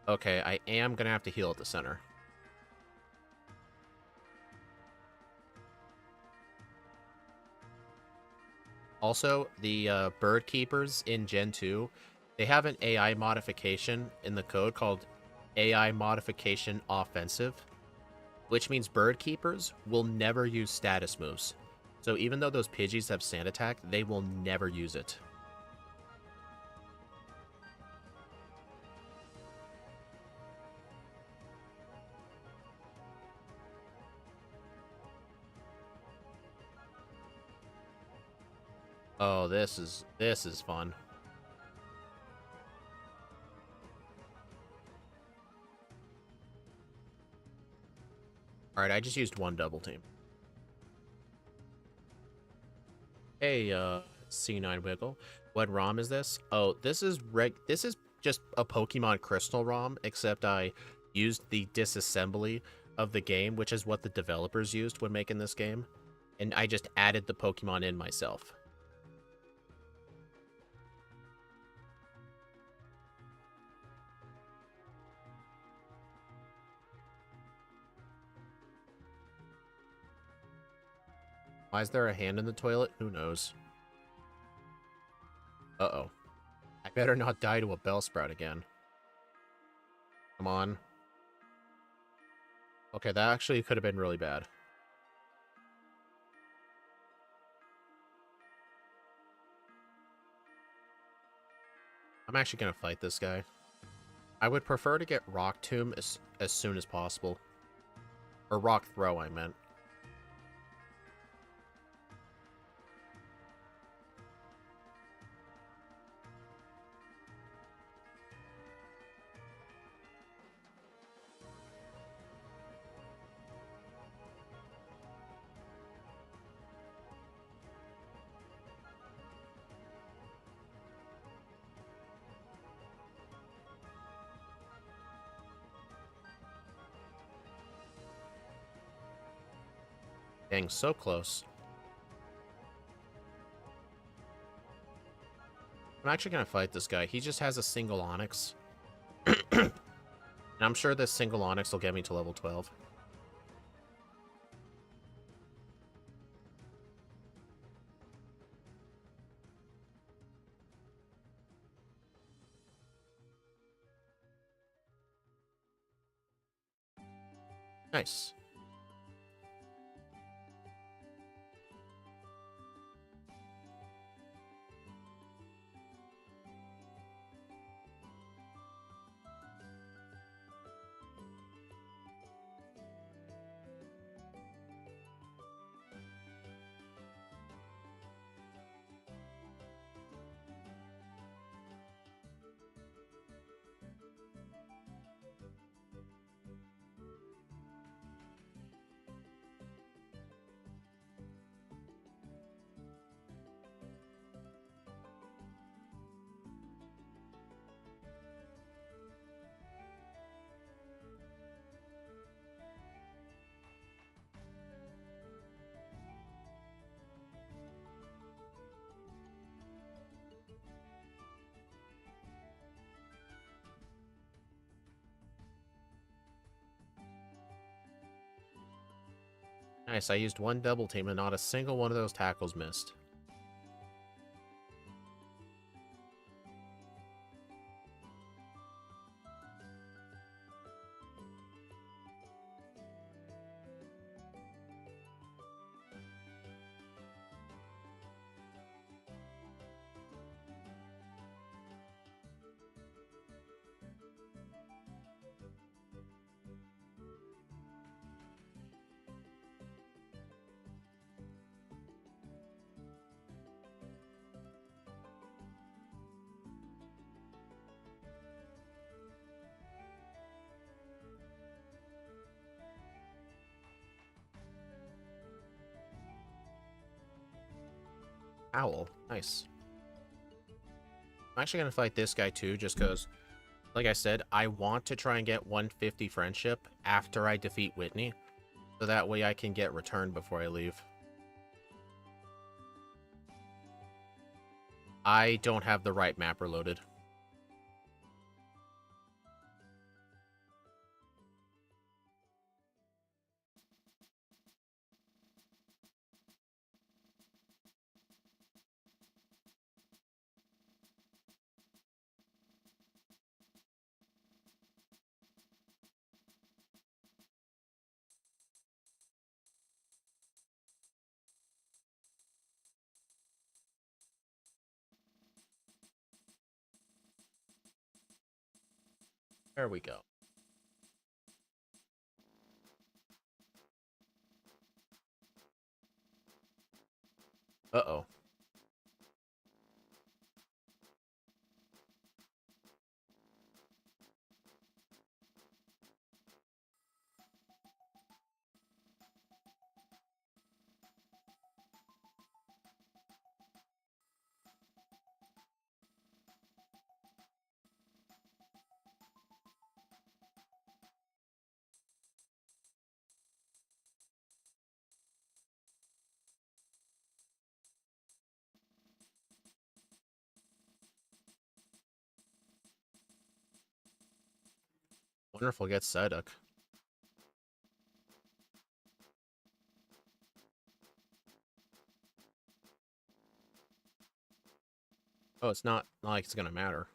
Okay, I am gonna have to heal at the center. Also, the bird keepers in Gen 2, they have an AI modification in the code called AI Modification Offensive, which means bird keepers will never use status moves. So even though those Pidgeys have Sand Attack, they will never use it. Oh, this is fun. Alright, I just used one double team. Hey, C9 Wiggle. What ROM is this? Oh, this is just a Pokemon Crystal ROM, except I used the disassembly of the game, which is what the developers used when making this game, and I just added the Pokemon in myself. Why is there a hand in the toilet? Who knows? Uh-oh. I better not die to a Bellsprout again. Come on. Okay, that actually could have been really bad. I'm actually gonna fight this guy. I would prefer to get Rock Tomb as soon as possible. Or Rock Throw, I meant. Dang, so close. I'm actually gonna fight this guy. He just has a single Onyx. And I'm sure this single Onyx will get me to level 12. Nice. Nice, I used one double team and not a single one of those tackles missed. Owl. Nice. I'm actually going to fight this guy too, just because, like I said, I want to try and get 150 friendship after I defeat Whitney, so that way I can get returned before I leave. I don't have the right map reloaded. There we go. Uh-oh. Wonderful gets Psyduck. Oh, it's not like it's gonna matter.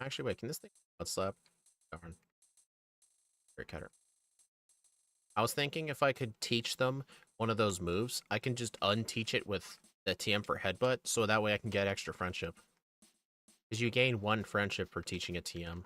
Actually, wait, can this thing slap? Darn. Here, cutter. I was thinking if I could teach them one of those moves, I can just unteach it with the TM for headbutt, so that way I can get extra friendship. Because you gain 1 friendship for teaching a TM.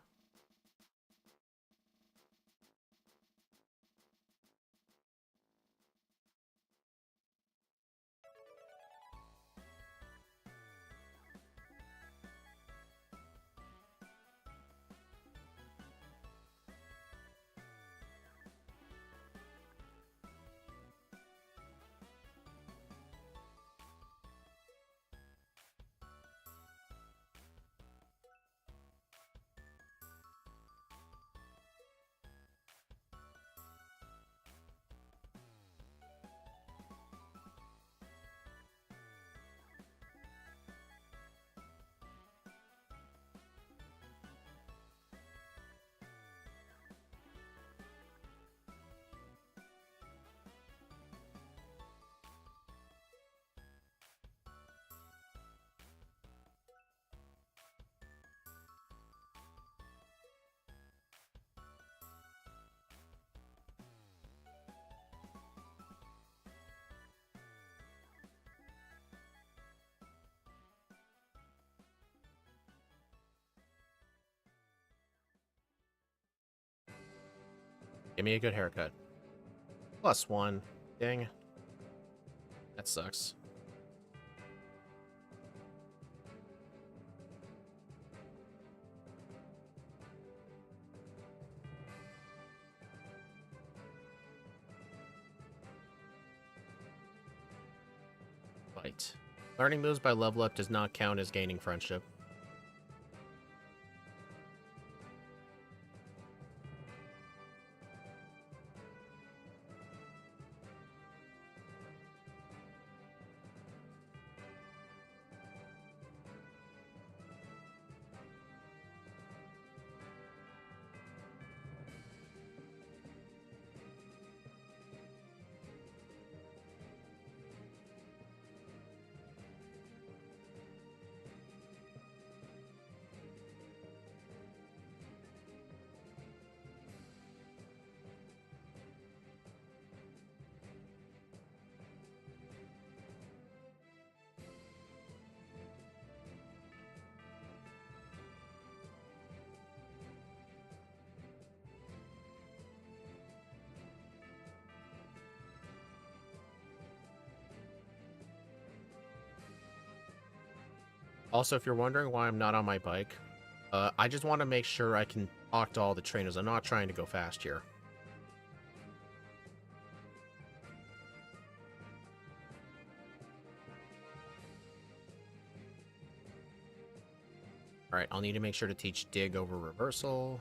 Give me a good haircut. +1. Dang. That sucks. Fight. Learning moves by level up does not count as gaining friendship. Also, if you're wondering why I'm not on my bike, I just want to make sure I can talk to all the trainers. I'm not trying to go fast here. Alright, I'll need to make sure to teach dig over reversal.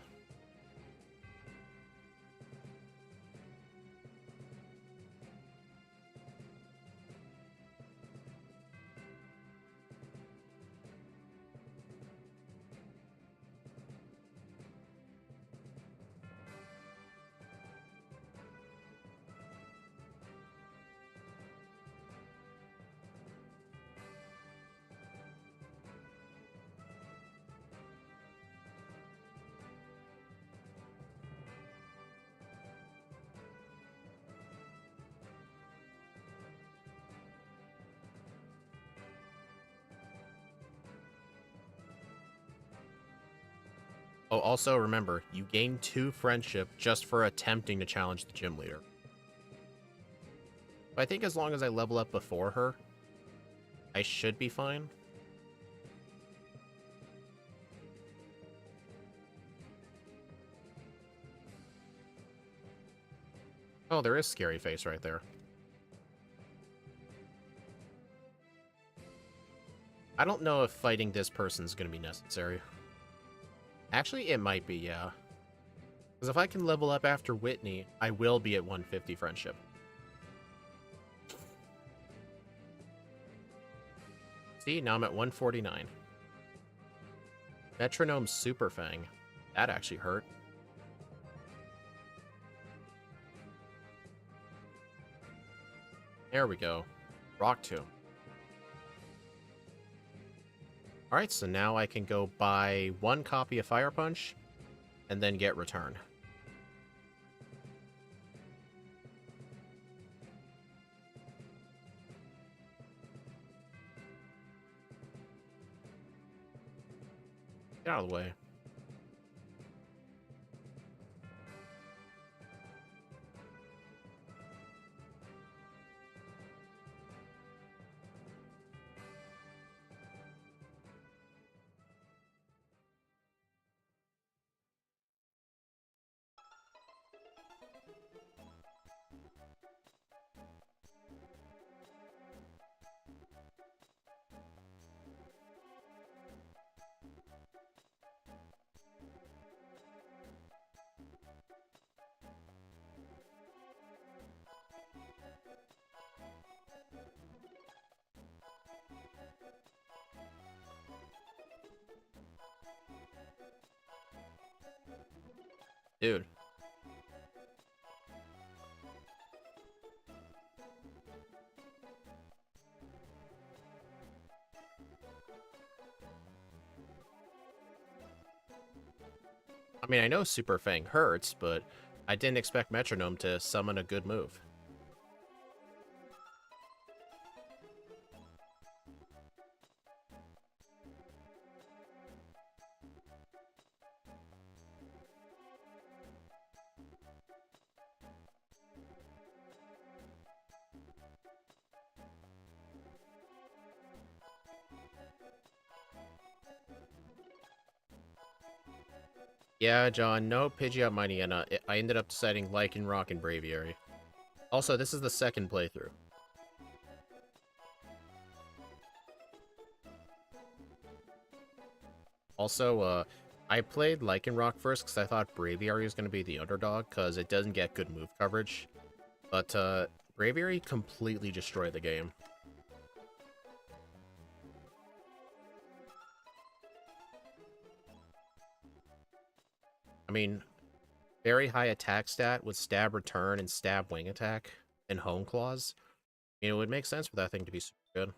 Oh, also remember, you gain 2 friendship just for attempting to challenge the gym leader. But I think as long as I level up before her, I should be fine. Oh, there is Scary Face right there. I don't know if fighting this person's going to be necessary. Actually, it might be, yeah. Because if I can level up after Whitney, I will be at 150 friendship. See, now I'm at 149. Metronome Super Fang. That actually hurt. There we go. Rock Tomb. Alright, so now I can go buy 1 copy of Fire Punch, and then get Return. Get out of the way. Dude. I mean, I know Super Fang hurts, but I didn't expect Metronome to summon a good move. Yeah, John, no Pidgeot Mightyena. I ended up deciding Lycanroc and Braviary. Also, this is the second playthrough. Also, I played Lycanroc first because I thought Braviary was going to be the underdog because it doesn't get good move coverage. But, Braviary completely destroyed the game. I mean, very high attack stat with stab return and stab wing attack and home claws. You know, it would make sense for that thing to be super good.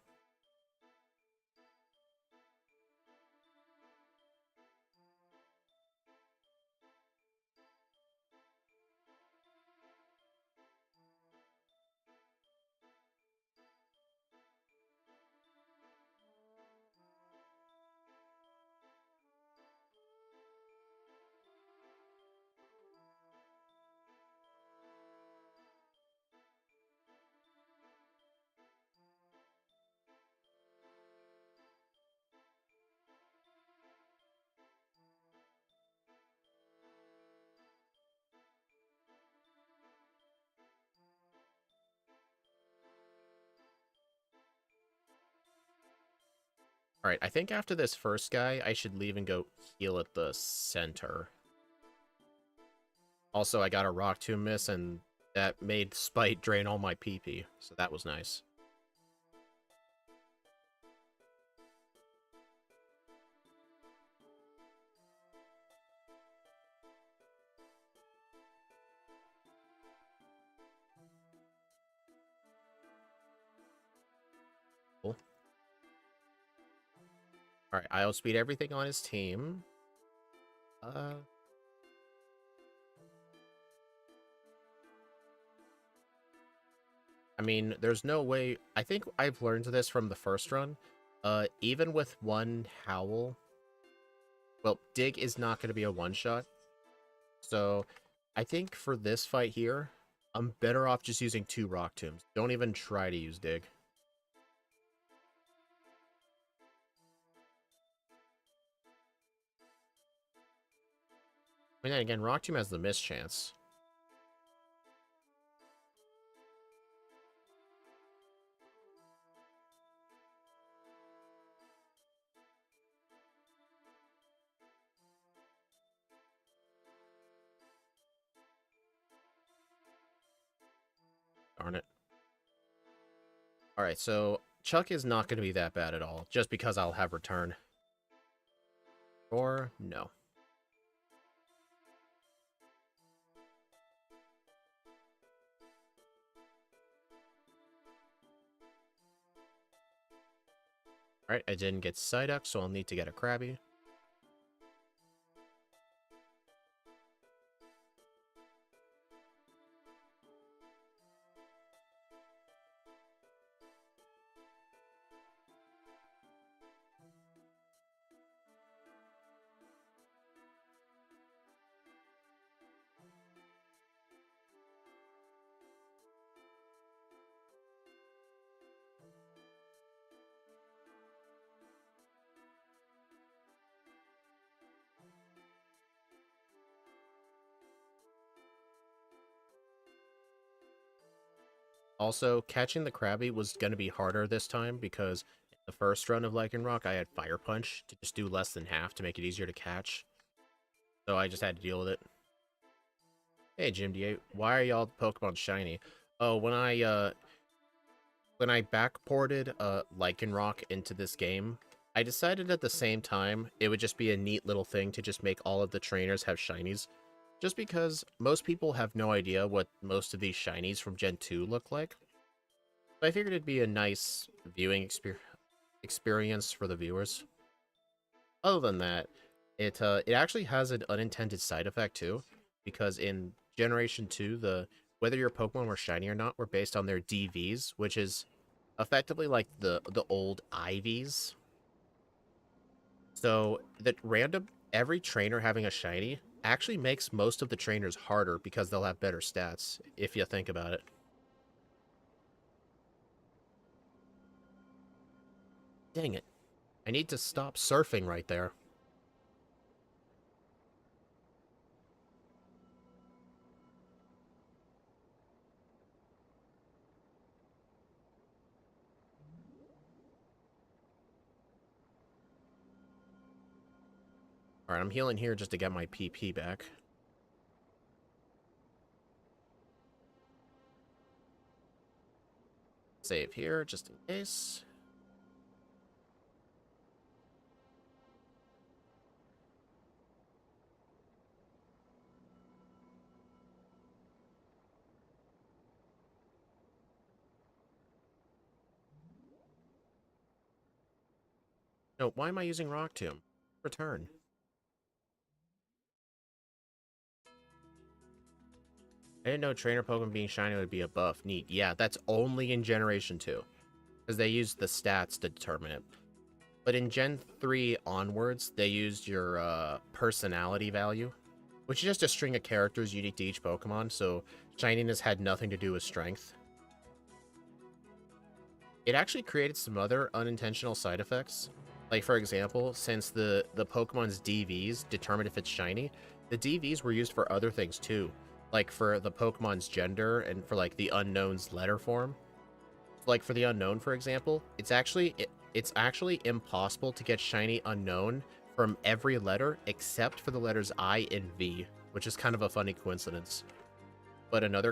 Alright, I think after this first guy, I should leave and go heal at the center. Also, I got a Rock Tomb miss, and that made Spite drain all my PP, so that was nice. Cool. Alright, I'll speed everything on his team. I mean, there's no way... I think I've learned this from the first run. Even with one Howl... Well, Dig is not going to be a one-shot. So, I think for this fight here, I'm better off just using 2 Rock Tombs. Don't even try to use Dig. I mean, then again, Rock Tomb has the miss chance. Darn it. Alright, so Chuck is not going to be that bad at all, just because I'll have Return. Or, no. Alright, I didn't get Psyduck, so I'll need to get a Krabby. Also, catching the Krabby was going to be harder this time because the first run of Lycanroc, I had Fire Punch to just do less than half to make it easier to catch. So I just had to deal with it. Hey, Jim D8, why are y'all Pokemon shiny? Oh, when I backported Lycanroc into this game, I decided at the same time it would just be a neat little thing to just make all of the trainers have shinies. Just because most people have no idea what most of these shinies from Gen 2 look like. So I figured it'd be a nice viewing experience for the viewers. Other than that, it actually has an unintended side effect too, because in Generation 2, whether your Pokemon were shiny or not were based on their DVs, which is effectively like the old IVs. So every trainer having a shiny actually makes most of the trainers harder because they'll have better stats, if you think about it. Dang it. I need to stop surfing right there. Alright, I'm healing here just to get my PP back. Save here, just in case. No, why am I using Rock Tomb? Return. I didn't know Trainer Pokemon being shiny would be a buff. Neat. Yeah, that's only in Generation 2. Because they used the stats to determine it. But in Gen 3 onwards, they used your personality value, which is just a string of characters unique to each Pokemon, so shininess had nothing to do with strength. It actually created some other unintentional side effects. Like, for example, since the Pokemon's DVs determined if it's shiny, the DVs were used for other things too. Like, for the Pokemon's gender and for, like, the Unknown's letter form. Like, for the Unknown, for example, it's actually... it's actually impossible to get shiny unknown from every letter except for the letters I and V, which is kind of a funny coincidence. But another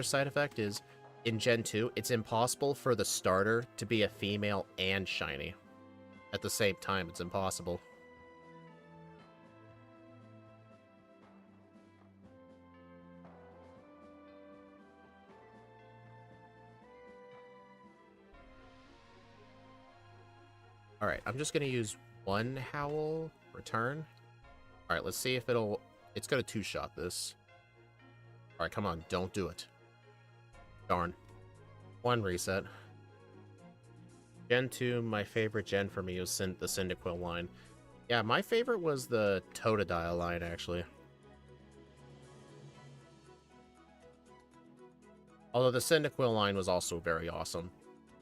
side effect is, in Gen 2, it's impossible for the starter to be a female and shiny. At the same time, it's impossible. Alright, I'm just going to use one Howl return. Alright, let's see if it's going to two-shot this. Alright, come on, don't do it. Darn. One reset. Gen 2, my favorite gen for me was the Cyndaquil line. Yeah, my favorite was the Totodile line, actually. Although the Cyndaquil line was also very awesome.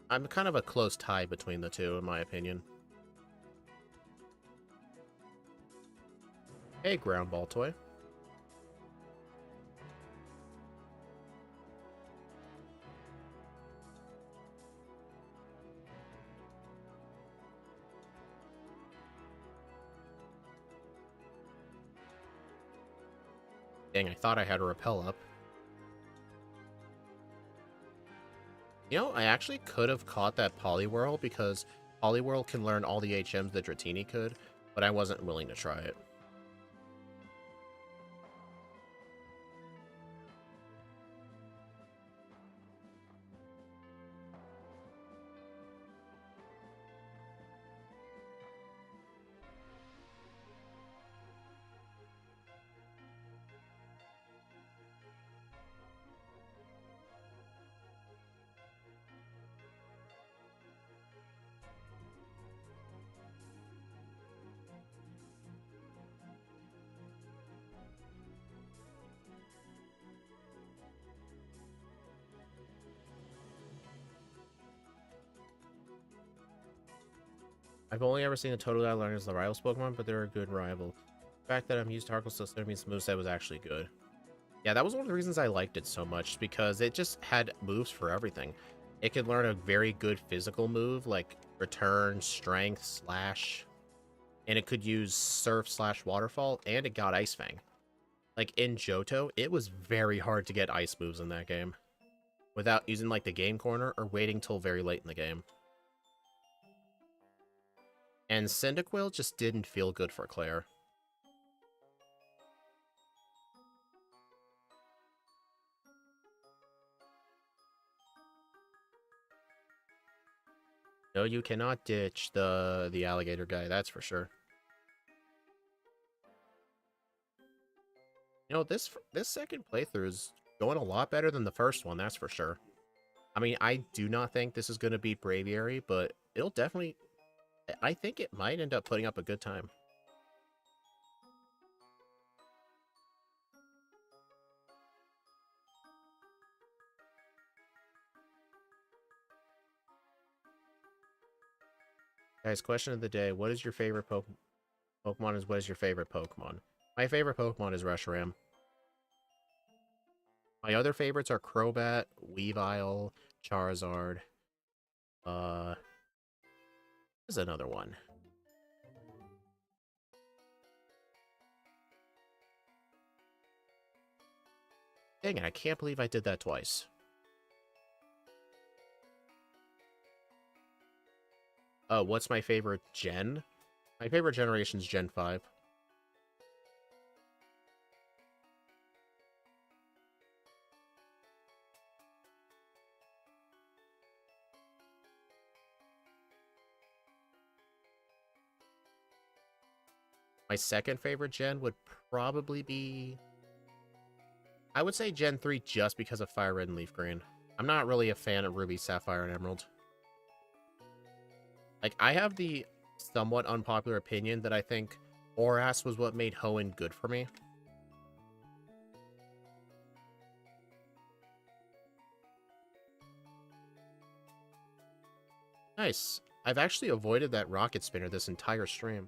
I'm kind of a close tie between the two, in my opinion. Hey, Ground Ball Toy. Dang, I thought I had a repel up. You know, I actually could have caught that Poliwhirl because Poliwhirl can learn all the HMs that Dratini could, but I wasn't willing to try it. I've only ever seen a Totodile learn as the rival's Pokemon, but they're a good rival. The fact that I'm used to Harkle System means the moveset was actually good. Yeah, that was one of the reasons I liked it so much, because it just had moves for everything. It could learn a very good physical move, like Return, Strength, Slash, and it could use Surf/Waterfall, and it got Ice Fang. Like, in Johto, it was very hard to get ice moves in that game, without using, like, the game corner, or waiting till very late in the game. And Cyndaquil just didn't feel good for Claire. No, you cannot ditch the alligator guy, that's for sure. You know, this second playthrough is going a lot better than the first one, that's for sure. I mean, I do not think this is going to beat Braviary, but it'll definitely... I think it might end up putting up a good time. Guys, question of the day. What is your favorite Pokemon is what is your favorite Pokemon? My favorite Pokemon is Reshiram. My other favorites are Crobat, Weavile, Charizard. There's another one. Dang it, I can't believe I did that twice. What's my favorite gen? My favorite generation is Gen 5. My second favorite gen would probably be... I would say Gen 3 just because of Fire Red and Leaf Green. I'm not really a fan of Ruby, Sapphire, and Emerald. Like, I have the somewhat unpopular opinion that I think Oras was what made Hoenn good for me. Nice. I've actually avoided that Rocket Spinner this entire stream.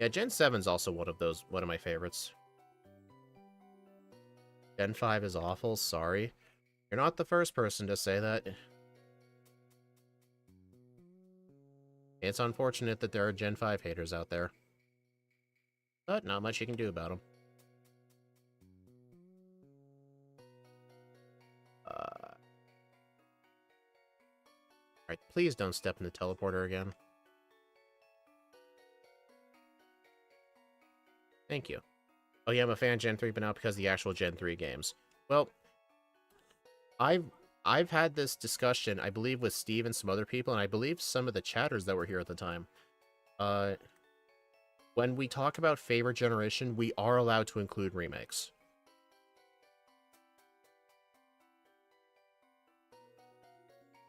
Yeah, Gen 7's also one of my favorites. Gen 5 is awful, sorry. You're not the first person to say that. It's unfortunate that there are Gen 5 haters out there. But not much you can do about them. Alright, please don't step in the teleporter again. Thank you. Oh yeah, I'm a fan of Gen 3, but not because of the actual Gen 3 games. Well, I've had this discussion, I believe, with Steve and some other people, and I believe some of the chatters that were here at the time. When we talk about favorite generation, we are allowed to include remakes.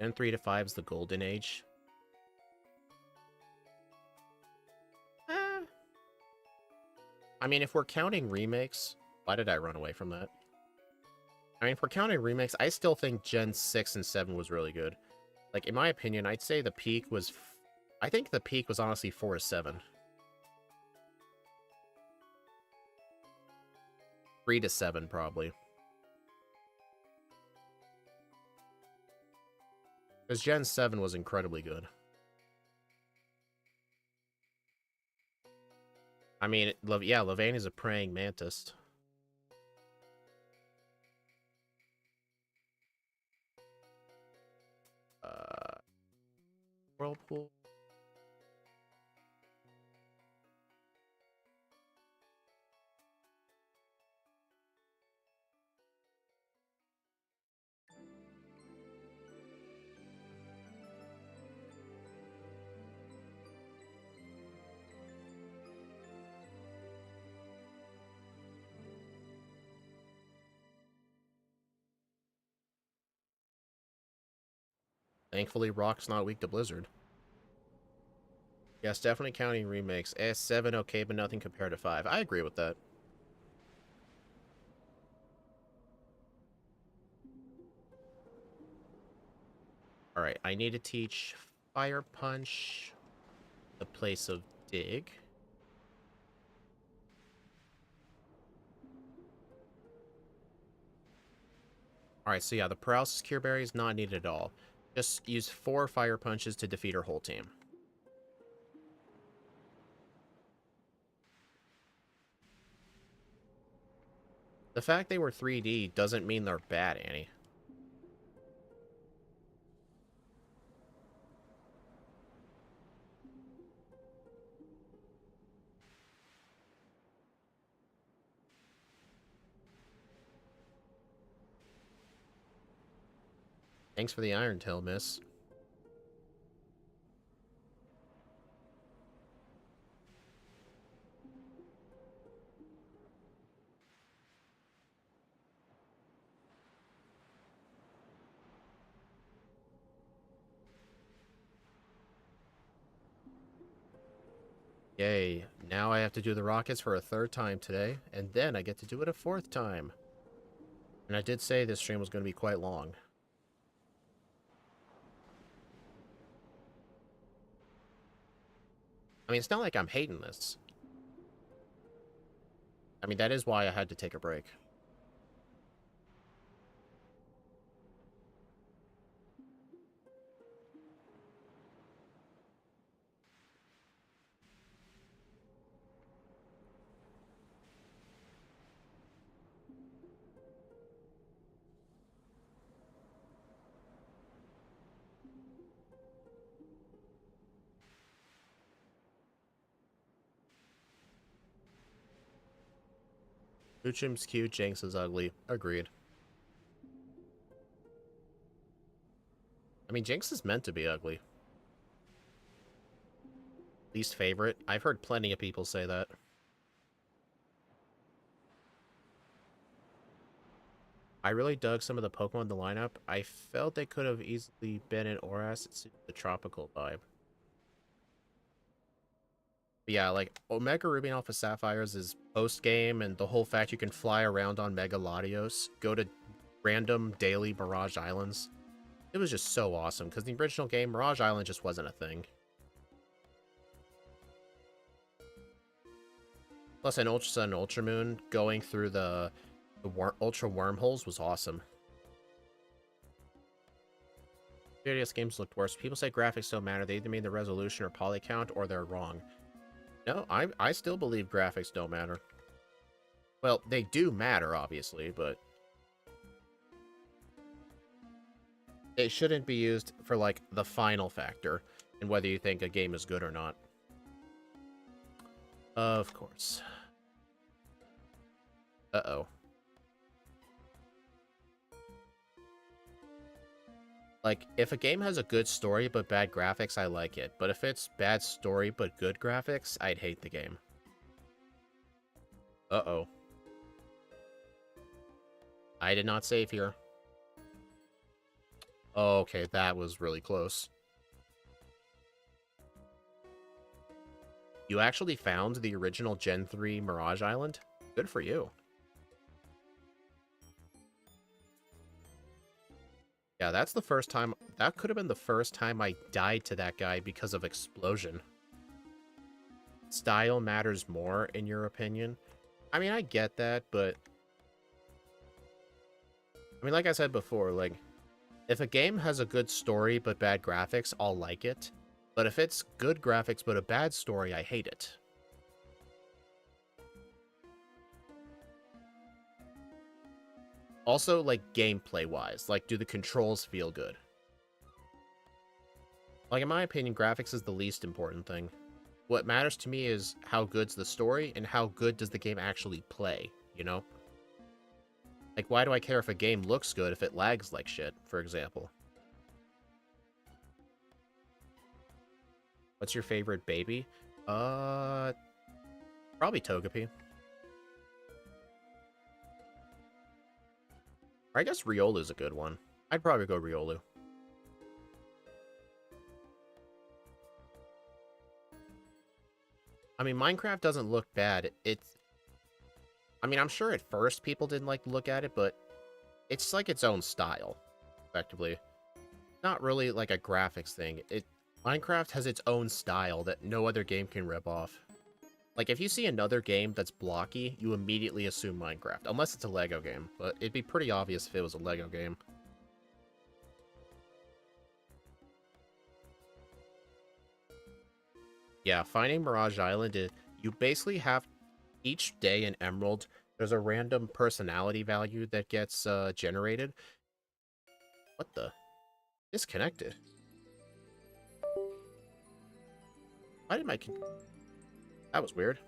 Gen 3 to 5 is the golden age. I mean, if we're counting remakes... Why did I run away from that? I mean, if we're counting remakes, I still think Gen 6 and 7 was really good. Like, in my opinion, I'd say the peak was... I think the peak was honestly 4 to 7. 3 to 7, probably. Because Gen 7 was incredibly good. I mean, yeah, Levania's a praying mantis. Whirlpool. Thankfully, Rock's not weak to Blizzard. Yes, definitely counting remakes. S7 okay, but nothing compared to 5. I agree with that. Alright, I need to teach Fire Punch the place of Dig. Alright, so yeah, the Paralysis Cure Berry is not needed at all. Just use 4 Fire Punches to defeat her whole team. The fact they were 3D doesn't mean they're bad, Annie. Thanks for the Iron Tail, miss. Yay, now I have to do the rockets for a 3rd time today, and then I get to do it a 4th time. And I did say this stream was going to be quite long. I mean, it's not like I'm hating this. I mean, that is why I had to take a break. Uchim's cute, Jinx is ugly. Agreed. I mean, Jinx is meant to be ugly. Least favorite? I've heard plenty of people say that. I really dug some of the Pokemon in the lineup. I felt they could have easily been an Oras. It suited the tropical vibe. But yeah, like, Omega Ruby and Alpha Sapphires is post-game, and the whole fact you can fly around on Mega Latios, go to random daily Mirage Islands. It was just so awesome, because the original game, Mirage Island just wasn't a thing. Plus, in Ultra Sun and Ultra Moon, going through the Ultra Wormholes was awesome. 3DS games looked worse. People say graphics don't matter. They either mean the resolution or poly count, or they're wrong. No, I still believe graphics don't matter. Well, they do matter, obviously, but they shouldn't be used for, like, the final factor in whether you think a game is good or not. Of course. Uh-oh. Like, if a game has a good story but bad graphics, I like it. But if it's bad story but good graphics, I'd hate the game. Uh-oh. I did not save here. Oh, okay, that was really close. You actually found the original Gen 3 Mirage Island? Good for you. Yeah, that's the first time... That could have been the first time I died to that guy because of explosion. Style matters more, in your opinion? I mean, I get that, but... I mean, like I said before, like... If a game has a good story but bad graphics, I'll like it. But if it's good graphics but a bad story, I hate it. Also, like, gameplay-wise. Like, do the controls feel good? Like, in my opinion, graphics is the least important thing. What matters to me is how good's the story and how good does the game actually play, you know? Like, why do I care if a game looks good if it lags like shit, for example? What's your favorite baby? Probably Togepi. Or I guess Riolu's a good one. I'd probably go Riolu. I mean, Minecraft doesn't look bad. I mean, I'm sure at first people didn't like to look at it, but it's like its own style, effectively. Not really like a graphics thing. Minecraft has its own style that no other game can rip off. Like, if you see another game that's blocky, you immediately assume Minecraft. Unless it's a Lego game, but it'd be pretty obvious if it was a Lego game. Yeah, finding Mirage Island, you basically have... Each day in Emerald, there's a random personality value that gets generated. What the? Disconnected. Why did my... That was weird.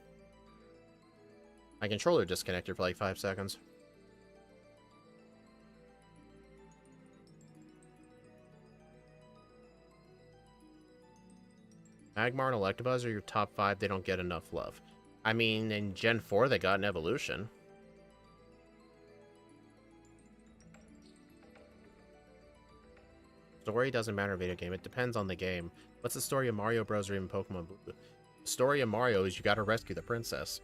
My controller disconnected for like 5 seconds. Magmar and Electabuzz are your top 5. They don't get enough love. I mean, in Gen 4, they got an evolution. Story doesn't matter in a video game. It depends on the game. What's the story of Mario Bros. Or even Pokemon Blue? The story of Mario is you gotta rescue the princess.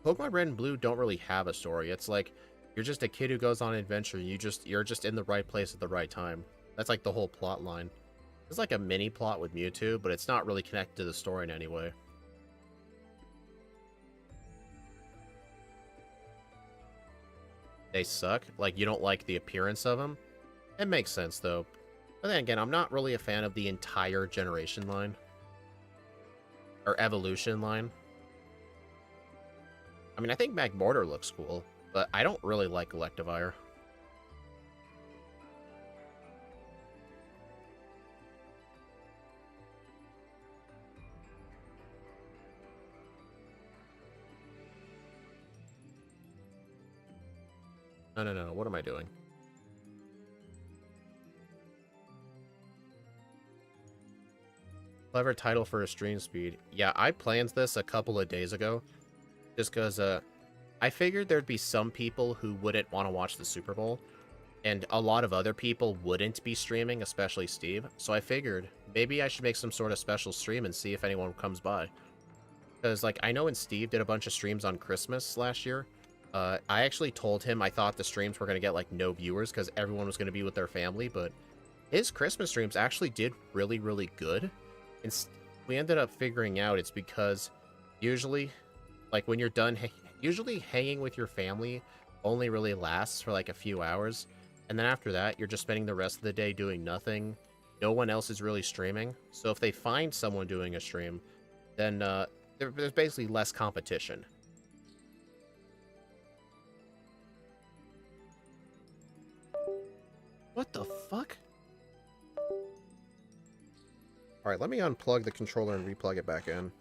Pokemon Red and Blue don't really have a story. It's like, you're just a kid who goes on an adventure. And you're just in the right place at the right time. That's like the whole plot line. It's like a mini plot with Mewtwo, but it's not really connected to the story in any way. They suck. Like, you don't like the appearance of them. It makes sense, though. But then again, I'm not really a fan of the entire generation line. Or evolution line. I mean, I think Magmortar looks cool, but I don't really like Electivire. No. What am I doing? Clever title for a stream speed. Yeah, I planned this a couple of days ago. Just because, I figured there'd be some people who wouldn't want to watch the Super Bowl. And a lot of other people wouldn't be streaming, especially Steve. So I figured, maybe I should make some sort of special stream and see if anyone comes by. Because, like, I know when Steve did a bunch of streams on Christmas last year, I actually told him I thought the streams were going to get, like, no viewers because everyone was going to be with their family, but his Christmas streams actually did really, really good. And we ended up figuring out it's because usually, like, when you're done, usually hanging with your family only really lasts for, like, a few hours. And then after that, you're just spending the rest of the day doing nothing. No one else is really streaming. So if they find someone doing a stream, then there's basically less competition. What the fuck? Alright, let me unplug the controller and replug it back in.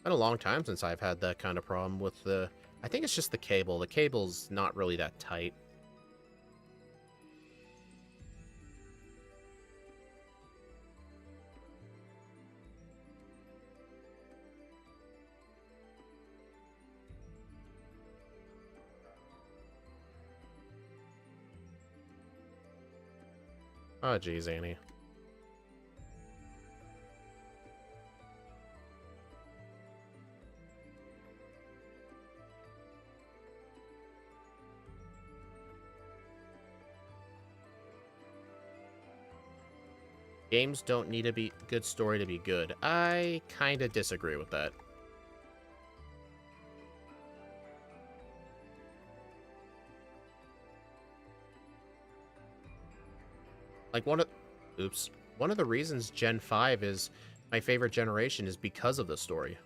Been a long time since I've had that kind of problem with the... I think it's just the cable. The cable's not really that tight. Oh, geez, Annie. Games don't need to be good story to be good. I kind of disagree with that. Like, one of the reasons Gen 5 is my favorite generation is because of the story.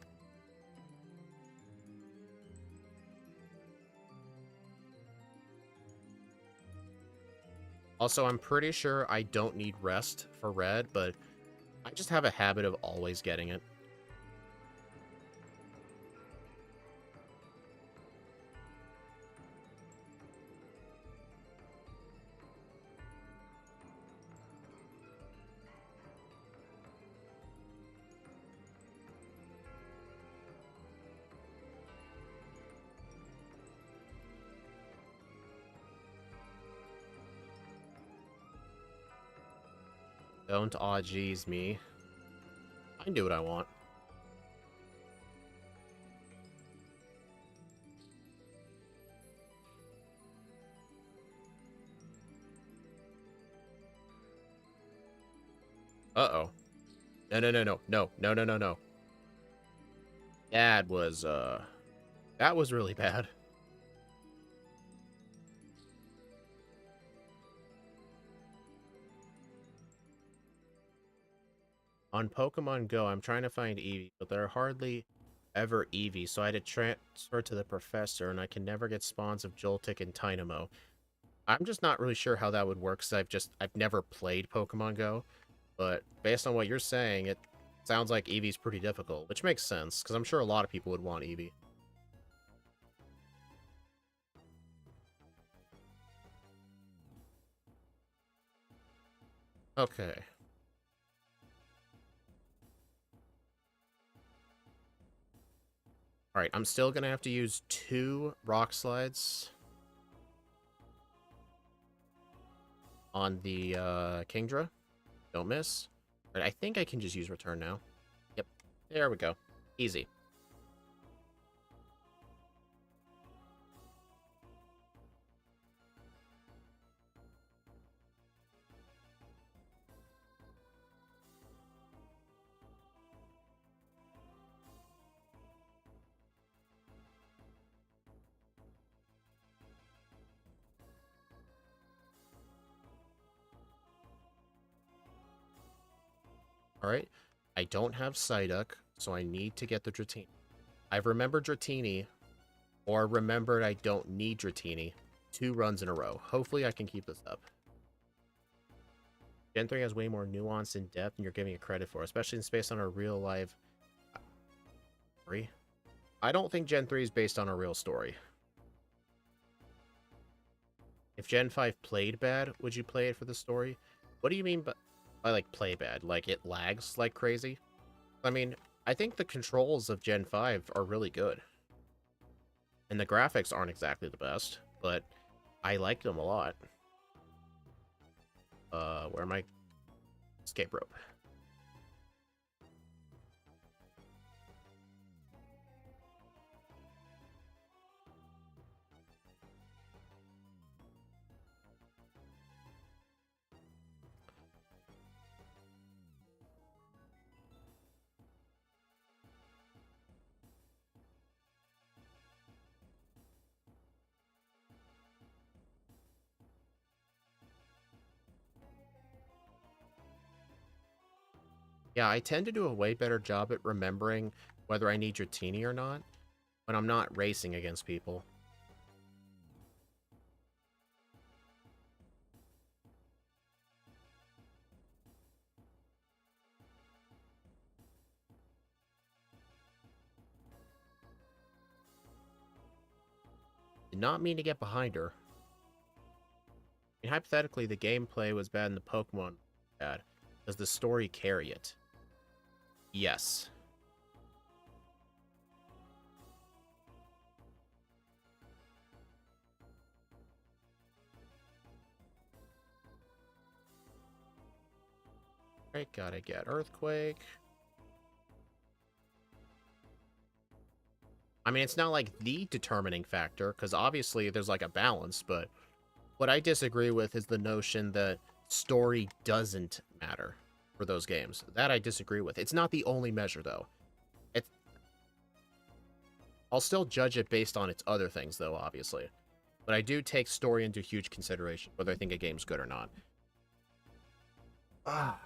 Also, I'm pretty sure I don't need rest for red, but I just have a habit of always getting it. Don't aw geez me. I can do what I want. Uh-oh. No, no, no, no, no, no, no, no, no. That was really bad. On Pokemon Go, I'm trying to find Eevee, but there are hardly ever Eevee, so I had to transfer to the Professor, and I can never get spawns of Joltik and Tynamo. I'm just not really sure how that would work, because I've never played Pokemon Go, but based on what you're saying, it sounds like Eevee's pretty difficult, which makes sense, because I'm sure a lot of people would want Eevee. Okay. Alright, I'm still gonna have to use 2 Rock Slides on the Kingdra. Don't miss. But I think I can just use Return now. Yep. There we go. Easy. Alright. I don't have Psyduck, so I need to get the Dratini. I've remembered Dratini, or remembered I don't need Dratini 2 runs in a row. Hopefully I can keep this up. Gen 3 has way more nuance and depth than you're giving it credit for, especially in based on a real life story. I don't think Gen 3 is based on a real story. If Gen 5 played bad, would you play it for the story? What do you mean by like play bad? Like it lags like crazy? I mean, I think the controls of Gen 5 are really good. And the graphics aren't exactly the best, but I like them a lot. Where am I? Escape rope. Yeah, I tend to do a way better job at remembering whether I need Dratini or not when I'm not racing against people. Did not mean to get behind her. I mean, hypothetically, the gameplay was bad and the Pokemon bad. Does the story carry it? Yes. Right, gotta get Earthquake. I mean, it's not like the determining factor, because obviously there's like a balance, but what I disagree with is the notion that story doesn't matter for those games. That I disagree with. It's not the only measure, though. It's, I'll still judge it based on its other things, though, obviously. But I do take story into huge consideration, whether I think a game's good or not. Ah.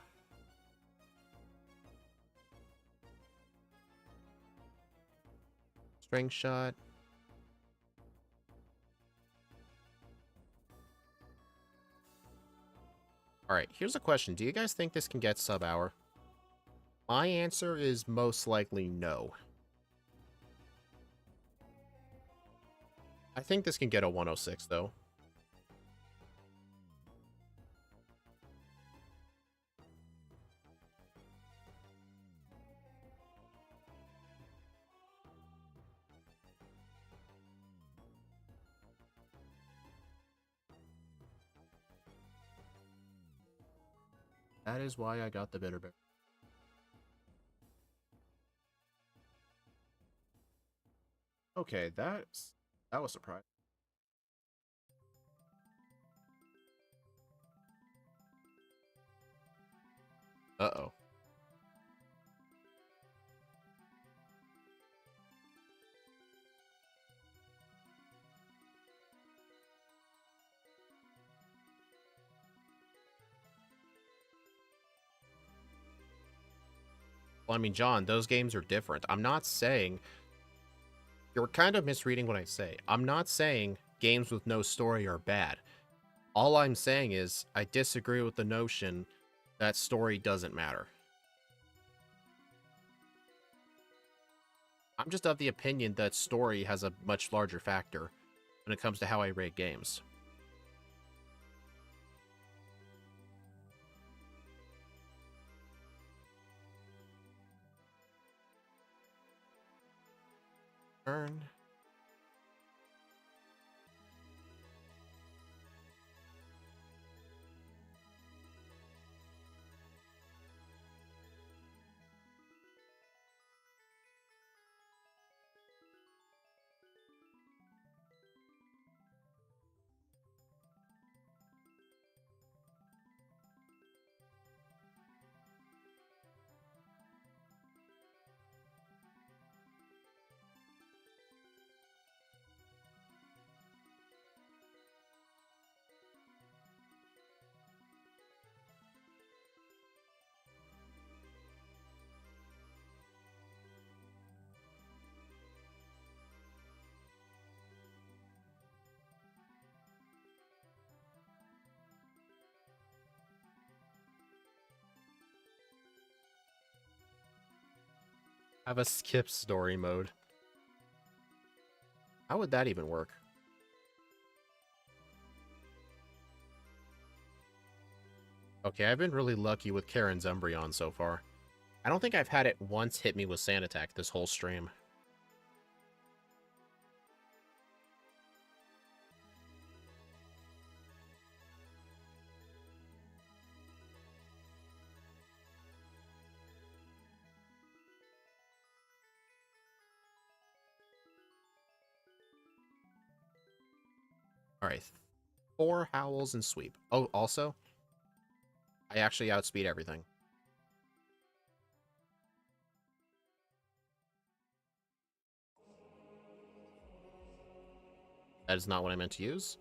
String shot. Alright, here's a question. Do you guys think this can get sub-hour? My answer is most likely no. I think this can get a 106, though. That is why I got the bitter bear. Okay, that was surprising. Uh-oh. Well, I mean, John, those games are different. I'm not saying... You're kind of misreading what I say. I'm not saying games with no story are bad. All I'm saying is I disagree with the notion that story doesn't matter. I'm just of the opinion that story has a much larger factor when it comes to how I rate games. Turn. Have a skip story mode. How would that even work? Okay, I've been really lucky with Karen's Umbreon so far. I don't think I've had it once hit me with Sand Attack this whole stream. Alright. 4 Howls and Sweep. Oh, also, I actually outspeed everything. That is not what I meant to use.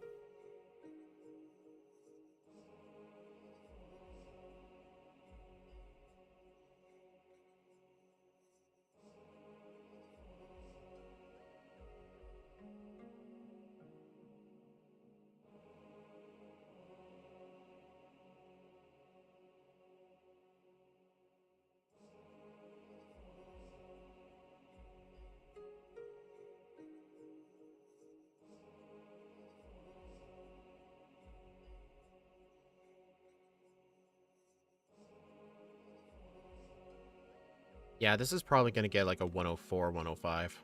Yeah, this is probably going to get like a 104, 105.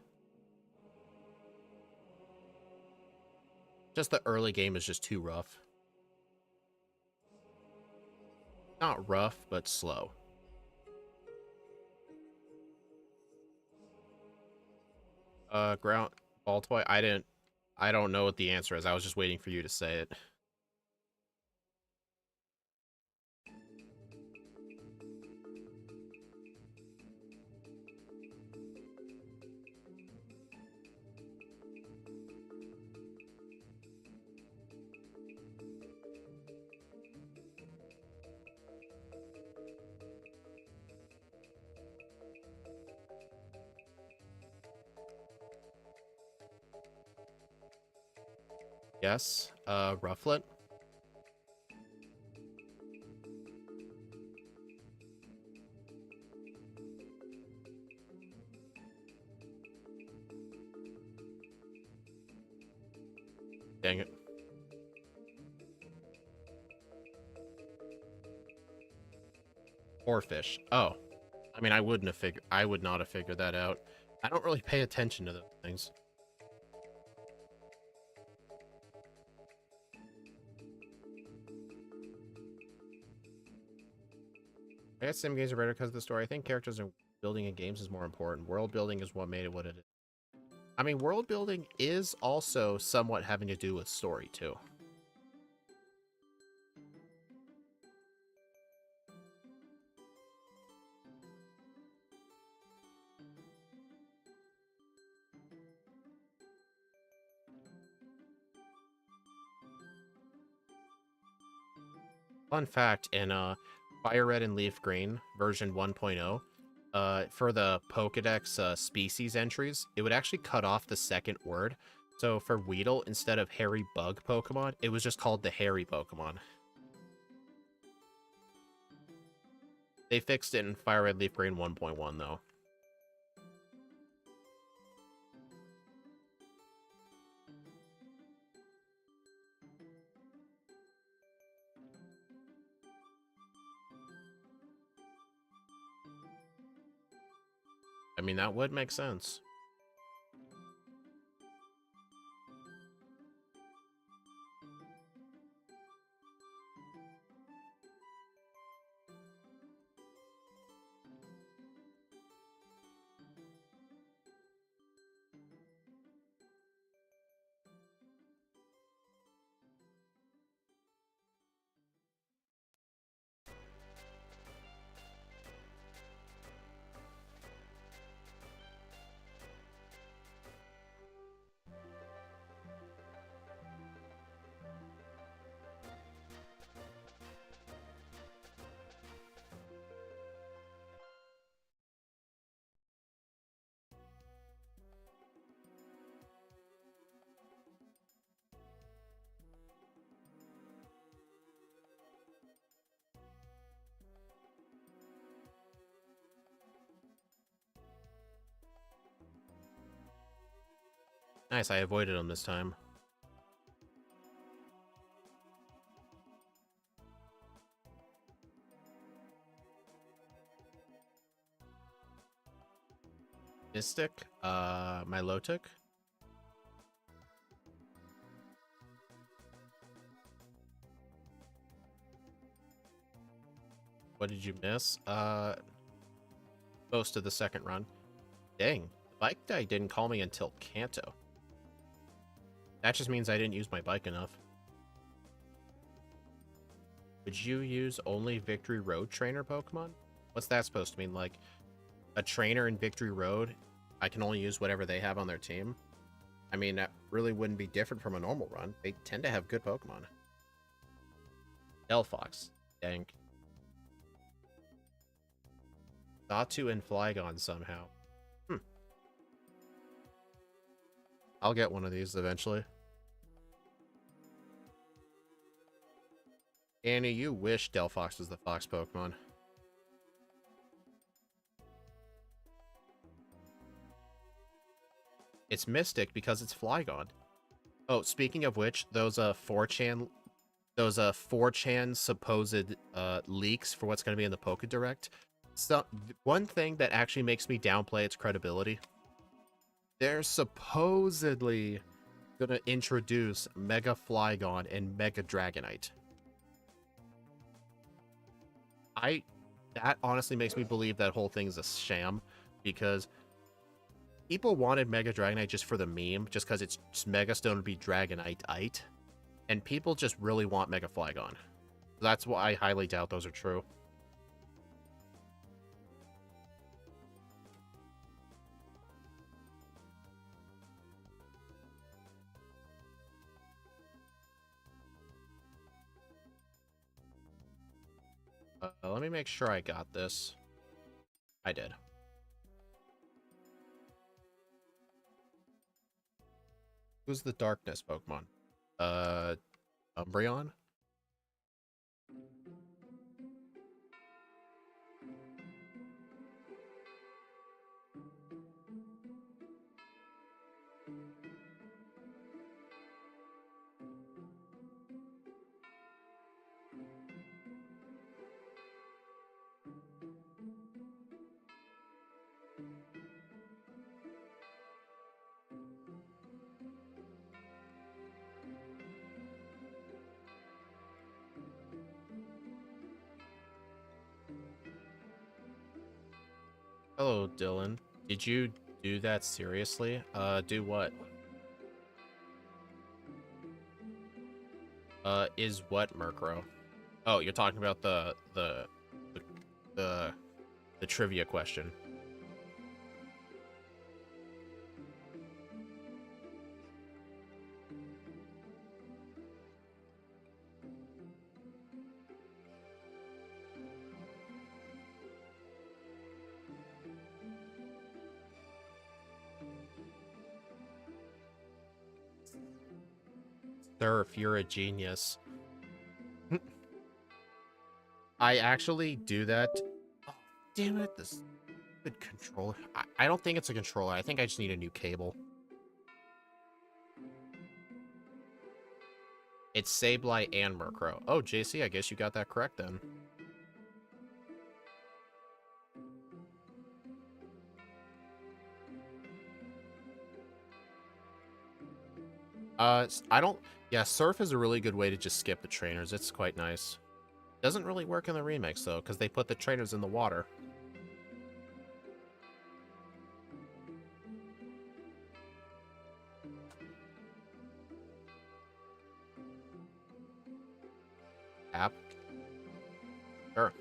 Just the early game is just too rough. Not rough, but slow. Ground ball toy. I don't know what the answer is. I was just waiting for you to say it. Yes. Rufflet. Dang it. Or fish. Oh. I mean, I would not have figured that out. I don't really pay attention to those things. I guess sim games are better because of the story. I think characters and building in games is more important. World building is what made it what it is. I mean, world building is also somewhat having to do with story, too. Fun fact, in Fire Red and Leaf Green version 1.0, for the Pokedex species entries, it would actually cut off the second word. So for Weedle, instead of Hairy Bug Pokemon, it was just called the Hairy Pokemon. They fixed it in Fire Red Leaf Green 1.1, though. I mean, that would make sense. Nice, I avoided them this time. Mystic, Milotic. What did you miss? Most of the second run. Dang, the bike guy didn't call me until Kanto. That just means I didn't use my bike enough. Would you use only Victory Road trainer Pokemon? What's that supposed to mean? Like, a trainer in Victory Road, I can only use whatever they have on their team? I mean, that really wouldn't be different from a normal run. They tend to have good Pokemon. Delphox. Dang. Xatu and Flygon somehow. I'll get one of these eventually. Annie, you wish Delphox was the Fox Pokemon. It's Mystic because it's Flygon. Oh, speaking of which, those 4chan supposed leaks for what's going to be in the Poké Direct, So, one thing that actually makes me downplay its credibility, they're supposedly gonna introduce Mega Flygon and Mega Dragonite. That honestly makes me believe that whole thing's a sham, because people wanted Mega Dragonite just for the meme, just because its Mega Stone would be Dragonite-ite, and people just really want Mega Flygon. That's why I highly doubt those are true. Let me make sure I got this. I did. Who's the Darkness Pokemon? Umbreon? Hello, Dylan. Did you do that seriously? Do what? Is what, Murkrow? Oh, you're talking about the, the trivia question. Sir, if you're a genius. I actually do that. Oh, damn it, this good controller. I don't think it's a controller. I think I just need a new cable. It's Sableye and Murkrow. Oh, JC, I guess you got that correct then. I don't... Yeah, Surf is a really good way to just skip the trainers. It's quite nice. Doesn't really work in the remix, though, because they put the trainers in the water. App? Sure.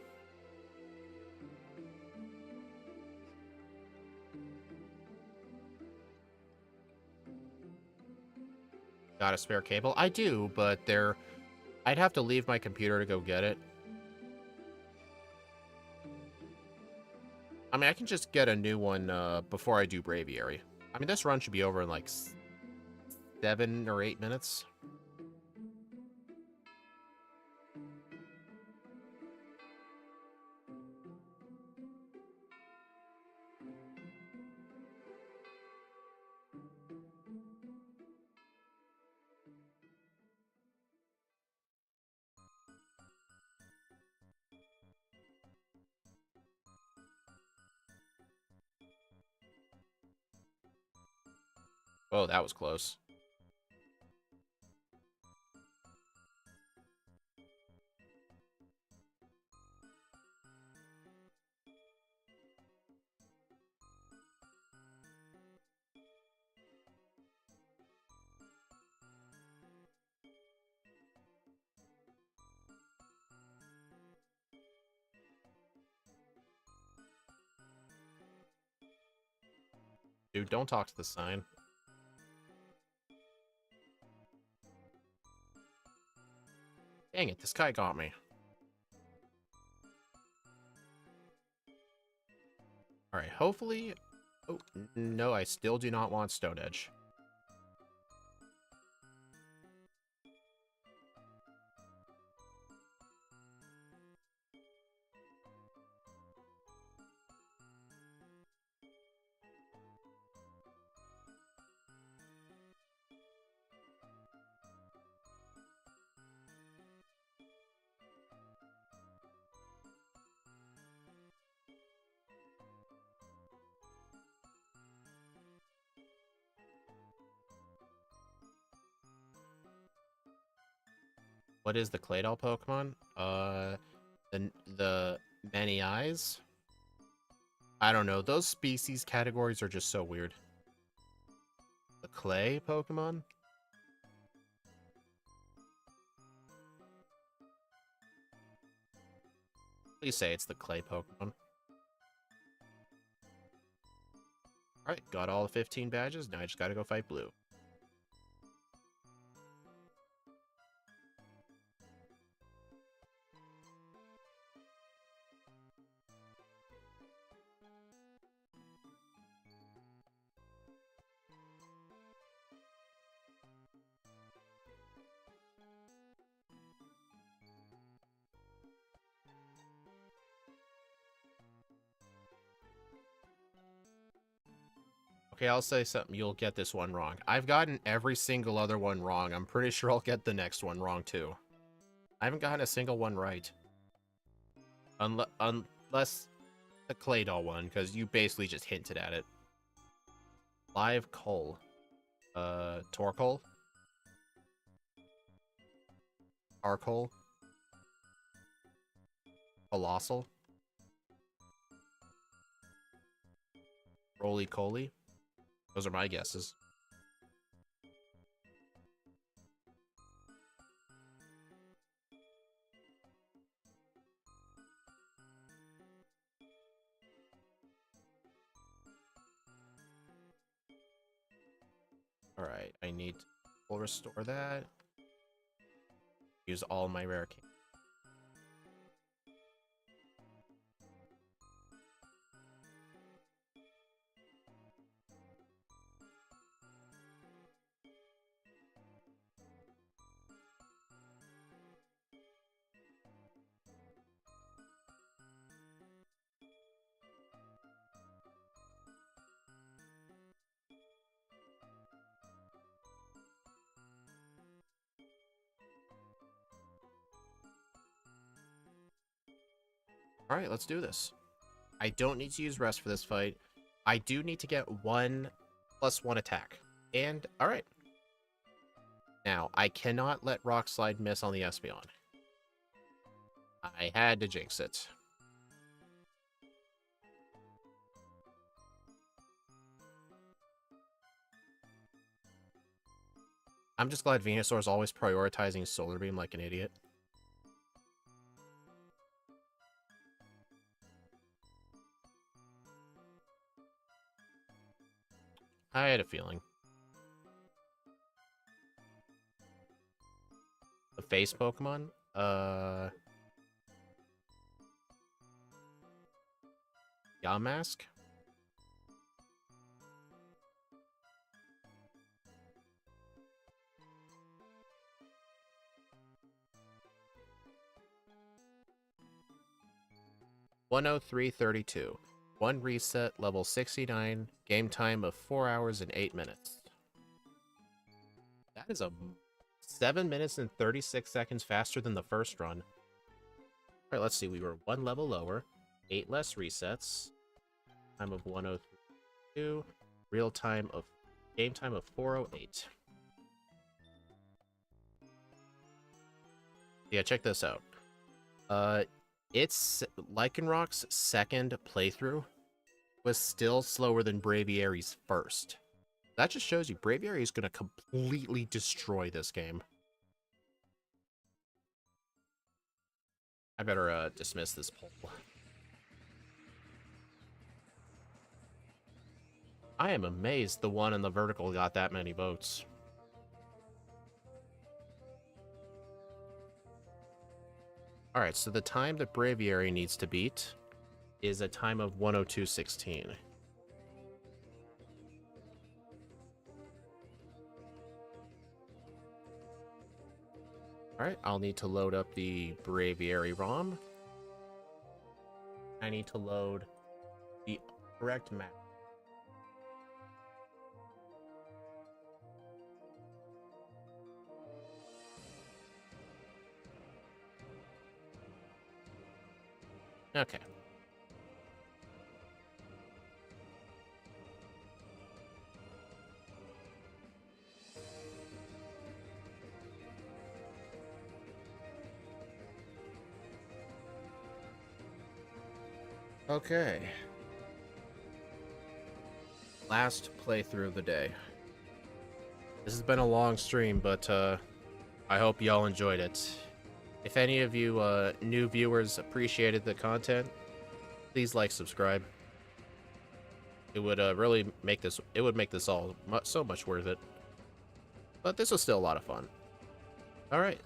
Got a spare cable? I do, but they're... I'd have to leave my computer to go get it. I mean, I can just get a new one before I do Braviary. I mean, this run should be over in like 7 or 8 minutes. Oh, that was close. Dude, don't talk to the sign. Dang it, this guy got me. Alright, hopefully... Oh, no, I still do not want Stone Edge. What is the Claydol Pokemon? The Many Eyes? I don't know. Those species categories are just so weird. The Clay Pokemon? Please say it's the Clay Pokemon. Alright, got all the 15 badges. Now I just gotta go fight Blue. Okay, I'll say something. You'll get this one wrong. I've gotten every single other one wrong. I'm pretty sure I'll get the next one wrong, too. I haven't gotten a single one right. Unless the Claydol one, because you basically just hinted at it. Live Coal. Torkoal? Arcole? Colossal? Roly-Coly? Those are my guesses. Alright, I need to full restore that. Use all my rare candy. Alright, let's do this. I don't need to use rest for this fight. I do need to get 1+1 attack. And, alright. Now, I cannot let Rock Slide miss on the Espeon. I had to jinx it. I'm just glad Venusaur is always prioritizing Solar Beam like an idiot. I had a feeling. The face Pokemon? Yamask? $103.32. 1 reset, level 69, game time of 4 hours and 8 minutes. That is a 7 minutes and 36 seconds faster than the first run. Alright, let's see. We were 1 level lower, 8 less resets, time of 103.2, real time of game time of 4:08. Yeah, check this out. It's Lycanroc's second playthrough was still slower than Braviary's first. That just shows you Braviary is going to completely destroy this game. I better dismiss this poll. I am amazed the one in the vertical got that many votes. Alright, so the time that Braviary needs to beat is a time of 102.16. Alright, I'll need to load up the Braviary ROM. I need to load the correct map. Okay. Okay. Last playthrough of the day. This has been a long stream, but I hope y'all enjoyed it. If any of you new viewers appreciated the content, please like, subscribe. It would really make this. It would make this all so much worth it. But this was still a lot of fun. All right,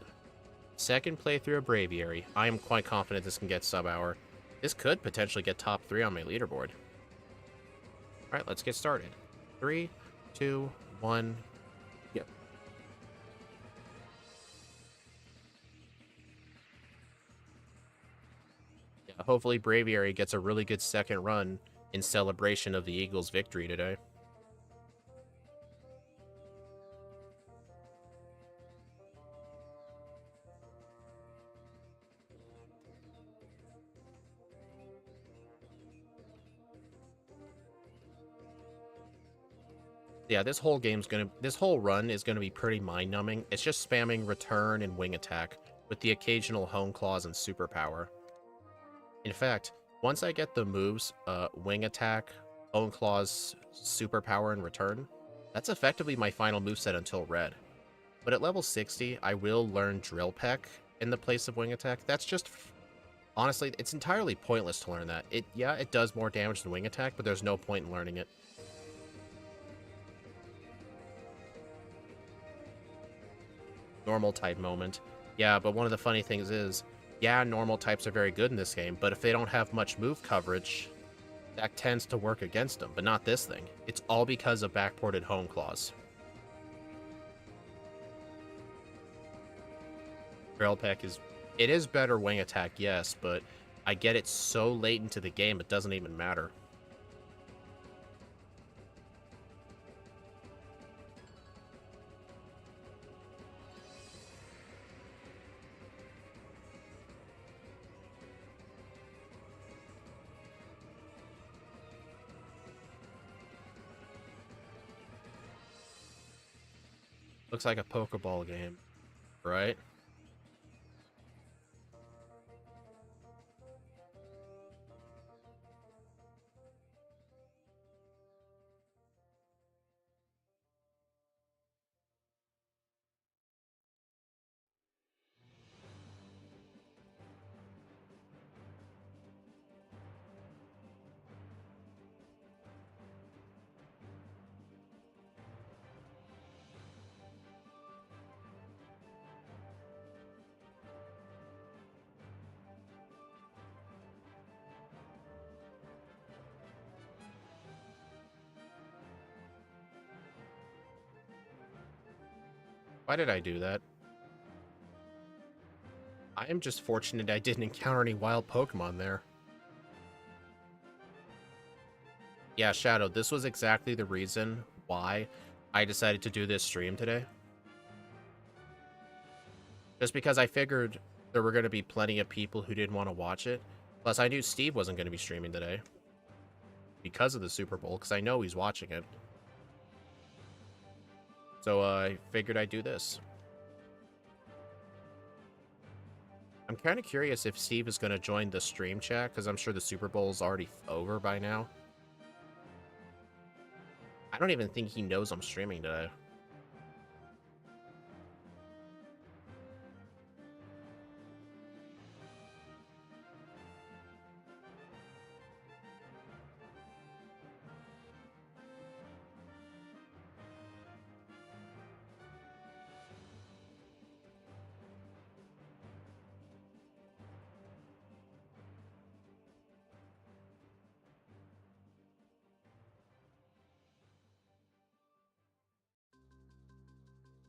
second playthrough of Braviary. I am quite confident this can get sub-hour. This could potentially get top 3 on my leaderboard. All right, let's get started. 3, 2, 1. Yep. Yeah, hopefully Braviary gets a really good second run in celebration of the Eagles' victory today. Yeah, this whole run is gonna be pretty mind-numbing. It's just spamming return and wing attack with the occasional hone claws and superpower. In fact, once I get the moves, wing attack, hone claws, superpower, and return, that's effectively my final moveset until red. But at level 60, I will learn drill peck in the place of wing attack. That's just honestly, it's entirely pointless to learn that. It does more damage than wing attack, but there's no point in learning it. Normal type moment. Yeah, but one of the funny things is, yeah, normal types are very good in this game, but if they don't have much move coverage, that tends to work against them, but not this thing. It's all because of backported hone claws. Drill peck it is better wing attack, yes, but I get it so late into the game, it doesn't even matter. Looks like a pokeball game, right? Why did I do that? I am just fortunate I didn't encounter any wild Pokemon there. Yeah, Shadow, this was exactly the reason why I decided to do this stream today. Just because I figured there were going to be plenty of people who didn't want to watch it. Plus, I knew Steve wasn't going to be streaming today because of the Super Bowl, because I know he's watching it. So I figured I'd do this. I'm kind of curious if Steve is going to join the stream chat, because I'm sure the Super Bowl is already over by now. I don't even think he knows I'm streaming today.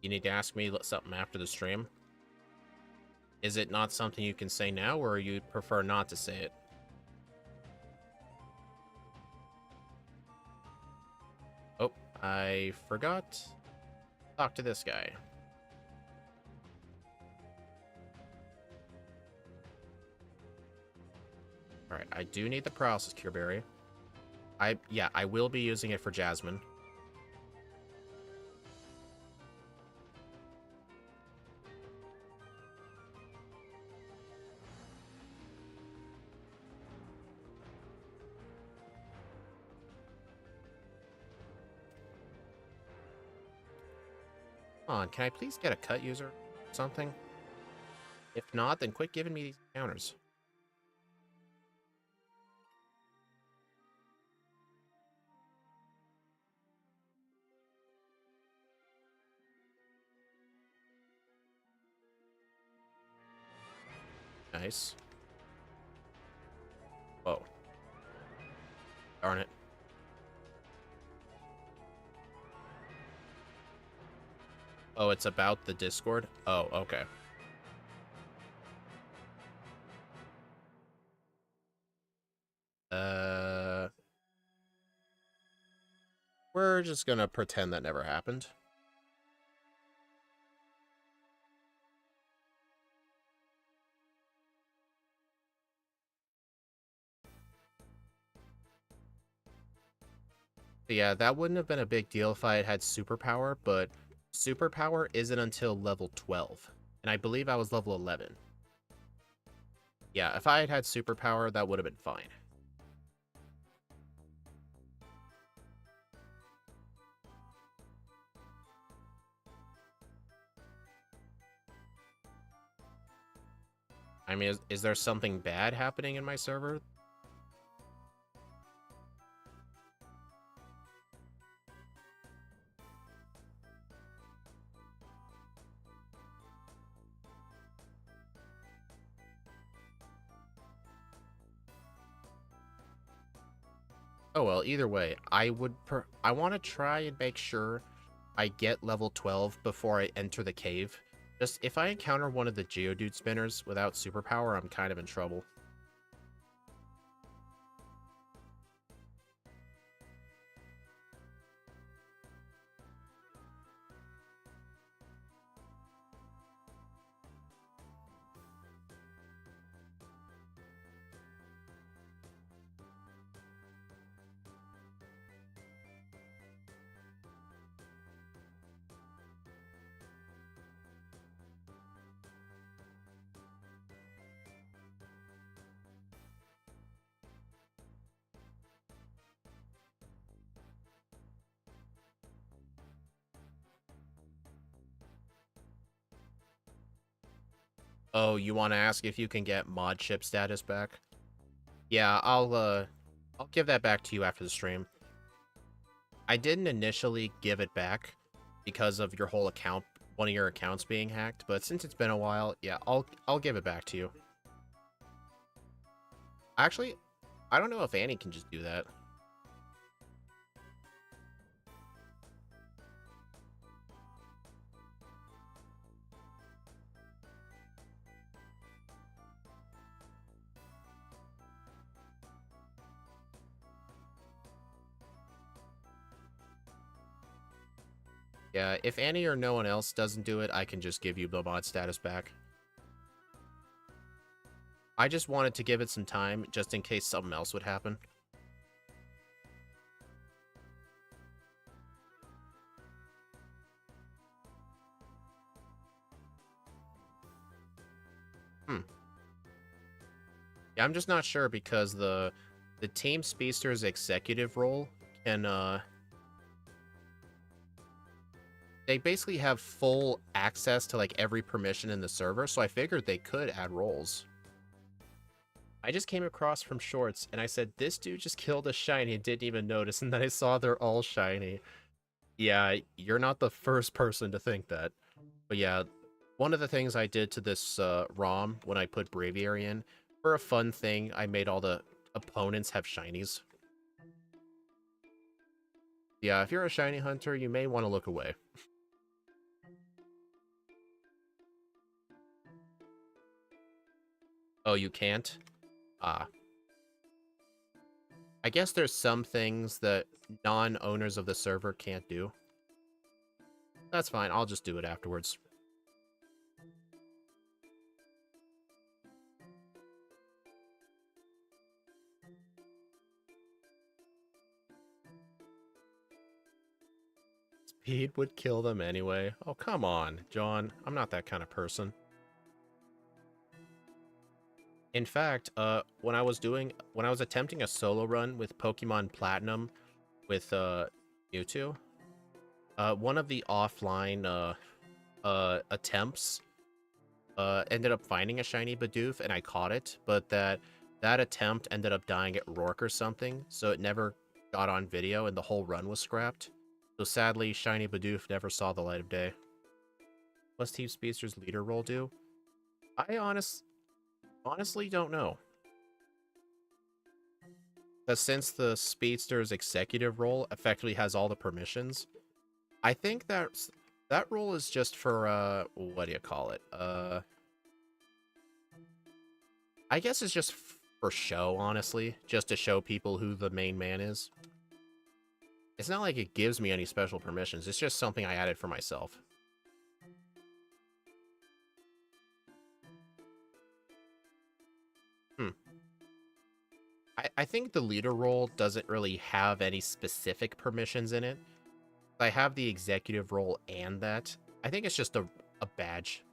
You need to ask me something after the stream. Is it not something you can say now, or you'd prefer not to say it? Oh, I forgot. Talk to this guy. Alright, I do need the paralysis cure berry. I will be using it for Jasmine. Come on, can I please get a cut user or something? If not, then quit giving me these counters. Nice. Whoa. Darn it. Oh, it's about the Discord? Oh, okay. We're just gonna pretend that never happened. But yeah, that wouldn't have been a big deal if I had had superpower, but superpower isn't until level 12. And I believe I was level 11. Yeah, if I had had superpower, that would have been fine. I mean, is there something bad happening in my server? Oh well, either way, I want to try and make sure I get level 12 before I enter the cave. Just if I encounter one of the Geodude spinners without superpower, I'm kind of in trouble. Oh, you want to ask if you can get mod chip status back? Yeah, I'll give that back to you after the stream. I didn't initially give it back because of your whole account, one of your accounts being hacked, but since it's been a while, yeah, I'll give it back to you. Actually, I don't know if Annie can just do that. Yeah, if Annie or no one else doesn't do it, I can just give you the mod status back. I just wanted to give it some time, just in case something else would happen. Yeah, I'm just not sure because the Team Speedster's executive role can, they basically have full access to, like, every permission in the server, so I figured they could add roles. I just came across from shorts, and I said, this dude just killed a shiny and didn't even notice, and then I saw they're all shiny. Yeah, you're not the first person to think that. But yeah, one of the things I did to this ROM when I put Braviary in, for a fun thing, I made all the opponents have shinies. Yeah, if you're a shiny hunter, you may want to look away. Oh, you can't? Ah. I guess there's some things that non-owners of the server can't do. That's fine, I'll just do it afterwards. Speed would kill them anyway. Oh, come on, John. I'm not that kind of person. In fact, when I was attempting a solo run with Pokemon Platinum with Mewtwo, one of the offline attempts ended up finding a shiny Bidoof, and I caught it, but that attempt ended up dying at Rourke or something, so it never got on video, and the whole run was scrapped. So sadly, shiny Bidoof never saw the light of day. What's Team Speedster's leader role do? I honestly don't know. But since the Speedster's executive role effectively has all the permissions, I think that role is just for, what do you call it? I guess it's just for show, honestly. Just to show people who the main man is. It's not like it gives me any special permissions. It's just something I added for myself. I think the leader role doesn't really have any specific permissions in it. I have the executive role and that. I think it's just a badge.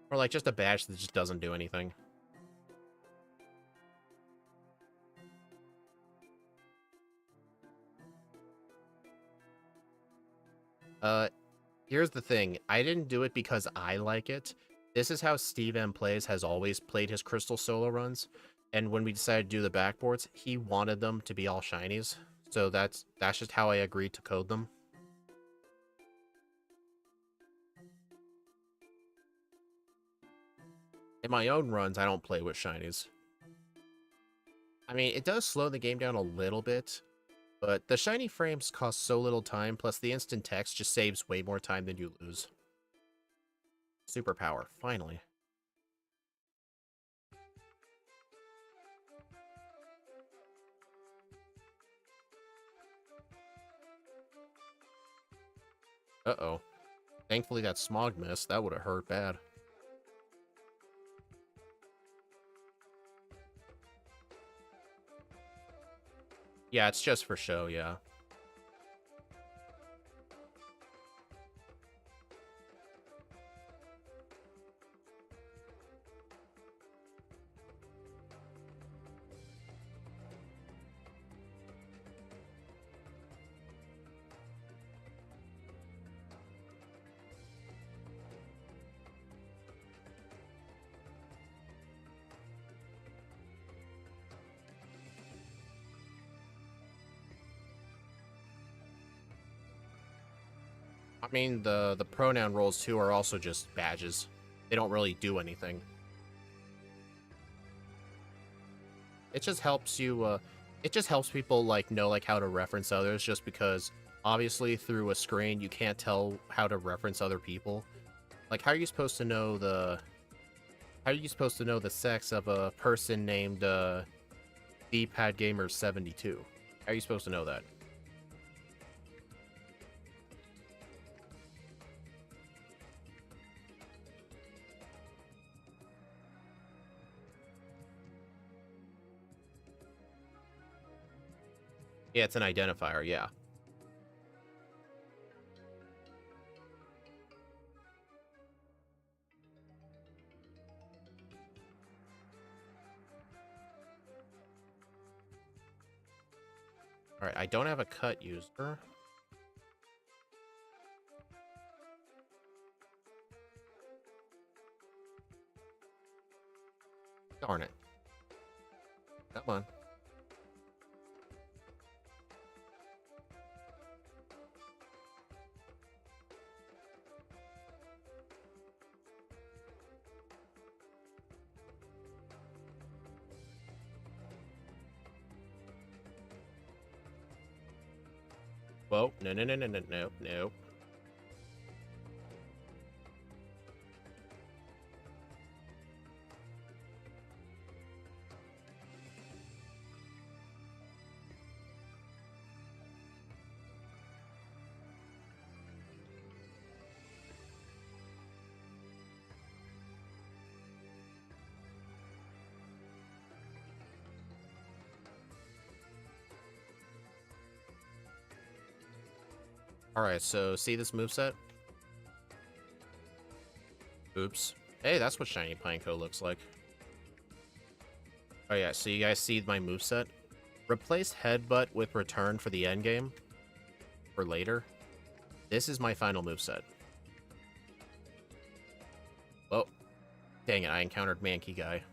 Or like just a badge that just doesn't do anything. Here's the thing. I didn't do it because I like it. This is how Steve M Plays has always played his Crystal solo runs. And when we decided to do the backboards, he wanted them to be all shinies. So that's just how I agreed to code them. In my own runs, I don't play with shinies. I mean, it does slow the game down a little bit, but the shiny frames cost so little time, plus the instant text just saves way more time than you lose. Superpower, finally. Uh-oh. Thankfully that smog missed. That would have hurt bad. Yeah, it's just for show, yeah. I mean, the pronoun roles, too, are also just badges. They don't really do anything. It just helps you, it just helps people, like, know, like, how to reference others, just because, obviously, through a screen, you can't tell how to reference other people. Like, how are you supposed to know the... How are you supposed to know the sex of a person named, DPadGamer72? How are you supposed to know that? Yeah, it's an identifier, yeah. Alright, I don't have a cut user. Darn it. Come on. Whoa, no, no, no, no, no, no, no. Alright, so see this moveset? Oops. Hey, that's what Shiny Pineco looks like. Oh yeah, so you guys see my moveset? Replace Headbutt with Return for the endgame. For later. This is my final moveset. Dang it, I encountered Mankey Guy.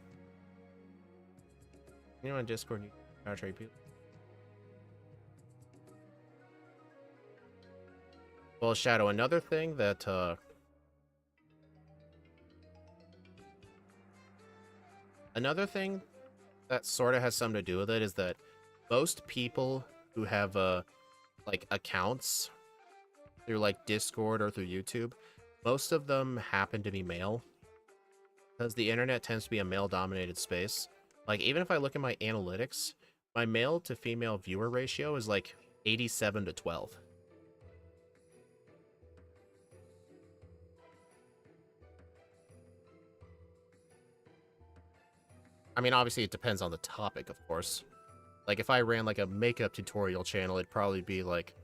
You know, on Discord, you contrary people. Well, Shadow, another thing that, another thing that sort of has something to do with it is that most people who have, like, accounts through, like, Discord or through YouTube, most of them happen to be male. Because the internet tends to be a male-dominated space. Like, even if I look at my analytics, my male-to-female viewer ratio is, like, 87 to 12. I mean, obviously, it depends on the topic, of course. Like, if I ran, like, a makeup tutorial channel, it'd probably be, like...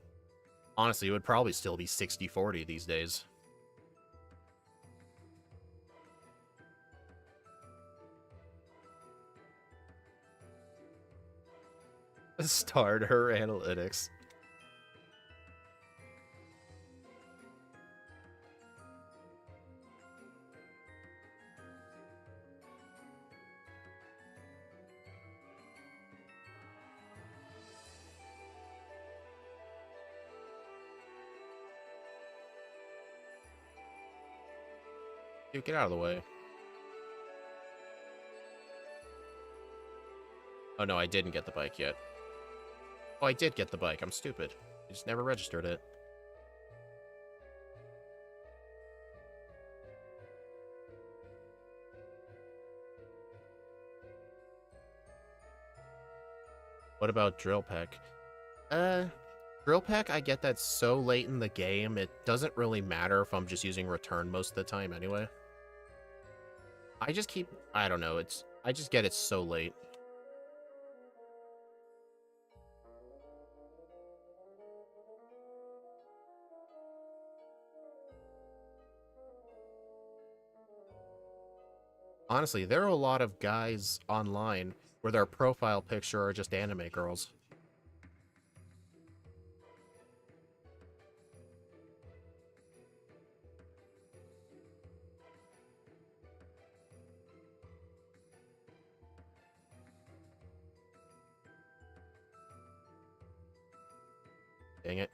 Honestly, it would probably still be 60-40 these days. Starter analytics. Dude, get out of the way. Oh no, I didn't get the bike yet. Oh, I did get the bike. I'm stupid. I just never registered it. What about Drill Peck? Drill Peck, I get that so late in the game, it doesn't really matter if I'm just using return most of the time anyway. I just keep... I don't know, I just get it so late. Honestly, there are a lot of guys online where their profile picture are just anime girls. Dang it.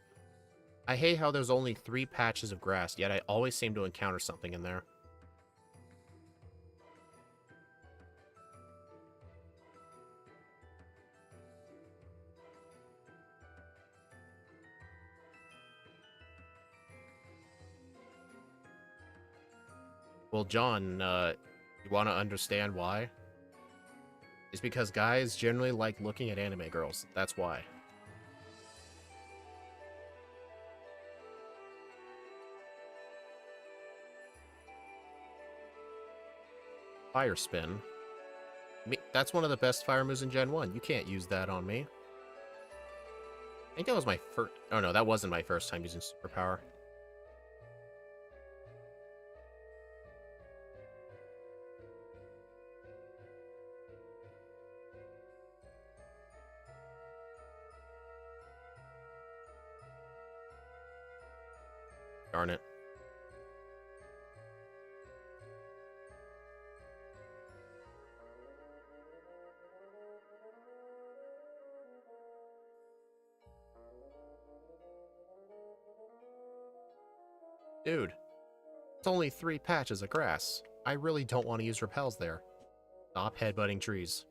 I hate how there's only 3 patches of grass, yet I always seem to encounter something in there. Well, John, you want to understand why? It's because guys generally like looking at anime girls. That's why. Fire Spin. That's one of the best fire moves in Gen 1. You can't use that on me. I think that was my first... Oh no, that wasn't my first time using Superpower. Darn it. Dude, it's only 3 patches of grass. I really don't want to use repels there. Stop headbutting trees.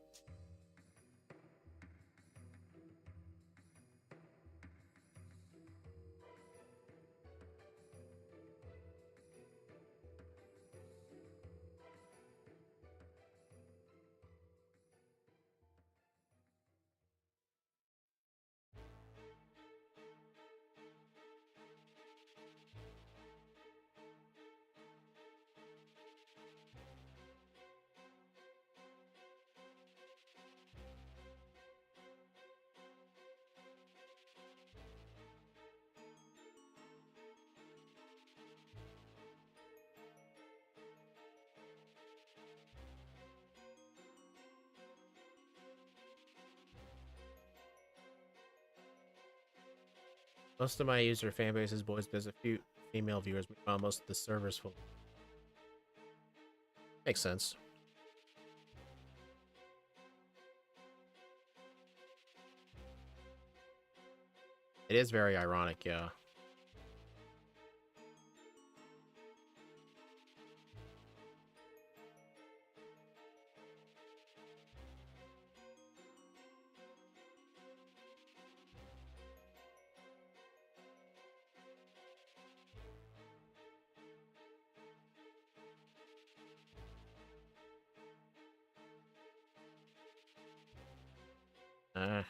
Most of my user fan base is boys, but there's a few female viewers. Meanwhile, most of the servers full. Makes sense. It is very ironic, yeah. Uh,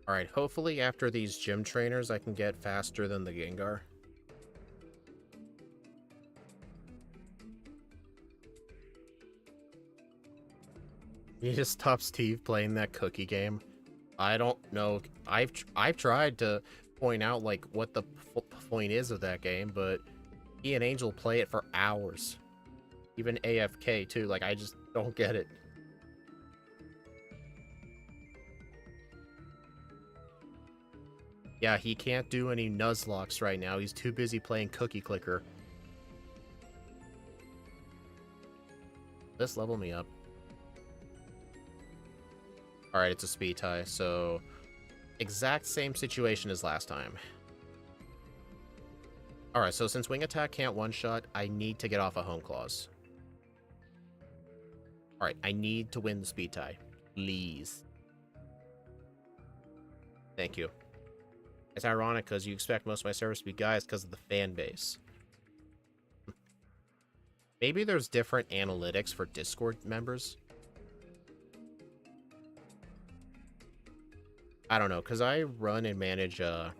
Alright, hopefully after these gym trainers I can get faster than the Gengar. You just stop Steve playing that cookie game. I don't know. I've tried to point out like what the point is of that game, but he and Angel play it for hours. Even AFK too. Like I just don't get it. Yeah, he can't do any Nuzlocks right now. He's too busy playing Cookie Clicker. Let's level me up. Alright, it's a speed tie, so exact same situation as last time. Alright, so since Wing Attack can't one-shot, I need to get off a Home Claws. Alright, I need to win the speed tie. Please. Thank you. It's ironic because you expect most of my servers to be guys because of the fan base. Maybe there's different analytics for Discord members. I don't know, because I run and manage like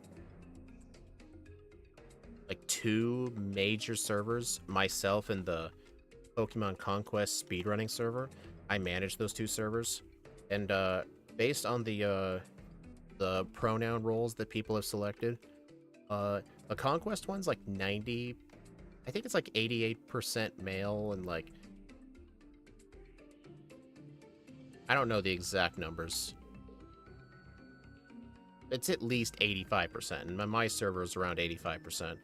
2 major servers, myself and the Pokemon Conquest speedrunning server. I manage those 2 servers. And based on the pronoun roles that people have selected, the Conquest one's like 90, I think it's like 88% male and like, I don't know the exact numbers. It's at least 85%, and my server is around 85%.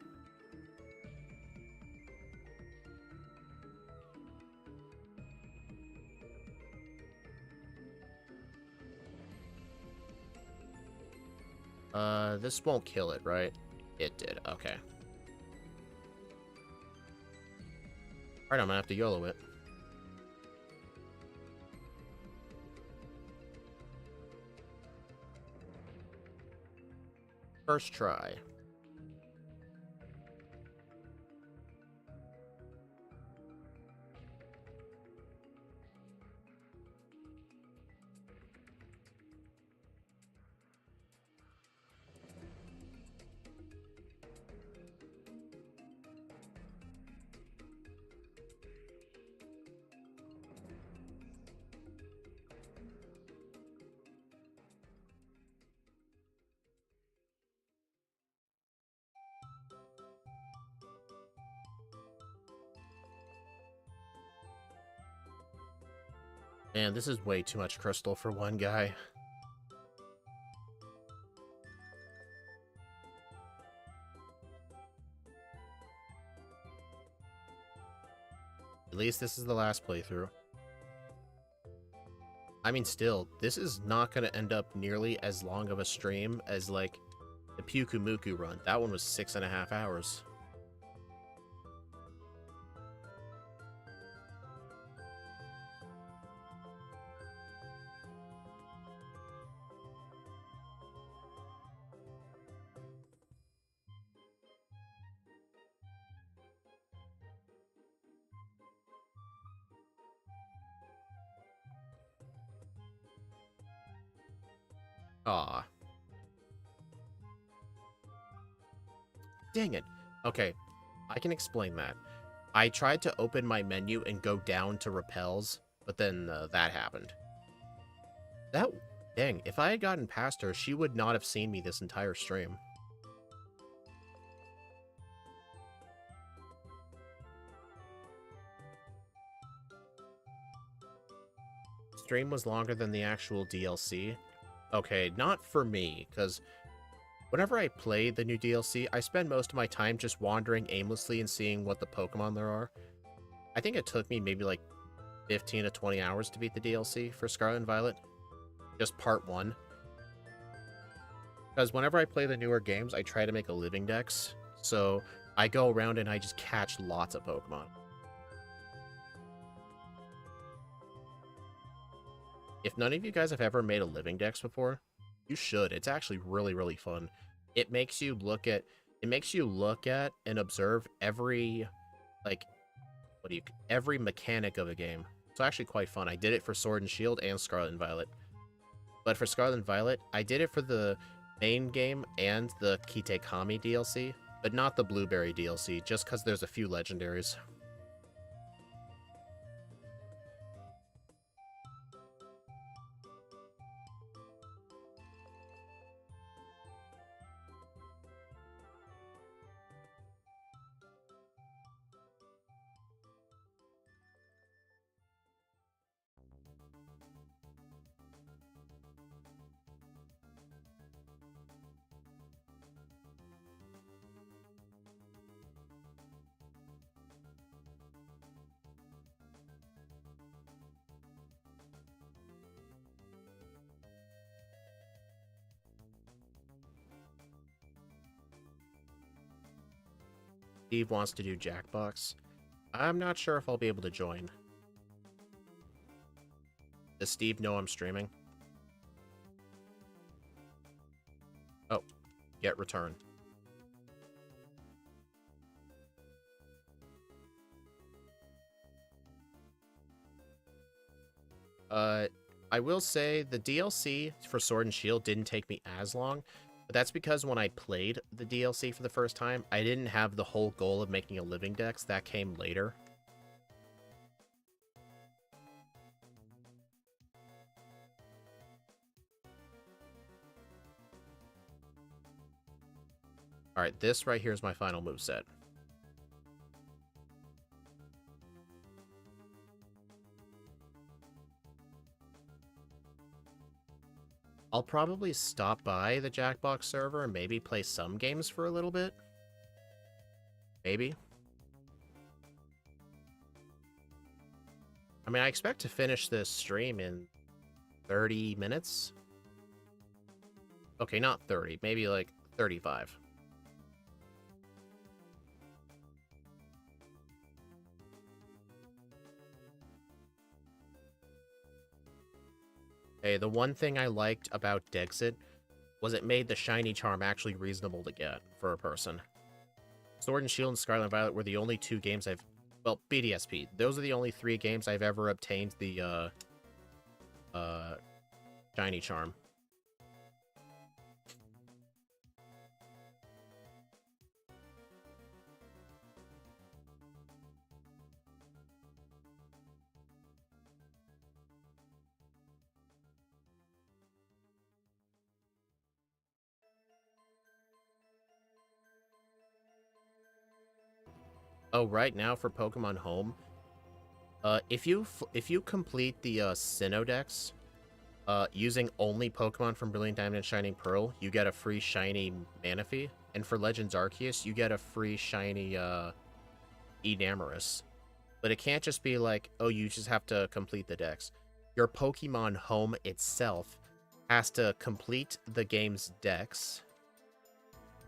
This won't kill it, right? It did, okay. Alright, I'm gonna have to YOLO it. First try. Man, this is way too much crystal for one guy. At least this is the last playthrough. I mean, still, this is not going to end up nearly as long of a stream as, like, the Pyukumuku run. That one was 6.5 hours. Aw. Dang it. Okay, I can explain that. I tried to open my menu and go down to repels, but then that happened. Dang, if I had gotten past her, she would not have seen me this entire stream. Stream was longer than the actual DLC. Okay, not for me, because whenever I play the new DLC, I spend most of my time just wandering aimlessly and seeing what the Pokemon there are. I think it took me maybe like 15 to 20 hours to beat the DLC for Scarlet and Violet. Just part 1. Because whenever I play the newer games, I try to make a living dex. So I go around and I just catch lots of Pokemon. If none of you guys have ever made a living dex before, you should. It's actually really, really fun. It makes you look at and observe every every mechanic of a game. It's actually quite fun. I did it for Sword and Shield and Scarlet and Violet. But for Scarlet and Violet, I did it for the main game and the Kitekami DLC, but not the Blueberry DLC, just because there's a few legendaries. Steve wants to do Jackbox. I'm not sure if I'll be able to join. Does Steve know I'm streaming? Oh, get return. I will say the DLC for Sword and Shield didn't take me as long, but that's because when I played the DLC for the first time, I didn't have the whole goal of making a living dex. That came later. Alright, this right here is my final moveset. I'll probably stop by the Jackbox server and maybe play some games for a little bit. Maybe. I mean, I expect to finish this stream in 30 minutes. Okay, not 30. Maybe like 35. Hey, the one thing I liked about Dexit was it made the shiny charm actually reasonable to get for a person. Sword and Shield and Scarlet and Violet were the only 2 games I've... Well, BDSP. Those are the only 3 games I've ever obtained the, shiny charm. Oh, right now for Pokemon Home, if you complete the Sinnoh, using only Pokemon from Brilliant Diamond and Shining Pearl, you get a free shiny Manaphy, and for Legends Arceus, you get a free shiny Enamorous. But it can't just be like, oh, you just have to complete the dex. Your Pokemon Home itself has to complete the game's dex.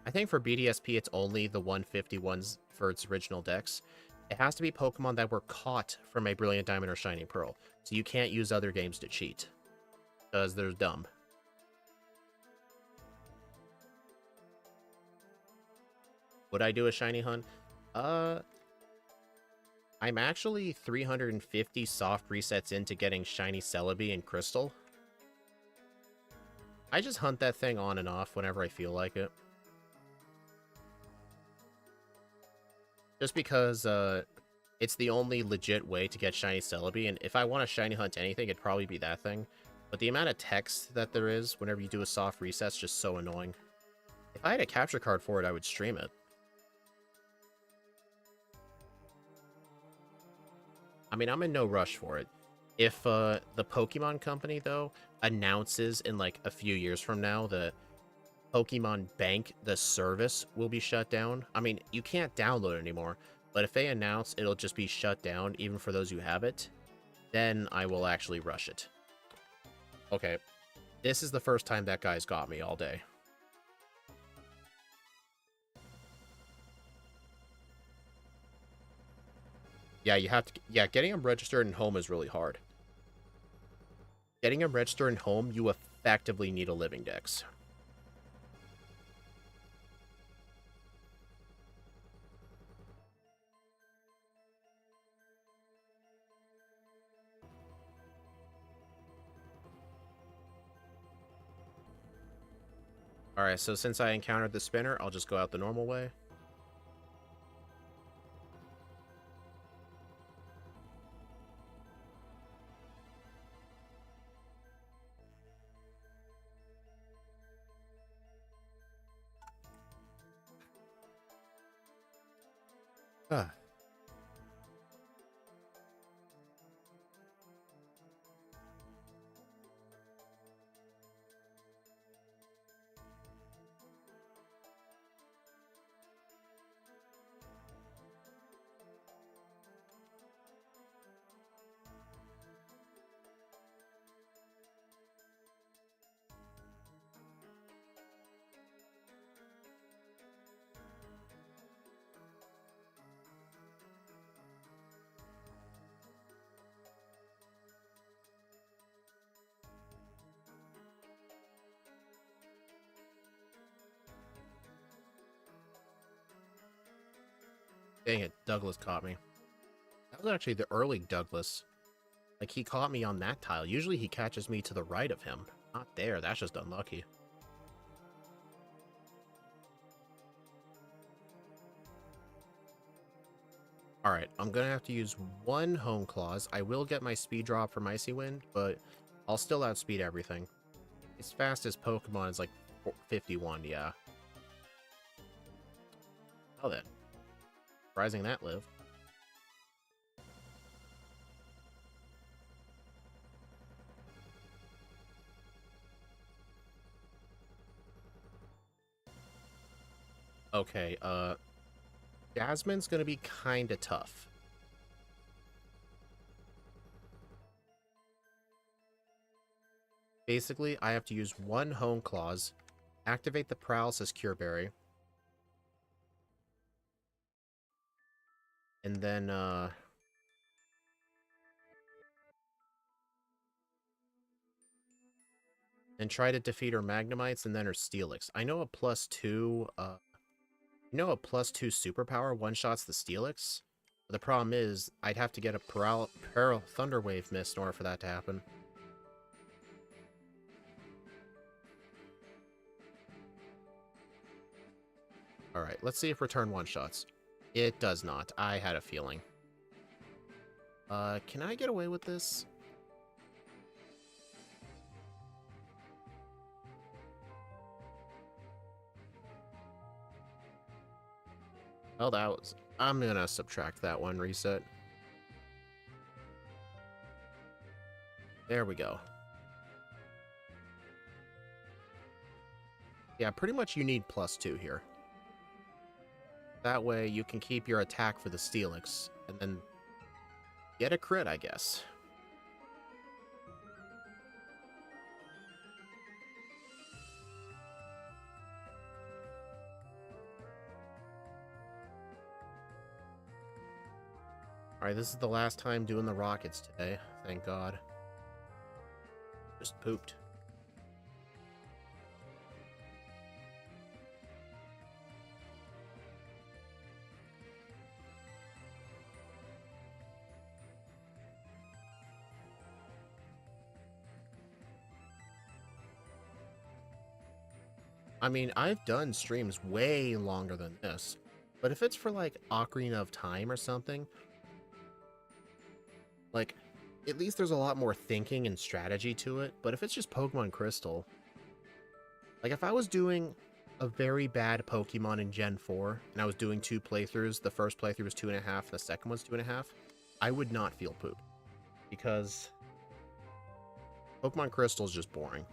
I think for BDSP, it's only the 151s for its original dex. It has to be Pokemon that were caught from a Brilliant Diamond or Shining Pearl. So you can't use other games to cheat, because they're dumb. Would I do a shiny hunt? I'm actually 350 soft resets into getting shiny Celebi and Crystal. I just hunt that thing on and off whenever I feel like it. Just because it's the only legit way to get shiny Celebi, and if I want to shiny hunt anything, it'd probably be that thing. But the amount of text that there is whenever you do a soft reset is just so annoying. If I had a capture card for it, I would stream it. I mean, I'm in no rush for it. If the Pokemon Company, though, announces in like a few years from now that Pokemon Bank, the service, will be shut down, I mean, you can't download it anymore, but if they announce it'll just be shut down, even for those who have it, then I will actually rush it. Okay, this is the first time that guy's got me all day. Yeah, you have to. Yeah, getting him registered in home is really hard. Getting him registered in home, you effectively need a living dex. Alright, so since I encountered the spinner, I'll just go out the normal way. Ah. Dang it, Douglas caught me. That was actually the early Douglas. Like, he caught me on that tile. Usually he catches me to the right of him. Not there, that's just unlucky. Alright, I'm gonna have to use one Home Clause. I will get my speed drop from Icy Wind, but I'll still outspeed everything. His fastest Pokemon is like 51, yeah. Oh then. Surprising that lived. Okay, Jasmine's gonna be kinda tough. Basically, I have to use one Home Clause, activate the Paralysis Cure Berry, and then, and try to defeat her Magnemites and then her Steelix. I know a +2, superpower one-shots the Steelix. But the problem is, I'd have to get a Thunder Wave Mist in order for that to happen. Alright, let's see if return one-shots. It does not. I had a feeling. Can I get away with this? Oh, that was... I'm gonna subtract that one reset. There we go. Yeah, pretty much you need +2 here. That way you can keep your attack for the Steelix, and then get a crit, I guess. Alright, this is the last time doing the rockets today, thank God. Just pooped. I mean, I've done streams way longer than this, but if it's for like Ocarina of Time or something, like at least there's a lot more thinking and strategy to it. But if it's just Pokemon Crystal, like if I was doing a very bad Pokemon in Gen 4 and I was doing 2 playthroughs, the first playthrough was 2.5, the second one's 2.5, I would not feel poop. Because Pokemon Crystal is just boring.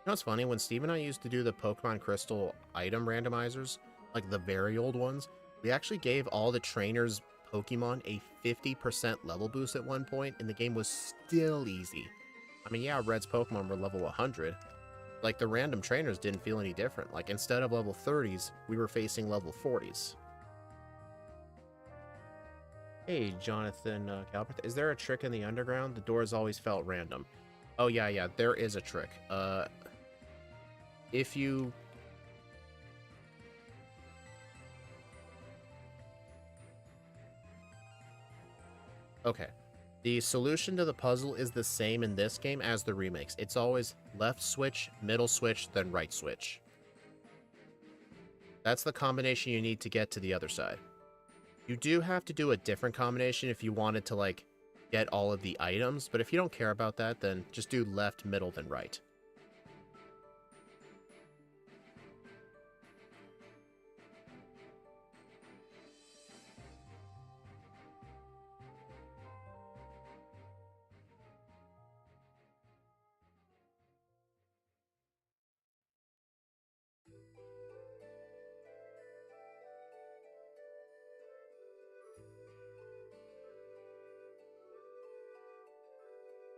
You know what's funny? When Steve and I used to do the Pokemon Crystal item randomizers, like the very old ones, we actually gave all the trainers' Pokemon a 50% level boost at one point, and the game was still easy. I mean, yeah, Red's Pokemon were level 100. Like, the random trainers didn't feel any different. Like, instead of level 30s, we were facing level 40s. Hey, Jonathan Galbraith, is there a trick in the underground? The doors always felt random. Oh, yeah, there is a trick. If you... Okay. The solution to the puzzle is the same in this game as the remakes. It's always left switch, middle switch, then right switch. That's the combination you need to get to the other side. You do have to do a different combination if you wanted to, like, get all of the items, but if you don't care about that, then just do left, middle, then right.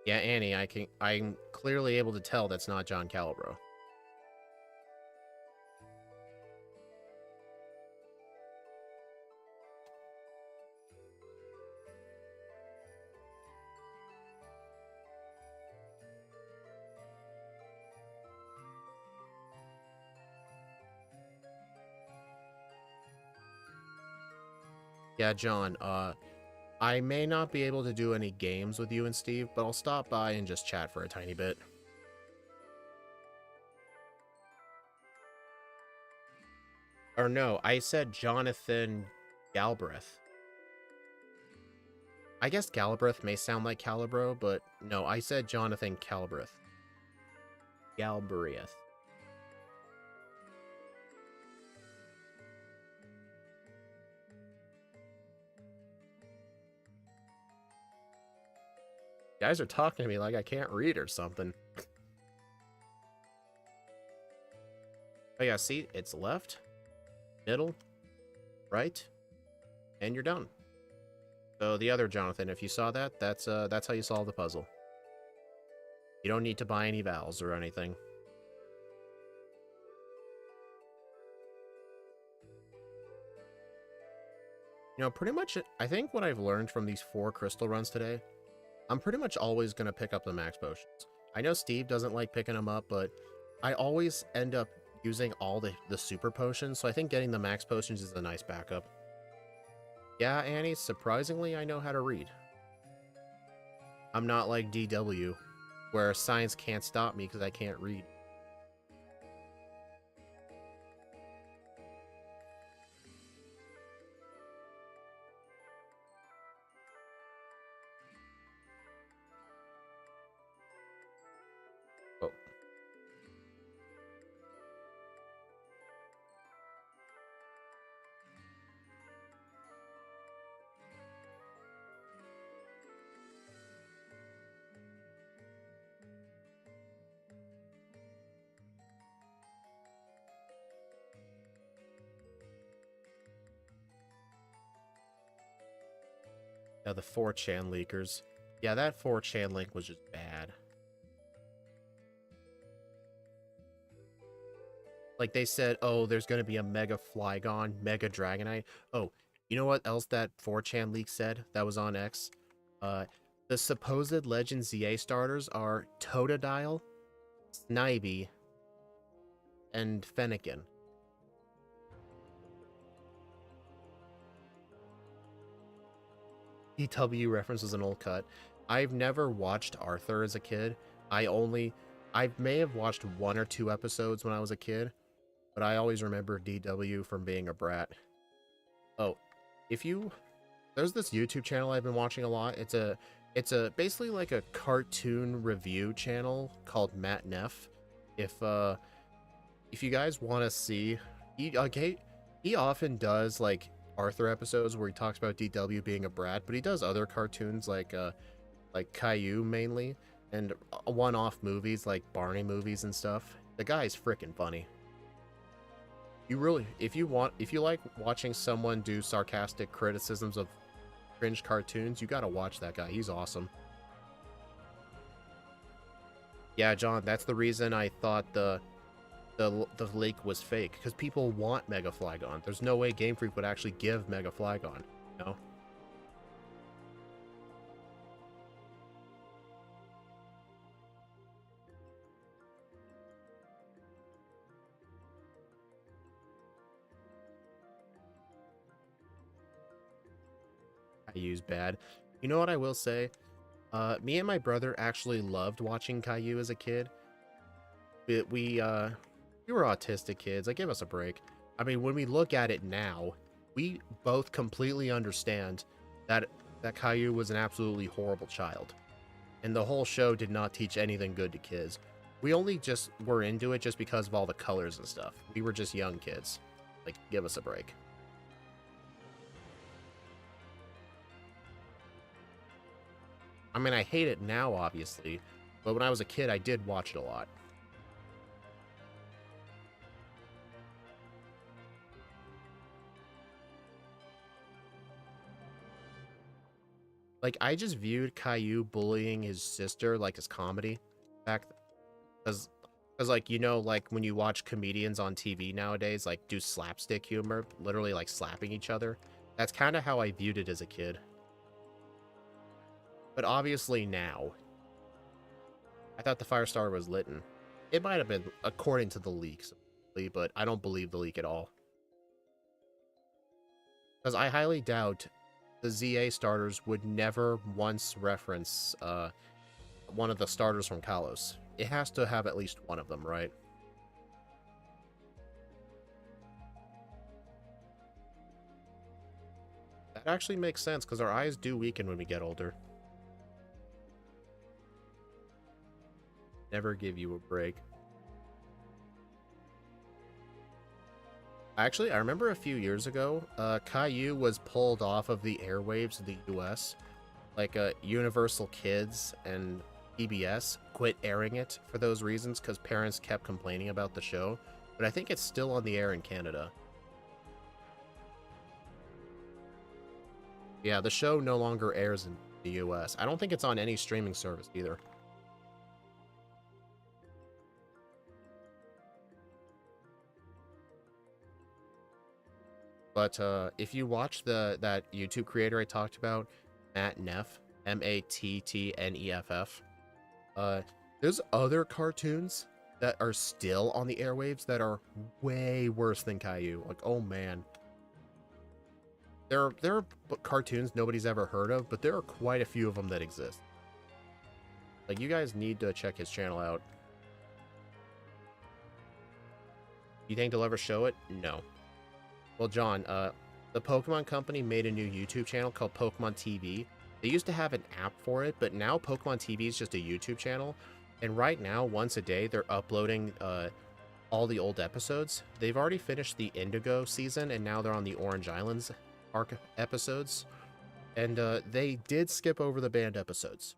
Yeah, Annie, I'm clearly able to tell that's not John Calibro. Yeah, John, I may not be able to do any games with you and Steve, but I'll stop by and just chat for a tiny bit. Or no, I said Jonathan Galbraith. I guess Galbraith may sound like Calibro, but no, I said Jonathan Galbraith. Galbraith. You guys are talking to me like I can't read or something. Oh yeah, see, it's left, middle, right, and you're done. So the other Jonathan, if you saw that, that's how you solve the puzzle. You don't need to buy any vowels or anything. You know, pretty much, I think what I've learned from these 4 crystal runs today, I'm pretty much always going to pick up the max potions. I know Steve doesn't like picking them up, but I always end up using all the super potions, so I think getting the max potions is a nice backup. Yeah, Annie, surprisingly, I know how to read. I'm not like DW, where science can't stop me because I can't read. Oh. Yeah, the 4chan leakers. Yeah, that 4chan link was just bad. Like, they said, oh, there's going to be a Mega Flygon, Mega Dragonite. Oh, you know what else that 4chan leak said that was on X? The supposed Legend ZA starters are Totodile, Snivy, and Fennekin. EW reference was an old cut. I've never watched Arthur as a kid. I only I may have watched 1 or 2 episodes when I was a kid, but I always remember DW from being a brat. Oh, if you there's this YouTube channel I've been watching a lot. It's a basically like a cartoon review channel called Matt Neff. If if you guys want to see, he often does like Arthur episodes where he talks about DW being a brat, but he does other cartoons like Caillou mainly, and one-off movies like Barney movies and stuff. The guy's freaking funny. You really, if you like watching someone do sarcastic criticisms of cringe cartoons, you gotta watch that guy. He's awesome. Yeah, John, that's the reason I thought the lake was fake, because people want Mega Flygon. There's no way Game Freak would actually give Mega Flygon, you know? I use bad. You know what I will say? Me and my brother actually loved watching Caillou as a kid. We were autistic kids. Like, give us a break. I mean, when we look at it now, we both completely understand that Caillou was an absolutely horrible child, and the whole show did not teach anything good to kids. We only just were into it just because of all the colors and stuff. We were just young kids. Like, give us a break. I mean, I hate it now, obviously, but when I was a kid, I did watch it a lot. Like, I just viewed Caillou bullying his sister like as comedy back, because like, you know, like when you watch comedians on TV nowadays like do slapstick humor, literally like slapping each other. That's kind of how I viewed it as a kid. But obviously now, I thought the Firestar was Litten. It might have been according to the leaks, but I don't believe the leak at all. Because I highly doubt the ZA starters would never once reference one of the starters from Kalos. It has to have at least one of them, right? That actually makes sense, because our eyes do weaken when we get older. Never give you a break. Actually, I remember a few years ago, Caillou was pulled off of the airwaves of the US. Like, Universal Kids and PBS quit airing it for those reasons, because parents kept complaining about the show. But I think it's still on the air in Canada. Yeah, the show no longer airs in the US. I don't think it's on any streaming service either. But if you watch that YouTube creator I talked about, Matt Neff, Mattneff, uh, there's other cartoons that are still on the airwaves that are way worse than Caillou. Like, oh man. There are cartoons nobody's ever heard of, but there are quite a few of them that exist. Like, you guys need to check his channel out. You think they'll ever show it? No. Well, John, the Pokemon Company made a new YouTube channel called Pokemon TV. They used to have an app for it, but now Pokemon TV is just a YouTube channel. And right now, once a day, they're uploading all the old episodes. They've already finished the Indigo season, and now they're on the Orange Islands arc episodes. And they did skip over the banned episodes.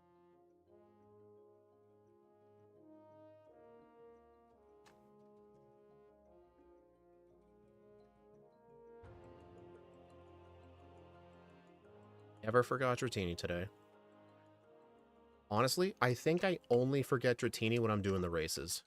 Never forgot Dratini today. Honestly, I think I only forget Dratini when I'm doing the races.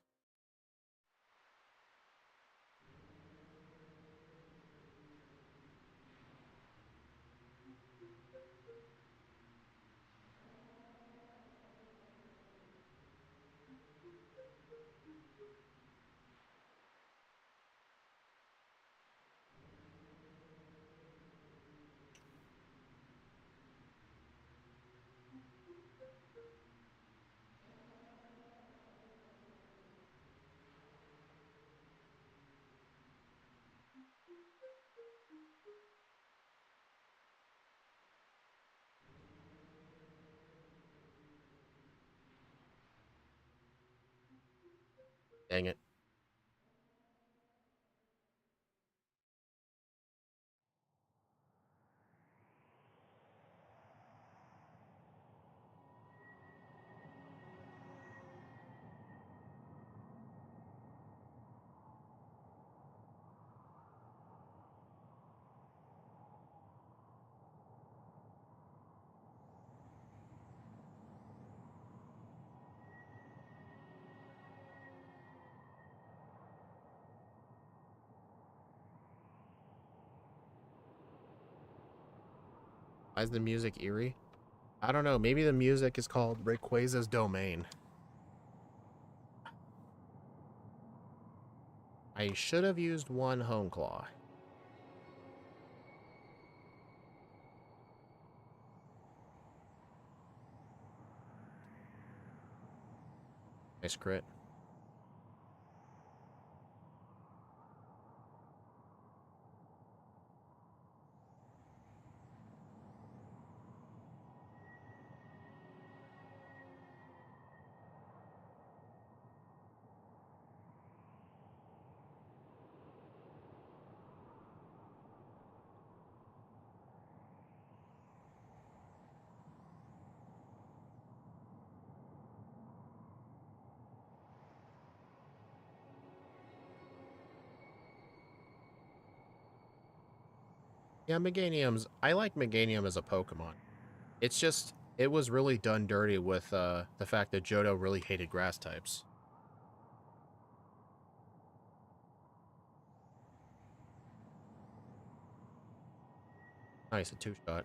Dang it. Why is the music eerie? I don't know. Maybe the music is called Rayquaza's Domain. I should have used one Home Claw. Nice crit. Yeah, Meganium's... I like Meganium as a Pokemon. It's just... It was really done dirty with the fact that Johto really hated grass types. Nice, a two-shot.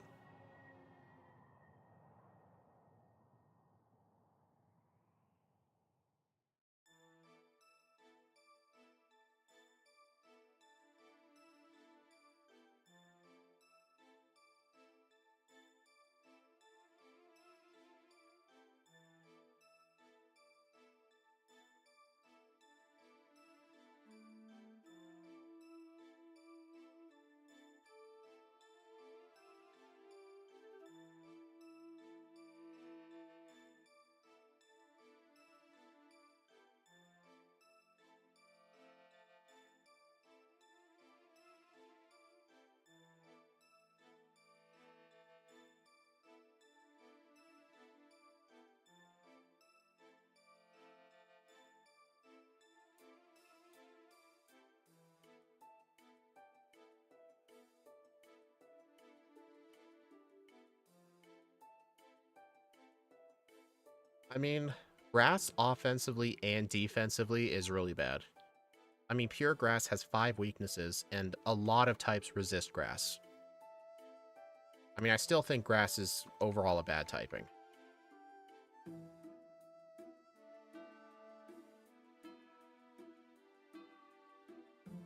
I mean, grass offensively and defensively is really bad. I mean, pure grass has 5 weaknesses, and a lot of types resist grass. I mean, I still think grass is overall a bad typing.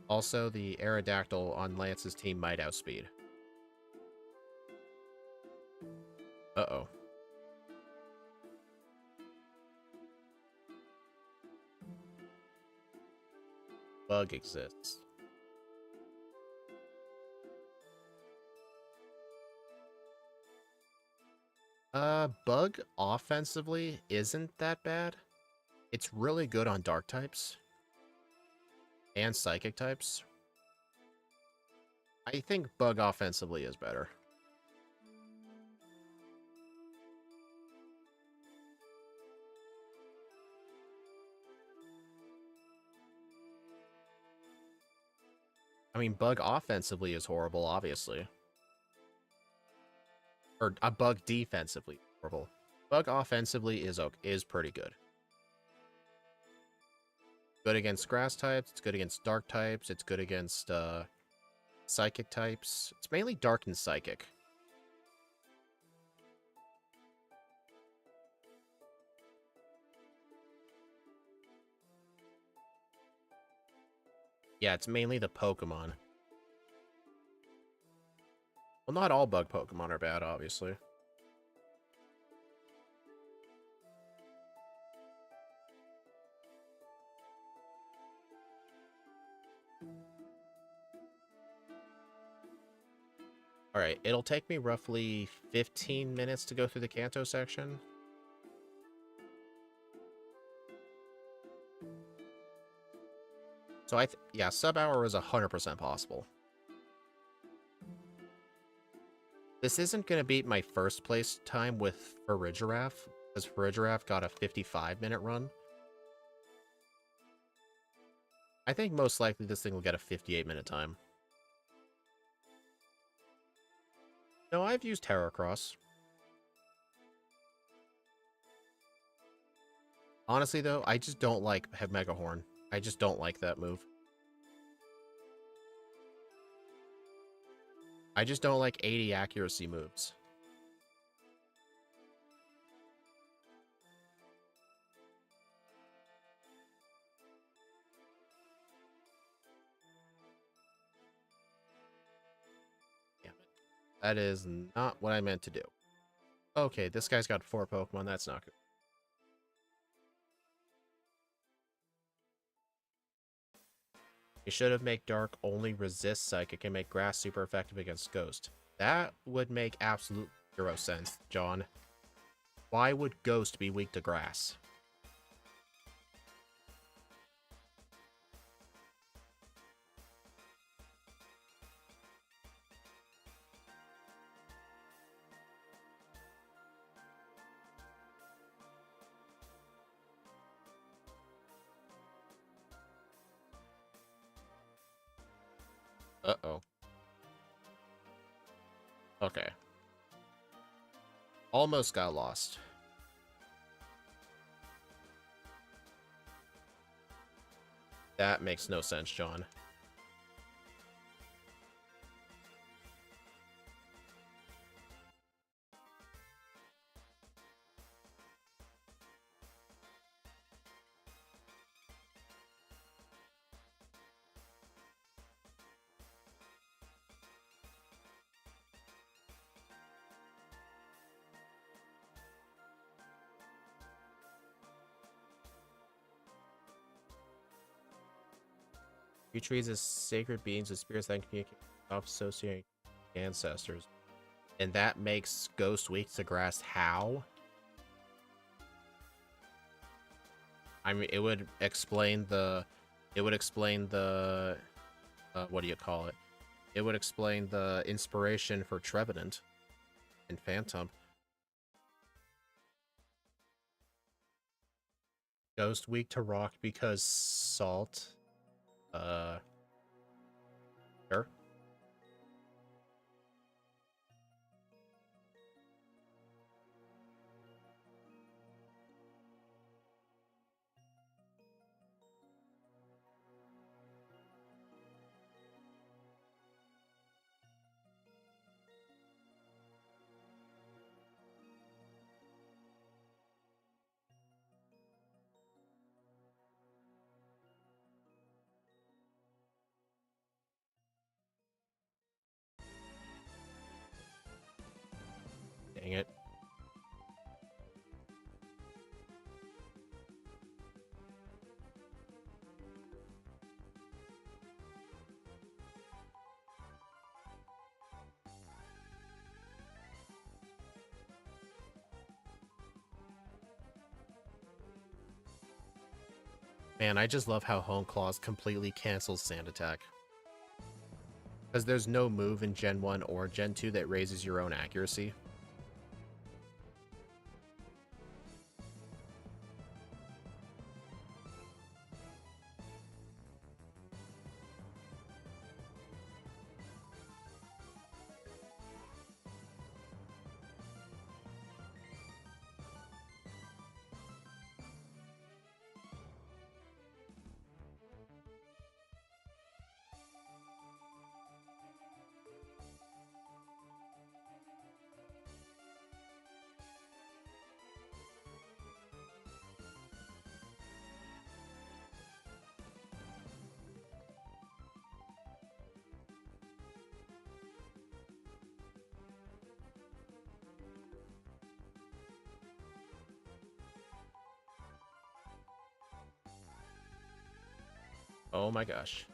Also, the Aerodactyl on Lance's team might outspeed. Uh-oh. Bug exists. Bug offensively isn't that bad. It's really good on dark types and psychic types. I think Bug offensively is better. I mean, Bug offensively is horrible, obviously. Or a Bug defensively horrible. Bug offensively is pretty good. Good against grass types, it's good against dark types, it's good against psychic types. It's mainly dark and psychic. Yeah, it's mainly the Pokemon. Well, not all bug Pokemon are bad, obviously. Alright, it'll take me roughly 15 minutes to go through the Kanto section. So yeah, sub-hour is 100% possible. This isn't going to beat my first place time with Farigiraf, because Farigiraf got a 55-minute run. I think most likely this thing will get a 58-minute time. No, I've used Heracross. Honestly, though, I just don't like Mega Horn. I just don't like that move. I just don't like 80 accuracy moves. Damn it. That is not what I meant to do. Okay, this guy's got 4 Pokemon. That's not good. You should have made Dark only resist Psychic and make Grass super effective against Ghost. That would make absolute 0 sense, John. Why would Ghost be weak to Grass? Uh-oh. Okay. Almost got lost. That makes no sense, John. You trees as sacred beings with spirits that communicate with associating ancestors. And that makes Ghost weak to Grass how? I mean, it would explain the... what do you call it? It would explain the inspiration for Trevenant and Phantom. Ghost weak to rock because salt. Sure. Dang it. Man, I just love how Hone Claws completely cancels Sand Attack. Because there's no move in Gen 1 or Gen 2 that raises your own accuracy. Oh my gosh.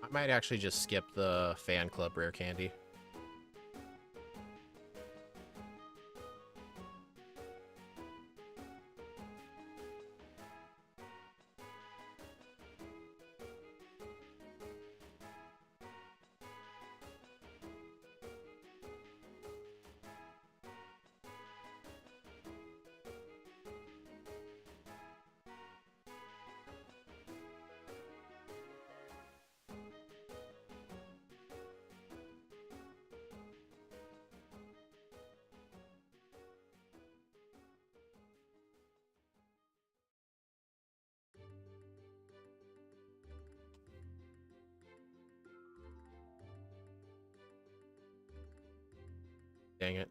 I might actually just skip the fan club rare candy. Dang it.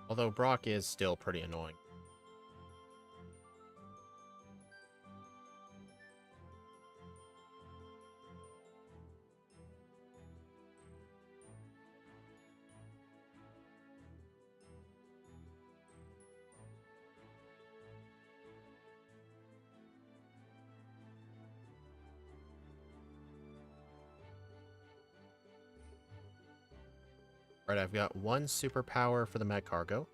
Although Brock is still pretty annoying. Right, I've got one superpower for the Med Cargo.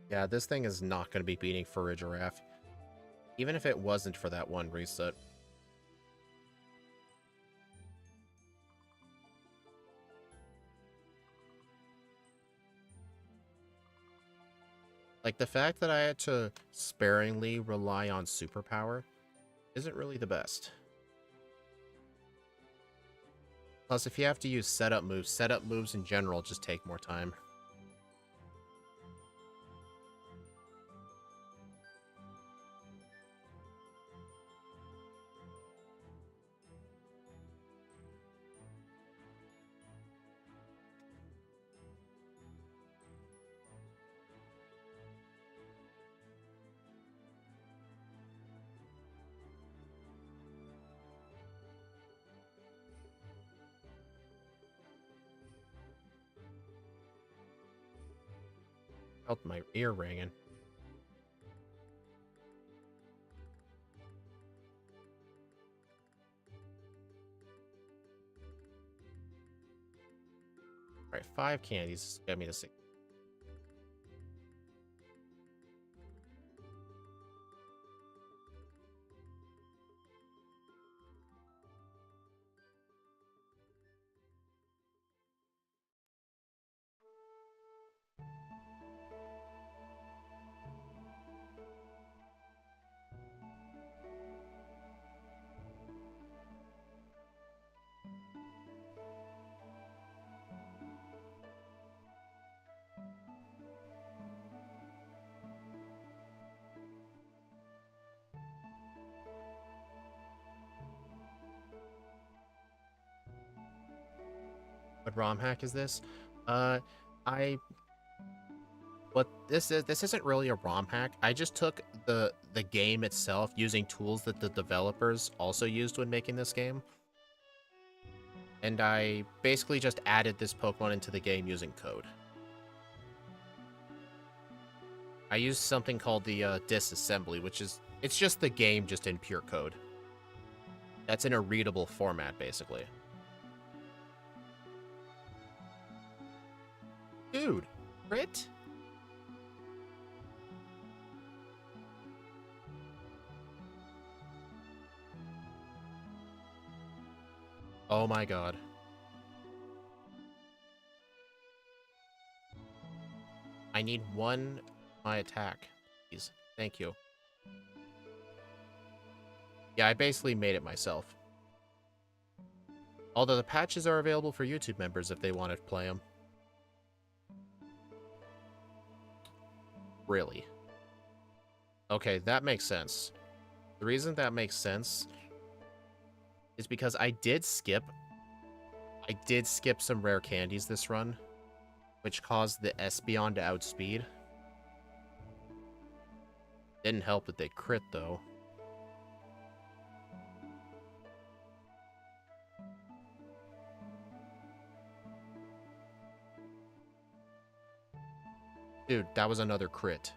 Yeah, this thing is not going to be beating for a giraffe. Even if it wasn't for that one reset. Like, the fact that I had to sparingly rely on superpower isn't really the best. Plus, if you have to use setup moves in general just take more time. Felt my ear ringing. Alright, 5 candies got me to 6. ROM hack is this? Uh, I... But this isn't really a ROM hack. I just took the game itself using tools that the developers also used when making this game. And I basically just added this Pokemon into the game using code. I used something called the disassembly, which is... It's just the game just in pure code. That's in a readable format, basically. Dude, crit? Oh my god. I need one my attack, please. Thank you. Yeah, I basically made it myself. Although the patches are available for YouTube members if they want to play them. Really? Okay, that makes sense. The reason that makes sense is because I did skip some rare candies this run, which caused the Espeon to outspeed. Didn't help that they crit, though. Dude, that was another crit.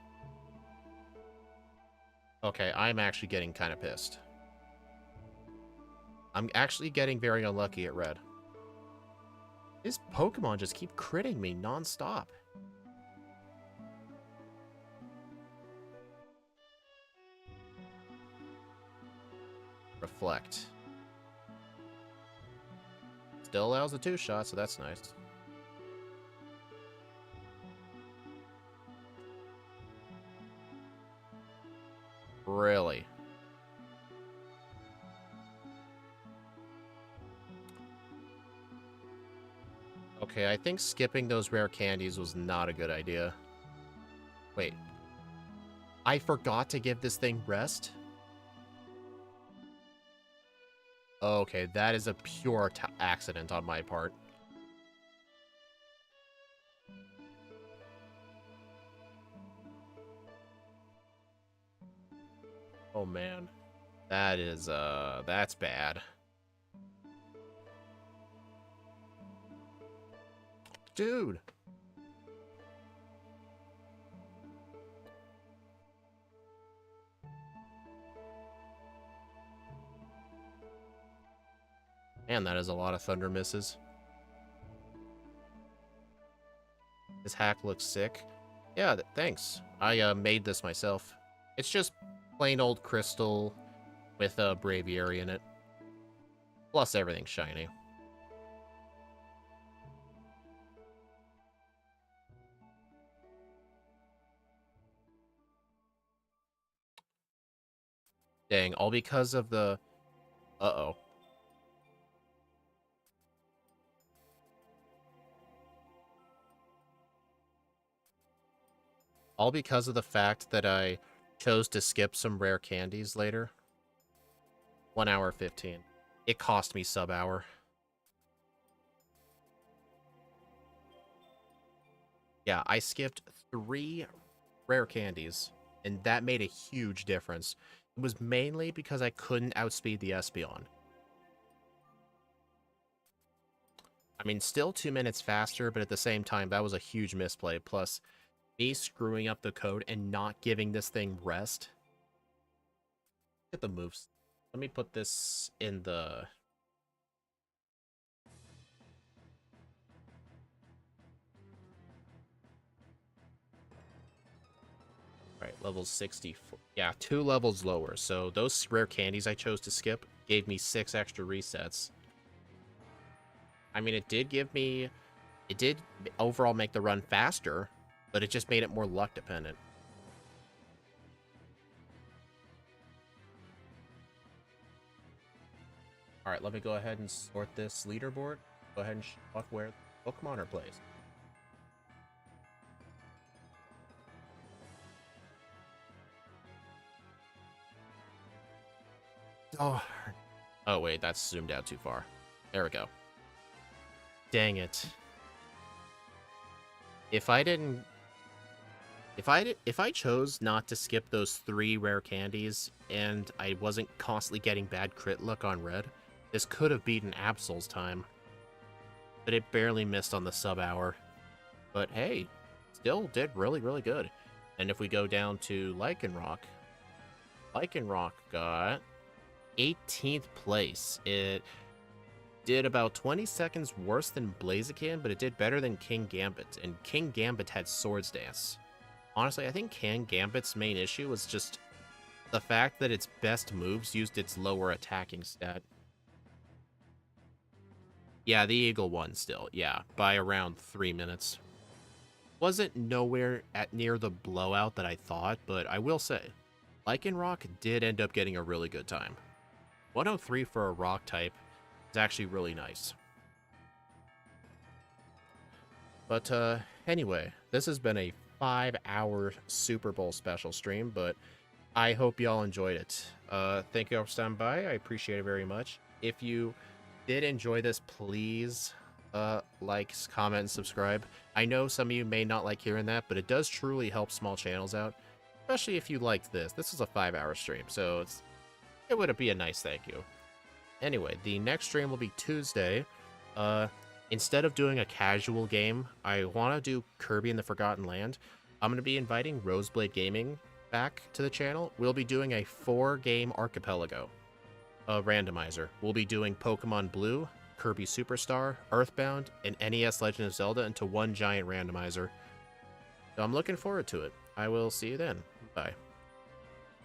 Okay, I'm actually getting kind of pissed. I'm actually getting very unlucky at red. These Pokemon just keep critting me non-stop. Reflect. Still allows the 2-shot, so that's nice. Really? Okay, I think skipping those rare candies was not a good idea. Wait. I forgot to give this thing rest? Okay, that is a pure accident on my part. Oh man. That is, that's bad. Dude! Man, that is a lot of thunder misses. This hack looks sick. Yeah, thanks. I made this myself. It's just plain old crystal with a Braviary in it. Plus everything's shiny. Dang, all because of the... Uh-oh. All because of the fact that I chose to skip some rare candies later. 1 hour 15. It cost me sub-hour. Yeah, I skipped 3 rare candies, and that made a huge difference. It was mainly because I couldn't outspeed the Espeon. I mean, still 2 minutes faster, but at the same time, that was a huge misplay. Plus, me screwing up the code and not giving this thing rest. Look at the moves. Let me put this in the... Right, level 64. Yeah, 2 levels lower. So those rare candies I chose to skip gave me 6 extra resets. I mean, it did give me... It did overall make the run faster, but it just made it more luck dependent. Alright, let me go ahead and sort this leaderboard. Go ahead and show off where Pokemon are placed. Oh, wait, that's zoomed out too far. There we go. Dang it. If I didn't... If I chose not to skip those 3 rare candies, and I wasn't constantly getting bad crit luck on red, this could have beaten Absol's time. But it barely missed on the sub-hour. But hey, still did really, really good. And if we go down to Lycanroc, Lycanroc got 18th place. It did about 20 seconds worse than Blaziken, but it did better than King Gambit. And King Gambit had Swords Dance. Honestly, I think King Gambit's main issue was just the fact that its best moves used its lower attacking stat. Yeah, the Eagle won still, yeah, by around 3 minutes. Wasn't nowhere at near the blowout that I thought, but I will say, Lycanroc did end up getting a really good time. 103 for a rock type is actually really nice. But anyway, this has been a 5-hour Super Bowl special stream, but I hope y'all enjoyed it. Thank you all for stopping by. I appreciate it very much. If you did enjoy this, please like, comment, and subscribe. I know some of you may not like hearing that, but it does truly help small channels out, especially if you liked this. This is a 5-hour stream, so it would be a nice thank you. Anyway, the next stream will be Tuesday. Instead of doing a casual game, I want to do Kirby and the Forgotten Land. I'm going to be inviting Roseblade Gaming back to the channel. We'll be doing a 4-game archipelago randomizer. We'll be doing Pokemon Blue, Kirby Superstar, Earthbound, and NES Legend of Zelda into one giant randomizer. So I'm looking forward to it. I will see you then. Bye.